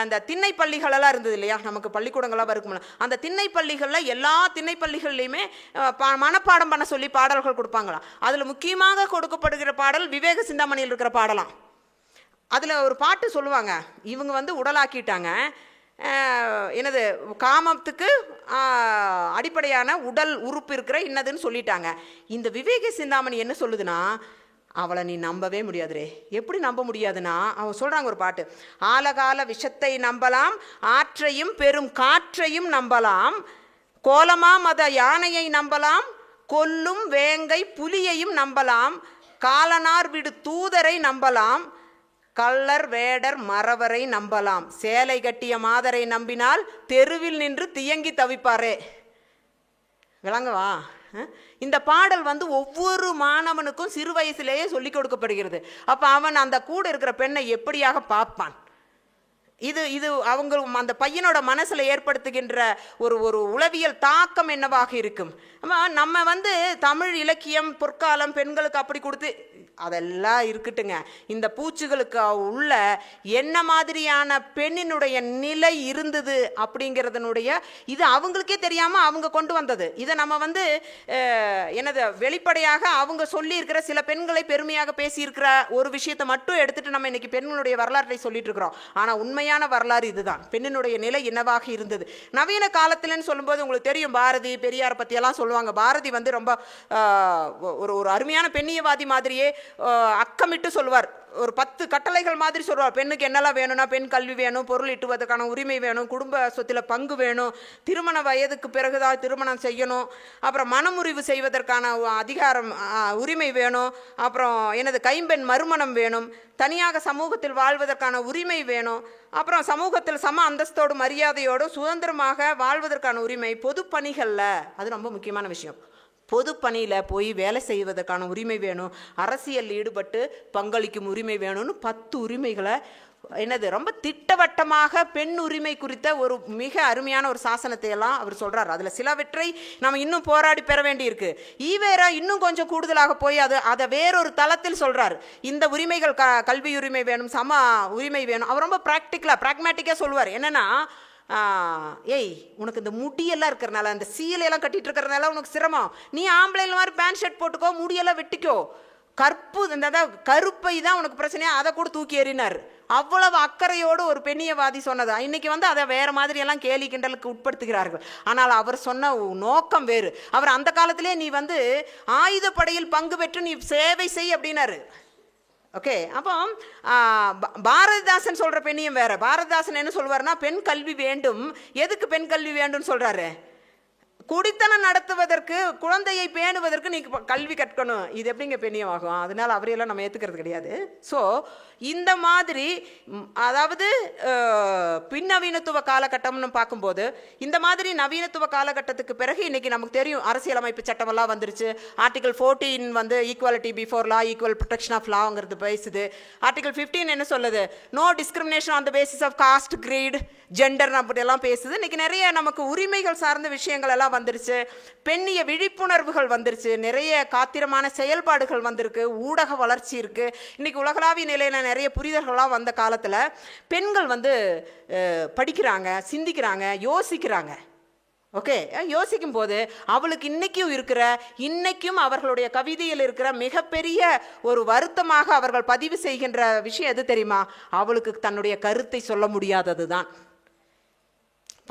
அந்த திண்ணை பள்ளிகளெல்லாம் இருந்தது இல்லையா, நமக்கு பள்ளிக்கூடங்களாக இருக்கும்ல, அந்த திண்ணை பள்ளிகளில் எல்லா திண்ணை பள்ளிகள்லையுமே மனப்பாடம் பண்ண சொல்லி பாடல்கள் கொடுப்பாங்களாம். அதில் முக்கியமாக கொடுக்கப்படுகிற பாடல் விவேக சிந்தாமணியில் இருக்கிற பாடலாம். அதில் ஒரு பாட்டு சொல்லுவாங்க, இவங்க வந்து உடலாக்கிட்டாங்க, என்னது காமத்துக்கு அடிப்படையான உடல் உறுப்பு இருக்கிற இன்னதுன்னு சொல்லிட்டாங்க. இந்த விவேக சிந்தாமணி என்ன சொல்லுதுன்னா, அவளை நீ நம்பவே முடியாதுரே. எப்படி நம்ப முடியாதுன்னா, அவங்க சொல்கிறாங்க ஒரு பாட்டு: ஆலகால விஷத்தை நம்பலாம், ஆற்றையும் பெரும் காற்றையும் நம்பலாம், கோலமா மத யானையை நம்பலாம், கொல்லும் வேங்கை புலியையும் நம்பலாம், காலனார் விடு தூதரை நம்பலாம், கள்ளர் வேடர் மறவரை நம்பலாம், சேலை கட்டிய மாதரை நம்பினால் தெருவில் நின்று தியங்கி தவிப்பாரே. விளங்கவா? இந்த பாடல் வந்து ஒவ்வொரு மாணவனுக்கும் சிறு வயசுலேயே சொல்லிக் கொடுக்கப்படுகிறது. அப்போ அவன் அந்த கூட இருக்கிற பெண்ணை எப்படியாக பார்ப்பான்? இது அவங்க அந்த பையனோட மனசில் ஏற்படுத்துகின்ற ஒரு ஒரு உளவியல் தாக்கம் என்னவாக இருக்கும்? நம்ம வந்து தமிழ் இலக்கியம் பொற்காலம் பெண்களுக்கு அப்படி கொடுத்து அதெல்லாம் இருக்கட்டுங்க. இந்த பூச்சிகளுக்கு உள்ள என்ன மாதிரியான பெண்ணினுடைய நிலை இருந்தது அப்படிங்கிறதனுடைய இது அவங்களுக்கே தெரியாமல் அவங்க கொண்டு வந்தது. இதை நம்ம வந்து என்னது வெளிப்படையாக அவங்க சொல்லியிருக்கிற சில பெண்களை பெருமையாக பேசியிருக்கிற ஒரு விஷயத்தை மட்டும் எடுத்துட்டு நம்ம இன்னைக்கு பெண்களுடைய வரலாற்றை சொல்லிட்டு இருக்கிறோம். ஆனால் உண்மையான வரலாறு இதுதான். பெண்ணினுடைய நிலை என்னவாக இருந்தது நவீன காலத்தில்னு சொல்லும்போது உங்களுக்கு தெரியும், பாரதி பெரியார் பற்றியெல்லாம் சொல்லுவாங்க. பாரதி வந்து ரொம்ப ஒரு அருமையான பெண்ணியவாதி மாதிரியே அக்கமிட்டு சொல்வார். ஒரு 10 கட்டளைகள் மாதிரி சொல்வார். பெண்ணுக்கு என்னெல்லாம் வேணும்னா, பெண் கல்வி வேணும், பொருள் ஈட்டுவதற்கான உரிமை வேணும், குடும்ப சொத்தில் பங்கு வேணும், திருமண வயதுக்கு பிறகுதான் திருமணம் செய்யணும், அப்புறம் மனமுறிவு செய்வதற்கான அதிகாரம் உரிமை வேணும், அப்புறம் எனது கைம்பெண் மறுமணம் வேணும், தனியாக சமூகத்தில் வாழ்வதற்கான உரிமை வேணும், அப்புறம் சமூகத்தில் சம அந்தஸ்தோடு மரியாதையோடு சுதந்திரமாக வாழ்வதற்கான உரிமை, பொது பணிகளில் அது ரொம்ப முக்கியமான விஷயம், பொது பணியில் போய் வேலை செய்வதற்கான உரிமை வேணும், அரசியல் ஈடுபட்டு பங்களிக்கும் உரிமை வேணும்னு 10 உரிமைகளை என்னது ரொம்ப திட்டவட்டமாக பெண் உரிமை குறித்த ஒரு மிக அருமையான ஒரு சாசனத்தை எல்லாம் அவர் சொல்கிறார். அதில் சிலவற்றை நம்ம இன்னும் போராடி பெற வேண்டியிருக்கு. ஈவேரா இன்னும் கொஞ்சம் கூடுதலாக போய் அதை வேறொரு தளத்தில் சொல்கிறார். இந்த உரிமைகள் கல்வி உரிமை வேணும், சம உரிமை வேணும். அவர் ரொம்ப ப்ராக்மேட்டிக்காக சொல்லுவார். என்னென்னா, ஏய் உனக்கு இந்த முடியெல்லாம் இருக்கிறனால, இந்த சீலையெல்லாம் கட்டிட்டு இருக்கிறனால உனக்கு சிரமம், நீ ஆம்பளைல மாதிரி பேண்ட் ஷர்ட் போட்டுக்கோ, முடியெல்லாம் வெட்டிக்கோ, கருப்பை தான் உனக்கு பிரச்சனையா, அதை கூட தூக்கி எறினார். அவ்வளவு அக்கறையோடு ஒரு பெண்ணியவாதி சொன்னது. இன்னைக்கு வந்து அதை வேற மாதிரி எல்லாம் கேலி கிண்டலுக்கு உட்படுத்துகிறார்கள். ஆனால் அவர் சொன்ன நோக்கம் வேறு. அவர் அந்த காலத்திலே நீ வந்து ஆயுதப்படையில் பங்கு பெற்று நீ சேவை செய் அப்படின்னாரு. ஓகே, அப்போ பாரதிதாசன் சொல்கிற பெண்ணியம் வேறு. பாரதிதாசன் என்ன சொல்வார்னா, பெண் கல்வி வேண்டும். எதுக்கு பெண் கல்வி வேண்டும்னு சொல்கிறாரு? குடித்தனம் நடத்துவதற்கு, குழந்தையை பேணுவதற்கு நீ கல்வி கற்கணும். இது எப்படிங்க பெண்ணியம் ஆகும்? அதனால் அவரையெல்லாம் நம்ம ஏற்றுக்கிறது கிடையாது. ஸோ இந்த மாதிரி அதாவது பின்னவீனத்துவ காலகட்டம்னு பார்க்கும்போது, இந்த மாதிரி நவீனத்துவ காலகட்டத்துக்கு பிறகு இன்றைக்கி நமக்கு தெரியும் அரசியலமைப்பு சட்டமெல்லாம் வந்துருச்சு. ஆர்டிகல் 14 வந்து equality before law, equal protection of லாங்கிறது பேசுது. ஆர்டிகல் 15 என்ன சொல்லுது? No discrimination on the basis of caste, creed, gender அப்படியெல்லாம் பேசுது. இன்றைக்கி நிறைய நமக்கு உரிமைகள் சார்ந்த விஷயங்கள் எல்லாம் வந்துருச்சு, பெண்ணிய விழிப்புணர்வுகள் வந்துருச்சு, நிறைய காத்திரமான செயல்பாடுகள் வந்திருக்கு, ஊடக வளர்ச்சி இருக்குது. இன்றைக்கி உலகளாவிய நிலையில் நிறைய புரிதல்களாக வந்த காலத்தில் பெண்கள் வந்து படிக்கிறாங்க, சிந்திக்கிறாங்க, யோசிக்கிறாங்க. ஓகே, யோசிக்கும் போது அவளுக்கு இன்னைக்கும் அவர்களுடைய கவிதையில் இருக்கிற மிகப்பெரிய ஒரு வருத்தமாக அவர்கள் பதிவு செய்கின்ற விஷயம் எது தெரியுமா? அவளுக்கு தன்னுடைய கருத்தை சொல்ல முடியாதது தான்.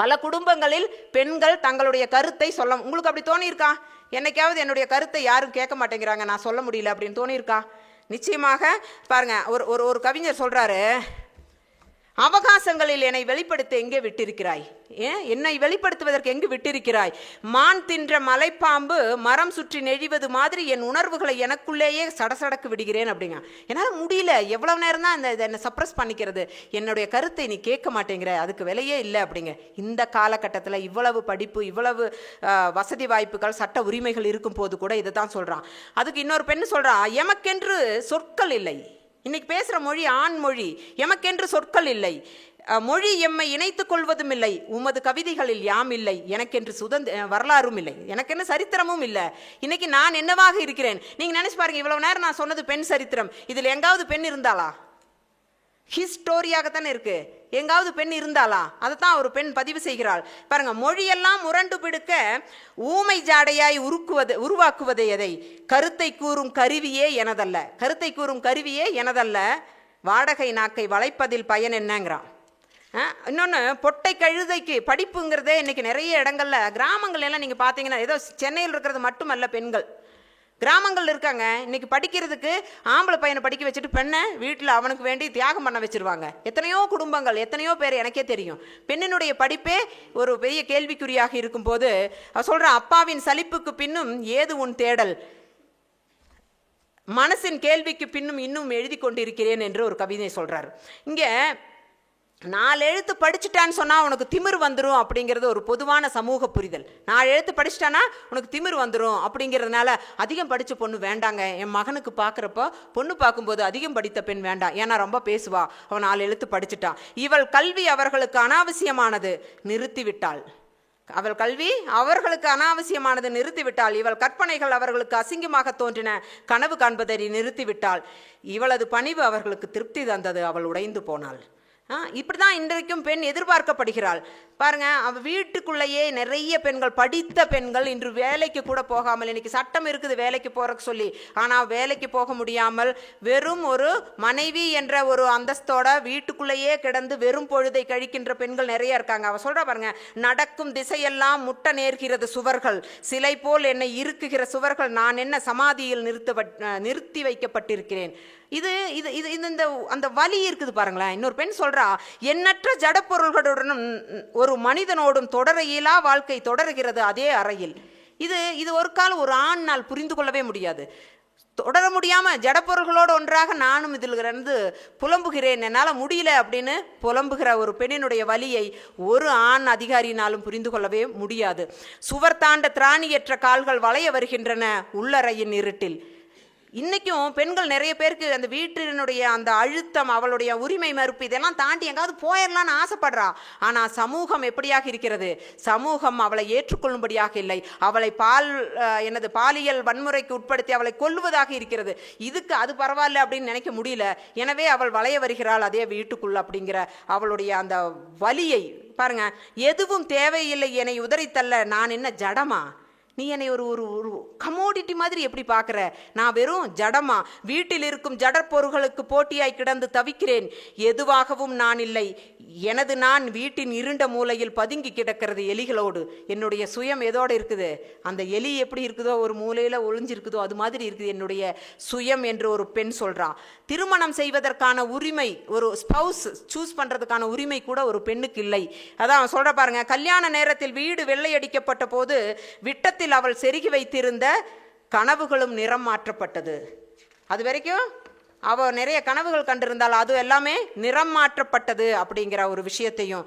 பல குடும்பங்களில் பெண்கள் தங்களுடைய கருத்தை சொல்ல, உங்களுக்கு அப்படி தோணியிருக்கா? என்னைக்காவது என்னுடைய கருத்தை யாரும் கேட்க மாட்டேங்கிறாங்க, நான் சொல்ல முடியல அப்படின்னு தோணியிருக்கா? நிச்சயமாக. பாருங்க, ஒரு கவிஞர் சொல்றாரு, அவகாசங்களில் என்னை வெளிப்படுத்த எங்கே விட்டிருக்கிறாய்? என்னை வெளிப்படுத்துவதற்கு எங்கு விட்டிருக்கிறாய்? மான் தின்ற மலைப்பாம்பு மரம் சுற்றி நெழிவது மாதிரி என் உணர்வுகளை எனக்குள்ளேயே சடசடக்கு விடுகிறேன் அப்படிங்க. என்னால் முடியல, எவ்வளவு நேரம் தான் என்னை சப்ரஸ் பண்ணிக்கிறது, என்னுடைய கருத்தை நீ கேட்க மாட்டேங்கிற, அதுக்கு விலையே இல்லை அப்படிங்க. இந்த காலகட்டத்தில் இவ்வளவு படிப்பு, இவ்வளவு வசதி வாய்ப்புகள், சட்ட உரிமைகள் இருக்கும் போது கூட இதை தான் சொல்கிறான். அதுக்கு இன்னொரு பெண்ணு சொல்கிறா, எமக்கென்று சொற்கள் இல்லை. இன்னைக்கு பேசுகிற மொழி ஆண் மொழி, எமக்கென்று சொற்கள் இல்லை, மொழி எம்மை இணைத்துக் கொள்வதும் இல்லை, உமது கவிதைகளில் யாம் இல்லை, எனக்கென்று வரலாறும் இல்லை, எனக்கென்று சரித்திரமும் இல்லை. இன்னைக்கு நான் என்னவாக இருக்கிறேன்? நீங்க நினைச்சு பாருங்க, இவ்வளவு நேரம் நான் சொன்னது பெண் சரித்திரம், இதில் எங்காவது பெண் இருந்தாளா? ஹிஸ்டோரியாகத்தானே இருக்கு. எங்காவது பெண் இருந்தாளா? அதைத்தான் ஒரு பெண் பதிவு செய்கிறாள். பாருங்க, மொழியெல்லாம் முரண்டு பிடிக்க ஊமை ஜாடையாய் உருவாக்குவதே எதை? கருத்தை கூறும் கருவியே எனதல்ல. கருத்தை கூறும் கருவியே எனதல்ல, வாடகை நாக்கை வளைப்பதில் பயன் என்னங்கிறான். இன்னொன்று, பொட்டை கழுதைக்கு படிப்புங்கிறதே இன்னைக்கு நிறைய இடங்கள்ல, கிராமங்கள் எல்லாம் நீங்க பார்த்தீங்கன்னா, ஏதோ சென்னையில் இருக்கிறது மட்டுமல்ல, பெண்கள் கிராமங்கள் இருக்காங்க. இன்னைக்கு படிக்கிறதுக்கு ஆம்பளை பையனை படிக்க வச்சுட்டு பெண்ணை வீட்டில் அவனுக்கு வேண்டி தியாகம் பண்ண வச்சிருவாங்க. எத்தனையோ குடும்பங்கள், எத்தனையோ பேர் எனக்கே தெரியும். பெண்ணினுடைய படிப்பே ஒரு பெரிய கேள்விக்குறியாக இருக்கும்போது அவ சொல்கிறான், அப்பாவின் சலிப்புக்கு பின்னும் ஏது உன் தேடல், மனசின் கேள்விக்கு பின்னும் இன்னும் எழுதி கொண்டிருக்கிறேன் என்று ஒரு கவிதை சொல்கிறார். இங்கே 4 எழுத்து படிச்சுட்டான்னு சொன்னால் உனக்கு திமிர் வந்துடும் அப்படிங்கிறது ஒரு பொதுவான சமூக புரிதல். 4 எழுத்து படிச்சுட்டானா உனக்கு திமிர் வந்துடும் அப்படிங்கிறதுனால அதிகம் படித்த பொண்ணு வேண்டாங்க. என் மகனுக்கு பார்க்குறப்போ பொண்ணு பார்க்கும்போது அதிகம் படித்த பெண் வேண்டாம், ஏன்னா ரொம்ப பேசுவா, அவன் 4 எழுத்து படிச்சுட்டான். இவள் கல்வி அவர்களுக்கு அனாவசியமானது, நிறுத்திவிட்டாள். அவள் கல்வி அவர்களுக்கு அனாவசியமானது, நிறுத்திவிட்டாள். இவள் கற்பனைகள் அவர்களுக்கு அசிங்கமாக தோன்றின, கனவு காண்பதை நிறுத்திவிட்டாள். இவளது பணிவு அவர்களுக்கு திருப்தி தந்தது, அவள் உடைந்து போனாள். இப்படி தான் இன்றைக்கும் பெண் எதிர்பார்க்கப்படுகிறாள். பாருங்க, அவள் வீட்டுக்குள்ளேயே நிறைய பெண்கள், படித்த பெண்கள் இன்று வேலைக்கு கூட போகாமல், இன்னைக்கு சட்டம் இருக்குது வேலைக்கு போறக்கு சொல்லி, ஆனால் வேலைக்கு போக முடியாமல் வெறும் ஒரு மனைவி என்ற ஒரு அந்தஸ்தோட வீட்டுக்குள்ளேயே கிடந்து வெறும் பொழுதை கழிக்கின்ற பெண்கள் நிறைய இருக்காங்க. அவ சொல்ற பாருங்க, நடக்கும் திசையெல்லாம் முட்ட நேர்கிறது சுவர்கள், சிலை போல் என்னை இருக்குகிற சுவர்கள், நான் என்ன சமாதியில் நிறுத்தி வைக்கப்பட்டிருக்கிறேன். இது இது இது இந்த அந்த வலி இருக்குது பாருங்களேன். இன்னொரு பெண் சொல்றா, எண்ணற்ற ஜடப்பொருள்களுடனும் ஒரு மனிதனோடும் தொடர இயலா வாழ்க்கை தொடர்கிறது அதே அறையில். இது ஒரு காலம் ஒரு ஆண்னால் புரிந்து கொள்ளவே முடியாது. தொடர முடியாம ஜடப்பொருள்களோடு ஒன்றாக நானும் இதில் இருந்து புலம்புகிறேன், என்னால் முடியல அப்படின்னு புலம்புகிற ஒரு பெண்ணினுடைய வலியை ஒரு ஆண் அதிகாரியினாலும் புரிந்து கொள்ளவே முடியாது. சுவர் தாண்ட திராணியற்ற கால்கள் வளைய வருகின்றன உள்ளறையின் இருட்டில். இன்றைக்கும் பெண்கள் நிறைய பேருக்கு அந்த வீட்டினுடைய அந்த அழுத்தம், அவளுடைய உரிமை மறுப்பு, இதெல்லாம் தாண்டி எங்காவது போயிடலான்னு ஆசைப்படுறா. ஆனால் சமூகம் எப்படியாக இருக்கிறது? சமூகம் அவளை ஏற்றுக்கொள்ளும்படியாக இல்லை, அவளை பாலியல் வன்முறைக்கு உட்படுத்தி அவளை கொல்லுவதாக இருக்கிறது. இதுக்கு அது பரவாயில்ல அப்படின்னு நினைக்க முடியல. எனவே அவள் வளைய வருகிறாள் அதே வீட்டுக்குள்ள அப்படிங்கிற அவளுடைய அந்த வலியை பாருங்க. எதுவும் தேவையில்லை என்னை உதறித்தல்ல, நான் என்ன ஜடமா? நீ என்னை ஒரு ஒரு கமோடிட்டி மாதிரி எப்படி பார்க்குற? நான் வெறும் ஜடமா? வீட்டில் இருக்கும் ஜடப்பொருள்களுக்கு போட்டியாய் கிடந்து தவிக்கிறேன். எதுவாகவும் நான் இல்லை. எனது நான் வீட்டின் இருண்ட மூலையில் பதுங்கி கிடக்கிறது எலிகளோடு. என்னுடைய சுயம் எதோடு இருக்குது? அந்த எலி எப்படி இருக்குதோ, ஒரு மூலையில் ஒளிஞ்சிருக்குதோ, அது மாதிரி இருக்குது என்னுடைய சுயம் என்று ஒரு பெண் சொல்கிறான். திருமணம் செய்வதற்கான உரிமை, ஒரு ஸ்பவுஸ் சூஸ் பண்ணுறதுக்கான உரிமை கூட ஒரு பெண்ணுக்கு இல்லை. அதான் சொல்கிற பாருங்க, கல்யாண நேரத்தில் வீடு வெள்ளையடிக்கப்பட்ட போது விட்டத்தில் அவள் செருகி வைத்திருந்த கனவுகளும் நிறம் மாற்றப்பட்டது. அது வரைக்கும் அவள் நிறைய கனவுகள் கண்டிருந்தால் அது எல்லாமே நிறம் மாற்றப்பட்டது அப்படிங்கிற ஒரு விஷயத்தையும்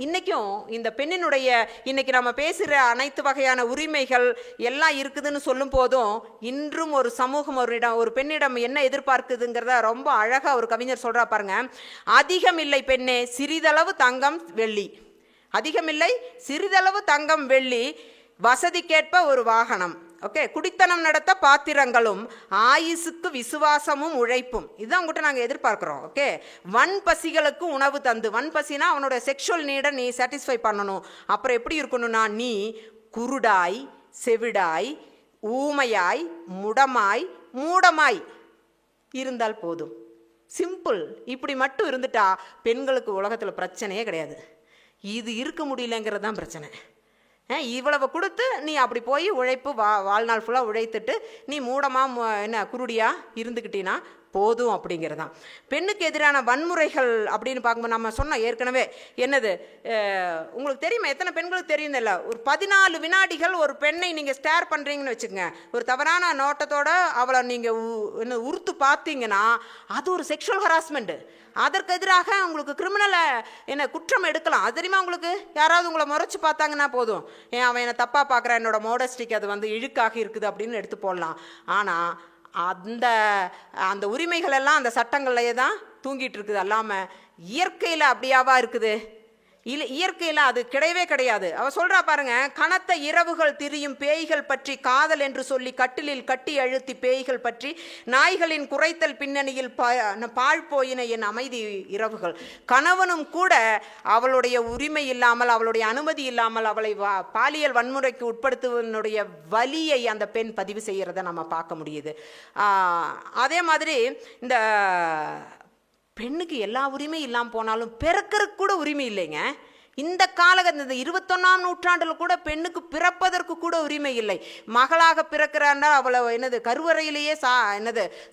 இன்றைக்கும் இந்த பெண்ணினுடைய இன்னைக்கு நம்ம பேசுகிற அனைத்து வகையான உரிமைகள் எல்லாம் இருக்குதுன்னு சொல்லும் போதும் இன்றும் ஒரு சமூகம் ஒரு பெண்ணிடம் என்ன எதிர்பார்க்குதுங்கிறத ரொம்ப அழகாக ஒரு கவிஞர் சொல்கிறா பாருங்க. அதிகம் இல்லை பெண்ணே சிறிதளவு தங்கம் வெள்ளி, அதிகமில்லை சிறிதளவு தங்கம் வெள்ளி, வசதிக்கேற்ப ஒரு வாகனம், ஓகே, குடித்தனம் நடத்த பாத்திரங்களும், ஆயுசுக்கு விசுவாசமும் உழைப்பும், இதுதான் உங்கள்கிட்ட நாங்கள் எதிர்பார்க்குறோம். ஓகே, வன் பசிகளுக்கு உணவு தந்து, வன் பசினா அவனோட செக்ஷுவல் நீடை நீ சாட்டிஸ்ஃபை பண்ணணும். அப்புறம் எப்படி இருக்கணும்னா, நீ குருடாய், செவிடாய், ஊமையாய், முடமாய், மூடமாய் இருந்தால் போதும். சிம்பிள். இப்படி மட்டும் இருந்துட்டா பெண்களுக்கு உலகத்தில் பிரச்சனையே கிடையாது. இது இருக்க முடியலங்கிறது தான் பிரச்சனை. இவ்வளவு கொடுத்து நீ அப்படி போய் உழைப்பு வாழ்நாள் ஃபுல்லாக உழைத்துட்டு நீ மூடமாக என்ன குருடியாக இருந்துக்கிட்டீன்னா போதும் அப்படிங்கிறது தான். பெண்ணுக்கு எதிரான வன்முறைகள் அப்படின்னு பார்க்கும்போது நம்ம சொன்னோம் ஏற்கனவே, என்னது உங்களுக்கு தெரியுமா, எத்தனை பெண்களுக்கு தெரியும் இல்லை, ஒரு 14 வினாடிகள் ஒரு பெண்ணை நீங்கள் ஸ்டேர் பண்ணுறீங்கன்னு வச்சுக்கோங்க, ஒரு தவறான நோட்டத்தோடு அவளை நீங்கள் உறுத்து பார்த்தீங்கன்னா அது ஒரு செக்ஷுவல் ஹராஸ்மெண்ட்டு. அதற்கு எதிராக உங்களுக்கு கிரிமினலை குற்றம் எடுக்கலாம். அது தெரியுமா உங்களுக்கு? யாராவது உங்களை முறைச்சி பார்த்தாங்கன்னா போதும், அவன் என்னை தப்பாக பார்க்குறான், என்னோட மோடஸ்டிக்கு அது இழுக்காக இருக்குது அப்படின்னு எடுத்து போடலாம். ஆனால் அந்த உரிமைகள் எல்லாம் அந்த சட்டங்கள்லேயே தான் தூங்கிட்டு இருக்குது. அல்லாமல் இயற்கையில் அப்படியாவா இருக்குது? இல்லை, இயற்கையில் அது கிடையவே கிடையாது. அவள் சொல்கிறா பாருங்க, கனத்த இரவுகள் திரியும் பேய்கள் பற்றி, காதல் என்று சொல்லி கட்டிலில் கட்டி அழுத்தி பேய்கள் பற்றி, நாய்களின் குறைத்தல் பின்னணியில் பாழ் போயின என் அமைதி இரவுகள். கணவனும் கூட அவளுடைய உரிமை இல்லாமல், அவளுடைய அனுமதி இல்லாமல் அவளை பாலியல் வன்முறைக்கு உட்படுத்துவதனுடைய வலியை அந்த பெண் பதிவு செய்கிறத நம்ம பார்க்க முடியுது. அதே மாதிரி இந்த பெண்ணுக்கு எல்லா உரிமையும் இல்லாமல் போனாலும் பிறக்கிறதுக்கு கூட உரிமை இல்லைங்க. இந்த காலகட்டத்தில் 21ஆம் நூற்றாண்டில் கூட பெண்ணுக்கு பிறப்பதற்கு கூட உரிமை இல்லை. மகளாக பிறக்கிறான்னா அவளை கருவறையிலேயே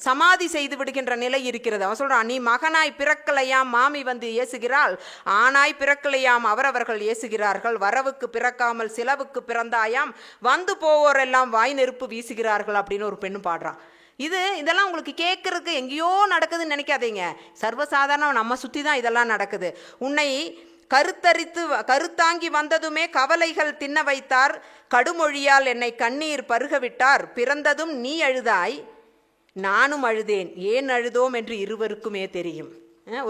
சமாதி செய்து விடுகின்ற நிலை இருக்கிறது. அவன் சொல்கிறான், நீ மகனாய் பிறக்கலையாம் மாமி வந்து ஏசுகிறாள், ஆனாய் பிறக்கலையாம் அவரவர்கள் ஏசுகிறார்கள், வரவுக்கு பிறக்காமல் சிலவுக்கு பிறந்தாயாம், வந்து போவோரெல்லாம் வாய் நெருப்பு வீசுகிறார்கள் அப்படின்னு ஒரு பெண்ணு பாடுறான். இதெல்லாம் உங்களுக்கு கேட்கறதுக்கு எங்கேயோ நடக்குதுன்னு நினைக்காதீங்க. சர்வசாதாரணம் நம்ம சுற்றி தான் இதெல்லாம் நடக்குது. உன்னை கருத்தாங்கி வந்ததுமே கவலைகள் தின்ன வைத்தார், கடுமொழியால் என்னை கண்ணீர் பருகவிட்டார், பிறந்ததும் நீ அழுதாய் நானும் அழுதேன், ஏன் அழுதோம் என்று இருவருக்குமே தெரியும்.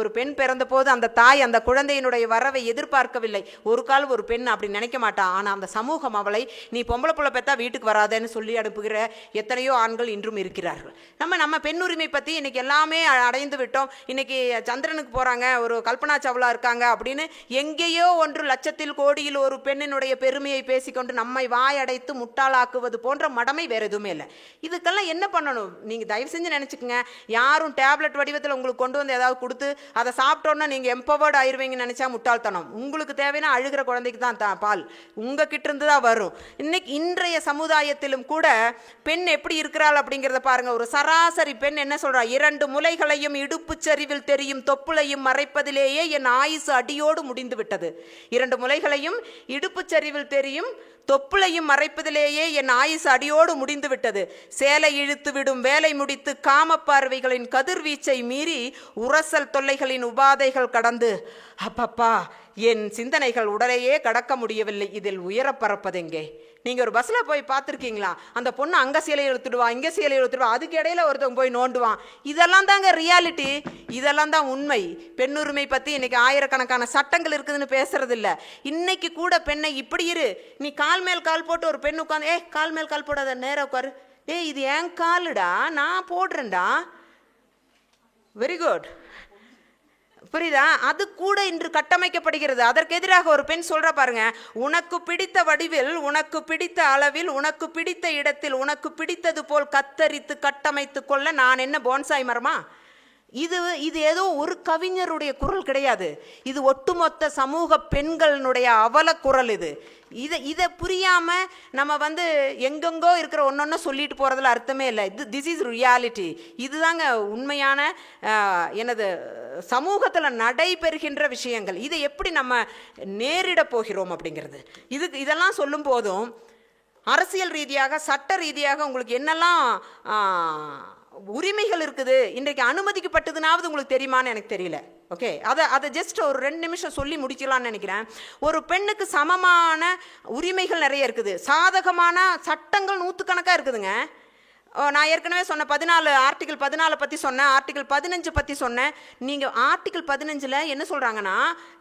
ஒரு பெண் பிறந்த போது அந்த தாய் அந்த குழந்தையினுடைய வரவை எதிர்பார்க்கவில்லை. ஒரு கால் ஒரு பெண் அப்படி நினைக்க மாட்டான். ஆனால் அந்த சமூகம் அவளை நீ பொம்பளை புள்ள பெற்றா வீட்டுக்கு வராதேன்னு சொல்லி அனுப்புகிற எத்தனையோ ஆண்கள் இன்றும் இருக்கிறார்கள். நம்ம பெண் உரிமை பற்றி இன்றைக்கி எல்லாமே அடைந்து விட்டோம். இன்றைக்கி சந்திரனுக்கு போகிறாங்க, ஒரு கல்பனா சாவ்லா இருக்காங்க அப்படின்னு எங்கேயோ 1 லட்சத்தில் கோடியில் ஒரு பெண்ணினுடைய பெருமையை பேசிக்கொண்டு நம்மை வாயடைத்து முட்டாளாக்குவது போன்ற மடமை வேறு எதுவுமே இல்லை. இதுக்கெல்லாம் என்ன பண்ணணும்? நீங்கள் தயவு செஞ்சு நினச்சிக்கோங்க, யாரும் டேப்லெட் வடிவத்தில் உங்களுக்கு கொண்டு வந்து ஏதாவது கொடுத்து அதை சாப்பிட்டோன்னா நீங்கள் எம்பவர்ட் ஆயிடுவீங்கன்னு நினச்சா முட்டாள்தனம். உங்களுக்கு தேவைன்னா அழுகிற குழந்தைக்கு தான் பால் உங்ககிட்ட இருந்து தான் வரும். இன்றைய சமுதாயத்திலும் கூட பெண் எப்படி இருக்கிறாள் அப்படிங்கிறத பாருங்க. ஒரு சராசரி பெண் என்ன சொல்றா, 2 முலைகளையும் இடுப்பு சரிவில் தெரியும் தொப்புளையும் மறைப்பதிலேயே என் ஆயுசு அடியோடு முடிந்து விட்டது. 2 முலைகளையும் இடுப்பு சரிவில் தெரியும் தொப்புளையும் மறைப்பதிலேயே என் ஆயுசு அடியோடு முடிந்து விட்டது. சேலை இழுத்து விடும் வேலை முடித்து காமப்பார்வைகளின் கதிர்வீச்சை மீறி உரசல் தொல்லைகளின் உபாதைகள் கடந்து அப்பப்பா என் சிந்தனைகள் உடலையே கடக்க முடியவில்லை, இதில் உயர பறப்பதெங்கே? நீங்கள் ஒரு பஸ்ஸில் போய் பார்த்துருக்கீங்களா? அந்த பொண்ணு அங்கே சேலை இழுத்துடுவா, இங்கே சேலை இழுத்துடுவா, அதுக்கு இடையில ஒருத்தவங்க போய் நோண்டுவான். இதெல்லாம் தாங்க ரியாலிட்டி, இதெல்லாம் தான் உண்மை. பெண்ணுரிமை பற்றி இன்றைக்கி ஆயிரக்கணக்கான சட்டங்கள் இருக்குதுன்னு பேசுறது இல்லை. இன்னைக்கு கூட பெண்ணை இப்படி இரு, நீ கால் மேல் கால் போட்டு ஒரு பெண் உட்காந்து கால் மேல் கால் போடாத, நேரம் உட்காரு, இது என் காலுடா, நான் போடுறேன்டா, வெரி குட், புரியுதா? அது கூட இன்று கட்டமைக்கப்படுகிறது. அதற்கு எதிராக ஒரு பெண் சொல்ற பாருங்க, உனக்கு பிடித்த வடிவில், உனக்கு பிடித்த அளவில், உனக்கு பிடித்த இடத்தில், உனக்கு பிடித்தது போல் கத்தரித்து கட்டமைத்து கொள்ள நான் என்ன போன்சாய் மரமா? இது ஏதோ ஒரு கவிஞருடைய குரல் கிடையாது. இது ஒட்டுமொத்த சமூக பெண்களுடைய அவல குரல். இதை புரியாம நம்ம எங்கெங்கோ இருக்கிற ஒன்னொன்னு சொல்லிட்டு போறதுல அர்த்தமே இல்லை. This is reality. இதுதாங்க உண்மையான சமூகத்தில் நடைபெறுகின்ற விஷயங்கள். இதை எப்படி நம்ம நேரிட போகிறோம் அப்படிங்கிறது. இதெல்லாம் சொல்லும் போதும் அரசியல் ரீதியாக சட்ட ரீதியாக உங்களுக்கு என்னெல்லாம் உரிமைகள் இருக்குது, இன்றைக்கு அனுமதிக்கப்பட்டதுனாவது உங்களுக்கு தெரியுமான்னு எனக்கு தெரியல. ஓகே, அதை ஜஸ்ட் ஒரு 2 நிமிஷம் சொல்லி முடிக்கலான்னு நினைக்கிறேன். ஒரு பெண்ணுக்கு சமமான உரிமைகள் நிறைய இருக்குது, சாதகமான சட்டங்கள் 100கணக்காக இருக்குதுங்க. நான் ஏற்கனவே சொன்ன 14 ஆர்டிகிள் 14 பற்றி சொன்னேன், ஆர்டிகிள் 15 பற்றி சொன்னேன். நீங்கள் ஆர்டிகிள் 15 என்ன சொல்கிறாங்கன்னா,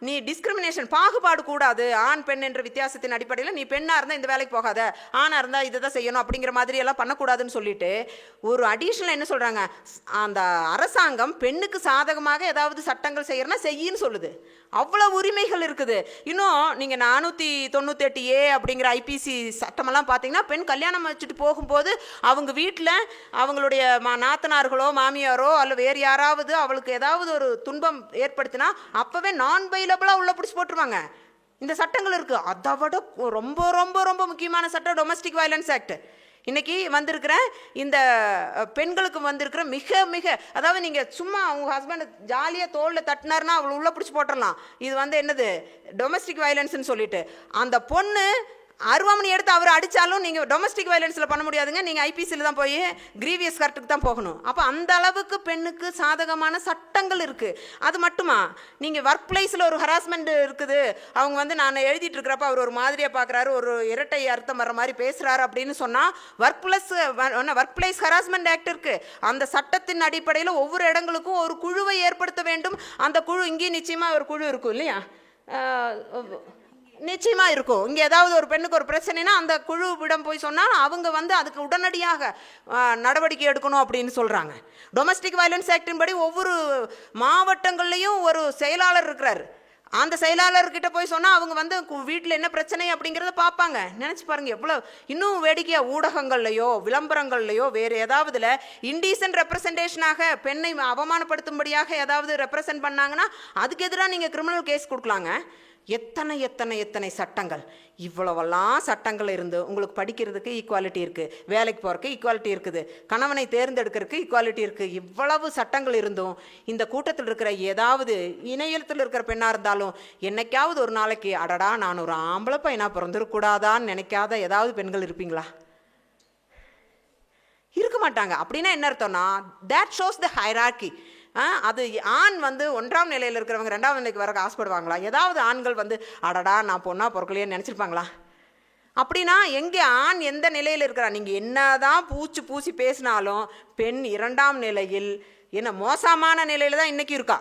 நீ டிஸ்கிரிமினேஷன் பாகுபாடு கூடாது, ஆண் பெண் என்ற வித்தியாசத்தின் அடிப்படையில் நீ பெண்ணாக இருந்தால் இந்த வேலைக்கு போகாத, ஆணாக இருந்தால் இதை தான் செய்யணும் அப்படிங்கிற மாதிரி எல்லாம் பண்ணக்கூடாதுன்னு சொல்லிட்டு ஒரு அடிஷ்னல் என்ன சொல்கிறாங்க, அந்த அரசாங்கம் பெண்ணுக்கு சாதகமாக ஏதாவது சட்டங்கள் செய்யறனா செய்யின்னு சொல்லுது. அவ்வளோ உரிமைகள் இருக்குது. இன்னும் நீங்கள் 498A அப்படிங்கிற ஐபிசி சட்டமெல்லாம் பார்த்தீங்கன்னா, பெண் கல்யாணம் வச்சுட்டு போகும்போது அவங்க வீட்டில் அவங்களுடைய நாத்தனார்களோ மாமியாரோ அல்ல வேறு யாராவது அவளுக்கு ஏதாவது ஒரு துன்பம் ஏற்படுத்தினா அப்போவே நான் பைலபிளாக உள்ள பிடிச்சி போட்டுருவாங்க. இந்த சட்டங்கள் இருக்குது. அதை விட ரொம்ப ரொம்ப ரொம்ப முக்கியமான சட்டம் டொமஸ்டிக் வயலன்ஸ் ஆக்ட். இன்றைக்கி வந்திருக்கிற இந்த பெண்களுக்கு வந்திருக்கிற மிக மிக, அதாவது நீங்கள் சும்மா உங்கள் ஹஸ்பண்ட் ஜாலியாக தோளில் தட்டினார்னா அவளை உள்ளே பிடிச்சி போட்டுடலாம். இது என்னது டொமஸ்டிக் வயலன்ஸ்னு சொல்லிட்டு அந்த பொண்ணு அருவாமணி எடுத்து அவர் அடித்தாலும் நீங்கள் டொமஸ்டிக் வயலன்ஸில் பண்ண முடியாதுங்க, நீங்கள் ஐபிசியில் தான் போய் கிரீவியஸ் கரெக்டுக்கு தான் போகணும். அப்போ அந்த அளவுக்கு பெண்ணுக்கு சாதகமான சட்டங்கள் இருக்குது. அது மட்டுமா, நீங்கள் ஒர்க் பிளேஸில் ஒரு ஹராஸ்மெண்ட் இருக்குது, அவங்க நான் எழுதிட்டு இருக்கிறப்ப அவர் ஒரு மாதிரியாக பார்க்குறாரு, ஒரு இரட்டை அர்த்தம் வர மாதிரி பேசுகிறாரு அப்படின்னு சொன்னால் ஒர்க் பிளேஸ் ஹராஸ்மெண்ட் ஆக்ட் இருக்குது. அந்த சட்டத்தின் அடிப்படையில் ஒவ்வொரு இடங்களுக்கும் ஒரு குழுவை ஏற்படுத்த வேண்டும். அந்த குழு இங்கேயும் நிச்சயமாக ஒரு குழு இருக்கும் இல்லையா, நிச்சயமாக இருக்கும். இங்கே ஏதாவது ஒரு பெண்ணுக்கு ஒரு பிரச்சனைனா அந்த குழுவிடம் போய் சொன்னால் அவங்க அதுக்கு உடனடியாக நடவடிக்கை எடுக்கணும் அப்படின்னு சொல்கிறாங்க. டொமஸ்டிக் வயலன்ஸ் ஆக்டின் படி ஒவ்வொரு மாவட்டங்கள்லேயும் ஒரு செயலாளர் இருக்கிறார். அந்த செயலாளர்கிட்ட போய் சொன்னால் அவங்க வீட்டில் என்ன பிரச்சனை அப்படிங்கிறத பார்ப்பாங்க. நினச்சி பாருங்கள் எவ்வளோ. இன்னும் வேடிக்கையாக ஊடகங்கள்லையோ விளம்பரங்கள்லையோ வேறு ஏதாவதுல இன்டீசன்ட் ரெப்ரசன்டேஷனாக பெண்ணை அவமானப்படுத்தும்படியாக ஏதாவது ரெப்ரசன்ட் பண்ணாங்கன்னா அதுக்கு எதிராக நீங்கள் கிரிமினல் கேஸ் கொடுக்கலாங்க. எத்தனை எத்தனை எத்தனை சட்டங்கள், இவ்வளவெல்லாம் சட்டங்கள் இருந்து உங்களுக்கு படிக்கிறதுக்கு ஈக்குவாலிட்டி இருக்குது, வேலைக்கு போகிறதுக்கு ஈக்குவாலிட்டி இருக்குது, கணவனை தேர்ந்தெடுக்கிறதுக்கு ஈக்குவாலிட்டி இருக்குது, இவ்வளவு சட்டங்கள் இருந்தும் இந்த கூட்டத்தில் இருக்கிற ஏதாவது இணையத்தில் இருக்கிற பெண்ணாக இருந்தாலும் என்னைக்காவது ஒரு நாளைக்கு அடடா நான் ஒரு ஆம்பளை பையனா பிறந்திருக்கூடாதான்னு நினைக்காத ஏதாவது பெண்கள் இருப்பீங்களா? இருக்க மாட்டாங்க. அப்படின்னா என்ன அர்த்தம்னா, தேட் ஷோஸ் த ஹைரார்கி. அது ஆண் 1ஆம் நிலையில் இருக்கிறவங்க 2ஆம் நிலைக்கு வர ஆசைப்படுவாங்களா? ஏதாவது ஆண்கள் அடடா நான் பொண்ணா பிறக்கலையே நினச்சிருப்பாங்களா? அப்படின்னா எங்கே ஆண் எந்த நிலையில் இருக்கிறா? நீங்கள் என்னதான் பூசி பேசினாலும் பெண் 2ஆம் நிலையில் என்ன மோசமான நிலையில் தான் இன்றைக்கி இருக்கா.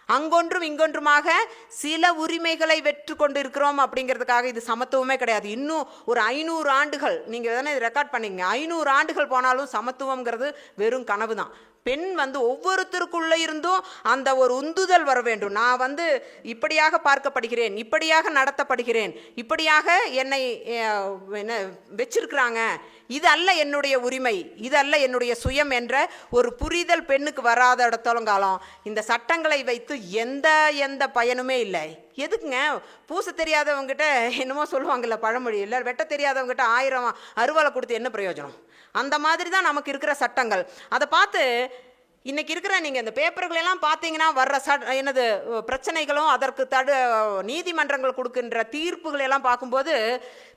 அங்கொன்றும் இங்கொன்றுமாக சில உரிமைகளை வெற்று கொண்டு இருக்கிறோம் அப்படிங்கிறதுக்காக இது சமத்துவமே கிடையாது. இன்னும் ஒரு 500 ஆண்டுகள் நீங்கள் தானே இது ரெக்கார்ட் பண்ணிங்க, 500 ஆண்டுகள் போனாலும் சமத்துவங்கிறது வெறும் கனவு தான். பெண் ஒவ்வொருத்தருக்குள்ளே இருந்தும் அந்த ஒரு உந்துதல் வர வேண்டும். நான் இப்படியாக பார்க்கப்படுகிறேன், இப்படியாக நடத்தப்படுகிறேன், இப்படியாக என்னை என்ன வச்சிருக்கிறாங்க, இது அல்ல என்னுடைய உரிமை, இது அல்ல என்னுடைய சுயம் என்ற ஒரு புரிதல் பெண்ணுக்கு வராத இடத்தோலங்காலம் இந்த சட்டங்களை வைத்து எந்த பயனுமே இல்லை. எதுக்குங்க? பூச தெரியாதவங்ககிட்ட என்னமோ சொல்லுவாங்கல்ல பழமொழி, இல்லை வெட்ட தெரியாதவங்ககிட்ட 1000 அருவாலை கொடுத்து என்ன பிரயோஜனம்? அந்த மாதிரி தான் நமக்கு இருக்கிற சட்டங்கள். அதை பார்த்து இன்றைக்கி இருக்கிற நீங்கள் இந்த பேப்பர்களெல்லாம் பார்த்தீங்கன்னா வர்ற என்னது பிரச்சனைகளும் அதற்கு நீதிமன்றங்கள் கொடுக்கின்ற தீர்ப்புகளெல்லாம் பார்க்கும்போது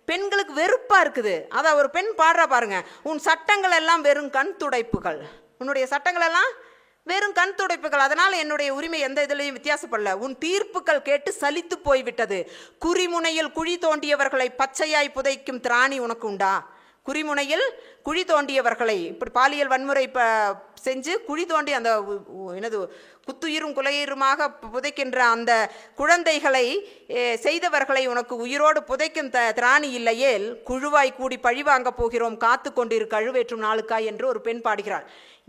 பெண்களுக்கு வெறுப்பாக இருக்குது. அதை ஒரு பெண் பாடுறா பாருங்க, உன் சட்டங்கள் எல்லாம் வெறும் கண் துடைப்புகள், உன்னுடைய சட்டங்கள் எல்லாம் வெறும் கண் துடைப்புகள், அதனால் என்னுடைய உரிமை எந்த இதுலையும் வித்தியாசப்படல, உன் தீர்ப்புகள் கேட்டு சலித்து போய்விட்டது, குறிமுனையில் குழி தோண்டியவர்களை பச்சையாய் புதைக்கும் திராணி உனக்கு உண்டா? குறிமுனையில் குழி தோண்டியவர்களை இப்படி பாலியல் வன்முறை செஞ்சு குழி தோண்டி அந்த என்னது குத்துயிரும் குலையுருமாக புதைக்கின்ற அந்த குழந்தைகளை செய்தவர்களை உனக்கு உயிரோடு புதைக்கும் திராணி இல்லையேல் குழுவாய் கூடி பழிவாங்க போகிறோம், காத்து கொண்டிரு கழுவேற்றும் நாளுக்காய் என்று ஒரு பெண் பாடுகிறாள்.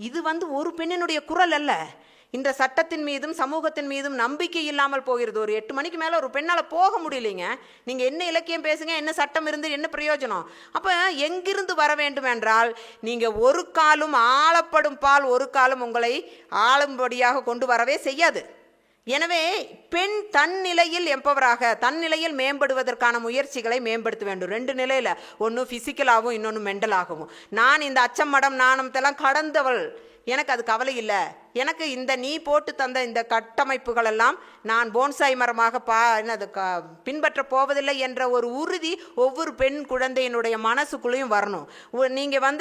இது ஒரு பெண்ணினுடைய குரல் அல்ல. இந்த சட்டத்தின் மீதும் சமூகத்தின் மீதும் நம்பிக்கை இல்லாமல் போகிறது. ஒரு 8 மணிக்கு மேலே ஒரு பெண்ணால் போக முடியலைங்க. நீங்கள் என்ன இலக்கியம் பேசுங்க, என்ன சட்டம் இருந்து என்ன பிரயோஜனம்? அப்போ எங்கிருந்து வர வேண்டும் என்றால், நீங்கள் ஒரு காலும் ஆளப்படும் பால் ஒரு காலும் உங்களை ஆளும்படியாக கொண்டு வரவே செய்யாது. எனவே பெண் தன் நிலையில் எம்பவராக தன் நிலையில் மேம்படுவதற்கான முயற்சிகளை மேம்படுத்த வேண்டும். 2 நிலையில், ஒன்று ஃபிசிக்கலாகவும் இன்னொன்று மென்டலாகவும். நான் இந்த அச்சம் மடம் நாணத்தெல்லாம் கடந்தவள், எனக்கு அது கவலை இல்லை. எனக்கு இந்த நீ போட்டு தந்த இந்த கட்டமைப்புகள் எல்லாம் நான் போன்சாய் மரமாக பின்பற்ற போவதில்லை என்ற ஒரு உறுதி ஒவ்வொரு பெண் குழந்தையினுடைய மனசுக்குள்ளேயும் வரணும். நீங்கள்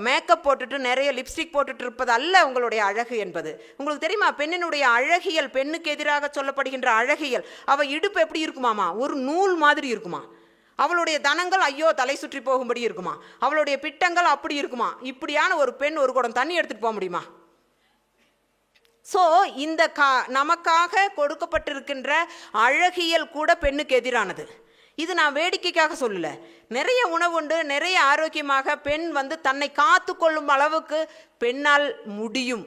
மேக்கப் போட்டுட்டு நிறைய லிப்ஸ்டிக் போட்டுட்டு இருப்பது அல்ல உங்களுடைய அழகு என்பது. உங்களுக்கு தெரியுமா, பெண்ணினுடைய அழகியல், பெண்ணுக்கு எதிராக சொல்லப்படுகின்ற அழகியல், அவள் இடுப்பு எப்படி இருக்குமாமா? ஒரு நூல் மாதிரி இருக்குமா. அவளுடைய தனங்கள் ஐயோ தலை சுற்றி போகும்படி இருக்குமா, அவளுடைய பிட்டங்கள் அப்படி இருக்குமா, இப்படியான ஒரு பெண் ஒரு குடம் தண்ணி எடுத்துட்டு போக முடியுமா? ஸோ இந்த நமக்காக கொடுக்கப்பட்டிருக்கின்ற அழகியல் கூட பெண்ணுக்கு எதிரானது. இது நான் வேடிக்கைக்காக சொல்லல. நிறைய உணவு உண்டு, நிறைய ஆரோக்கியமாக பெண் தன்னை காத்து கொள்ளும் அளவுக்கு பெண்ணால் முடியும்.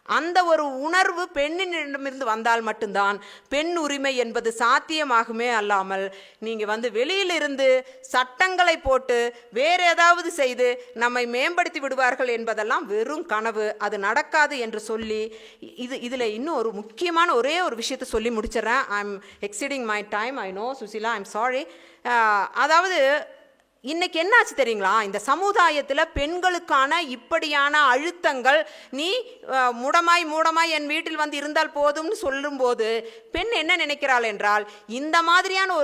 அந்த ஒரு உணர்வு பெண்ணினிடமிருந்து வந்தால் மட்டும்தான் பெண் உரிமை என்பது சாத்தியமாகுமே அல்லாமல் நீங்கள் வெளியிலிருந்து சட்டங்களை போட்டு வேற ஏதாவது செய்து நம்மை மேம்படுத்தி விடுவார்கள் என்பதெல்லாம் வெறும் கனவு, அது நடக்காது என்று சொல்லி இதில் இன்னும் ஒரு முக்கியமான ஒரே ஒரு விஷயத்தை சொல்லி முடிச்சிடறேன். I am exceeding my time, I know Sushila, I am sorry. அதாவது இன்னைக்கு என்னாச்சு தெரியுங்களா, இந்த சமுதாயத்தில் பெண்களுக்கான இப்படியான அழுத்தங்கள், நீ மூடமாய் என் வீட்டில் இருந்தால் போதும்னு சொல்லும்போது பெண் என்ன நினைக்கிறாள் என்றால், இந்த மாதிரியான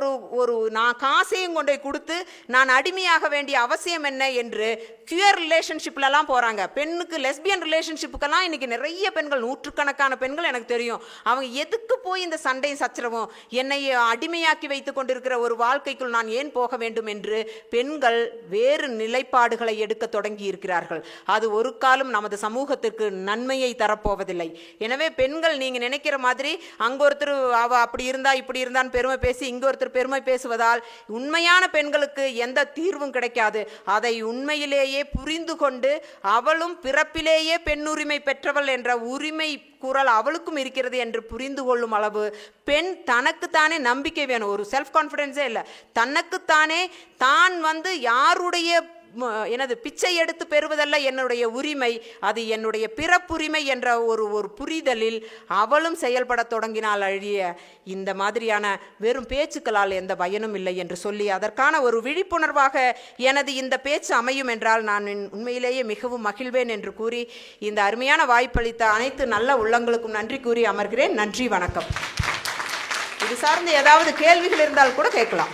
ஒரு நான் காசையும் கொண்டு கொடுத்து நான் அடிமையாக வேண்டிய அவசியம் என்ன என்று கியூர் ரிலேஷன்ஷிப்லலாம் போகிறாங்க. பெண்ணுக்கு லெஸ்பியன் ரிலேஷன்ஷிப்புக்கெல்லாம் இன்றைக்கி நிறைய பெண்கள், நூற்றுக்கணக்கான பெண்கள் எனக்கு தெரியும். அவங்க எதுக்கு போய் இந்த சண்டையும் சச்சரவும், என்னை அடிமையாக்கி வைத்து கொண்டிருக்கிற ஒரு வாழ்க்கைக்குள் நான் ஏன் போக வேண்டும் என்று பெண்கள் வேறு நிலைப்பாடுகளை எடுக்க தொடங்கி இருக்கிறார்கள். அது ஒரு காலம் நமது சமூகத்திற்கு நன்மையை தரப்போவதில்லை. எனவே பெண்கள், நீங்கள் நினைக்கிற மாதிரி அங்க ஒருத்தர் அவ அப்படி இருந்தா இப்படி இருந்தான்னு பெருமை பேசி இங்க ஒருத்தர் பெருமை பேசுவதால் உண்மையான பெண்களுக்கு எந்த தீர்வும் கிடைக்காது. அதை உண்மையிலேயே புரிந்து கொண்டு அவளும் பிறப்பிலேயே பெண்ணுரிமை பெற்றவள் என்ற உரிமை குரல் அவளுக்கும் இருக்கிறது என்று புரிந்து கொள்ளும் அளவு பெண் தனக்குத்தானே நம்பிக்கை வேணும். ஒரு செல்ஃப் கான்ஃபிடென்ஸே இல்லை, தனக்குத்தானே தான் யாருடைய எனது பிச்சை எடுத்து பெறுவதல்ல என்னுடைய உரிமை, அது என்னுடைய பிறப்புரிமை என்ற ஒரு புரிதலில் அவளும் செயல்பட தொடங்கினால் அழிய இந்த மாதிரியான வெறும் பேச்சுக்களால் எந்த பயனும் இல்லை என்று சொல்லி அதற்கான ஒரு விழிப்புணர்வாக எனது இந்த பேச்சு அமையும் என்றால் நான் உண்மையிலேயே மிகவும் மகிழ்வேன் என்று கூறி இந்த அருமையான வாய்ப்பளித்த அனைத்து நல்ல உள்ளங்களுக்கும் நன்றி கூறி அமர்கிறேன். நன்றி, வணக்கம். இது சார்ந்து ஏதாவது கேள்விகள் இருந்தால் கூட கேட்கலாம்.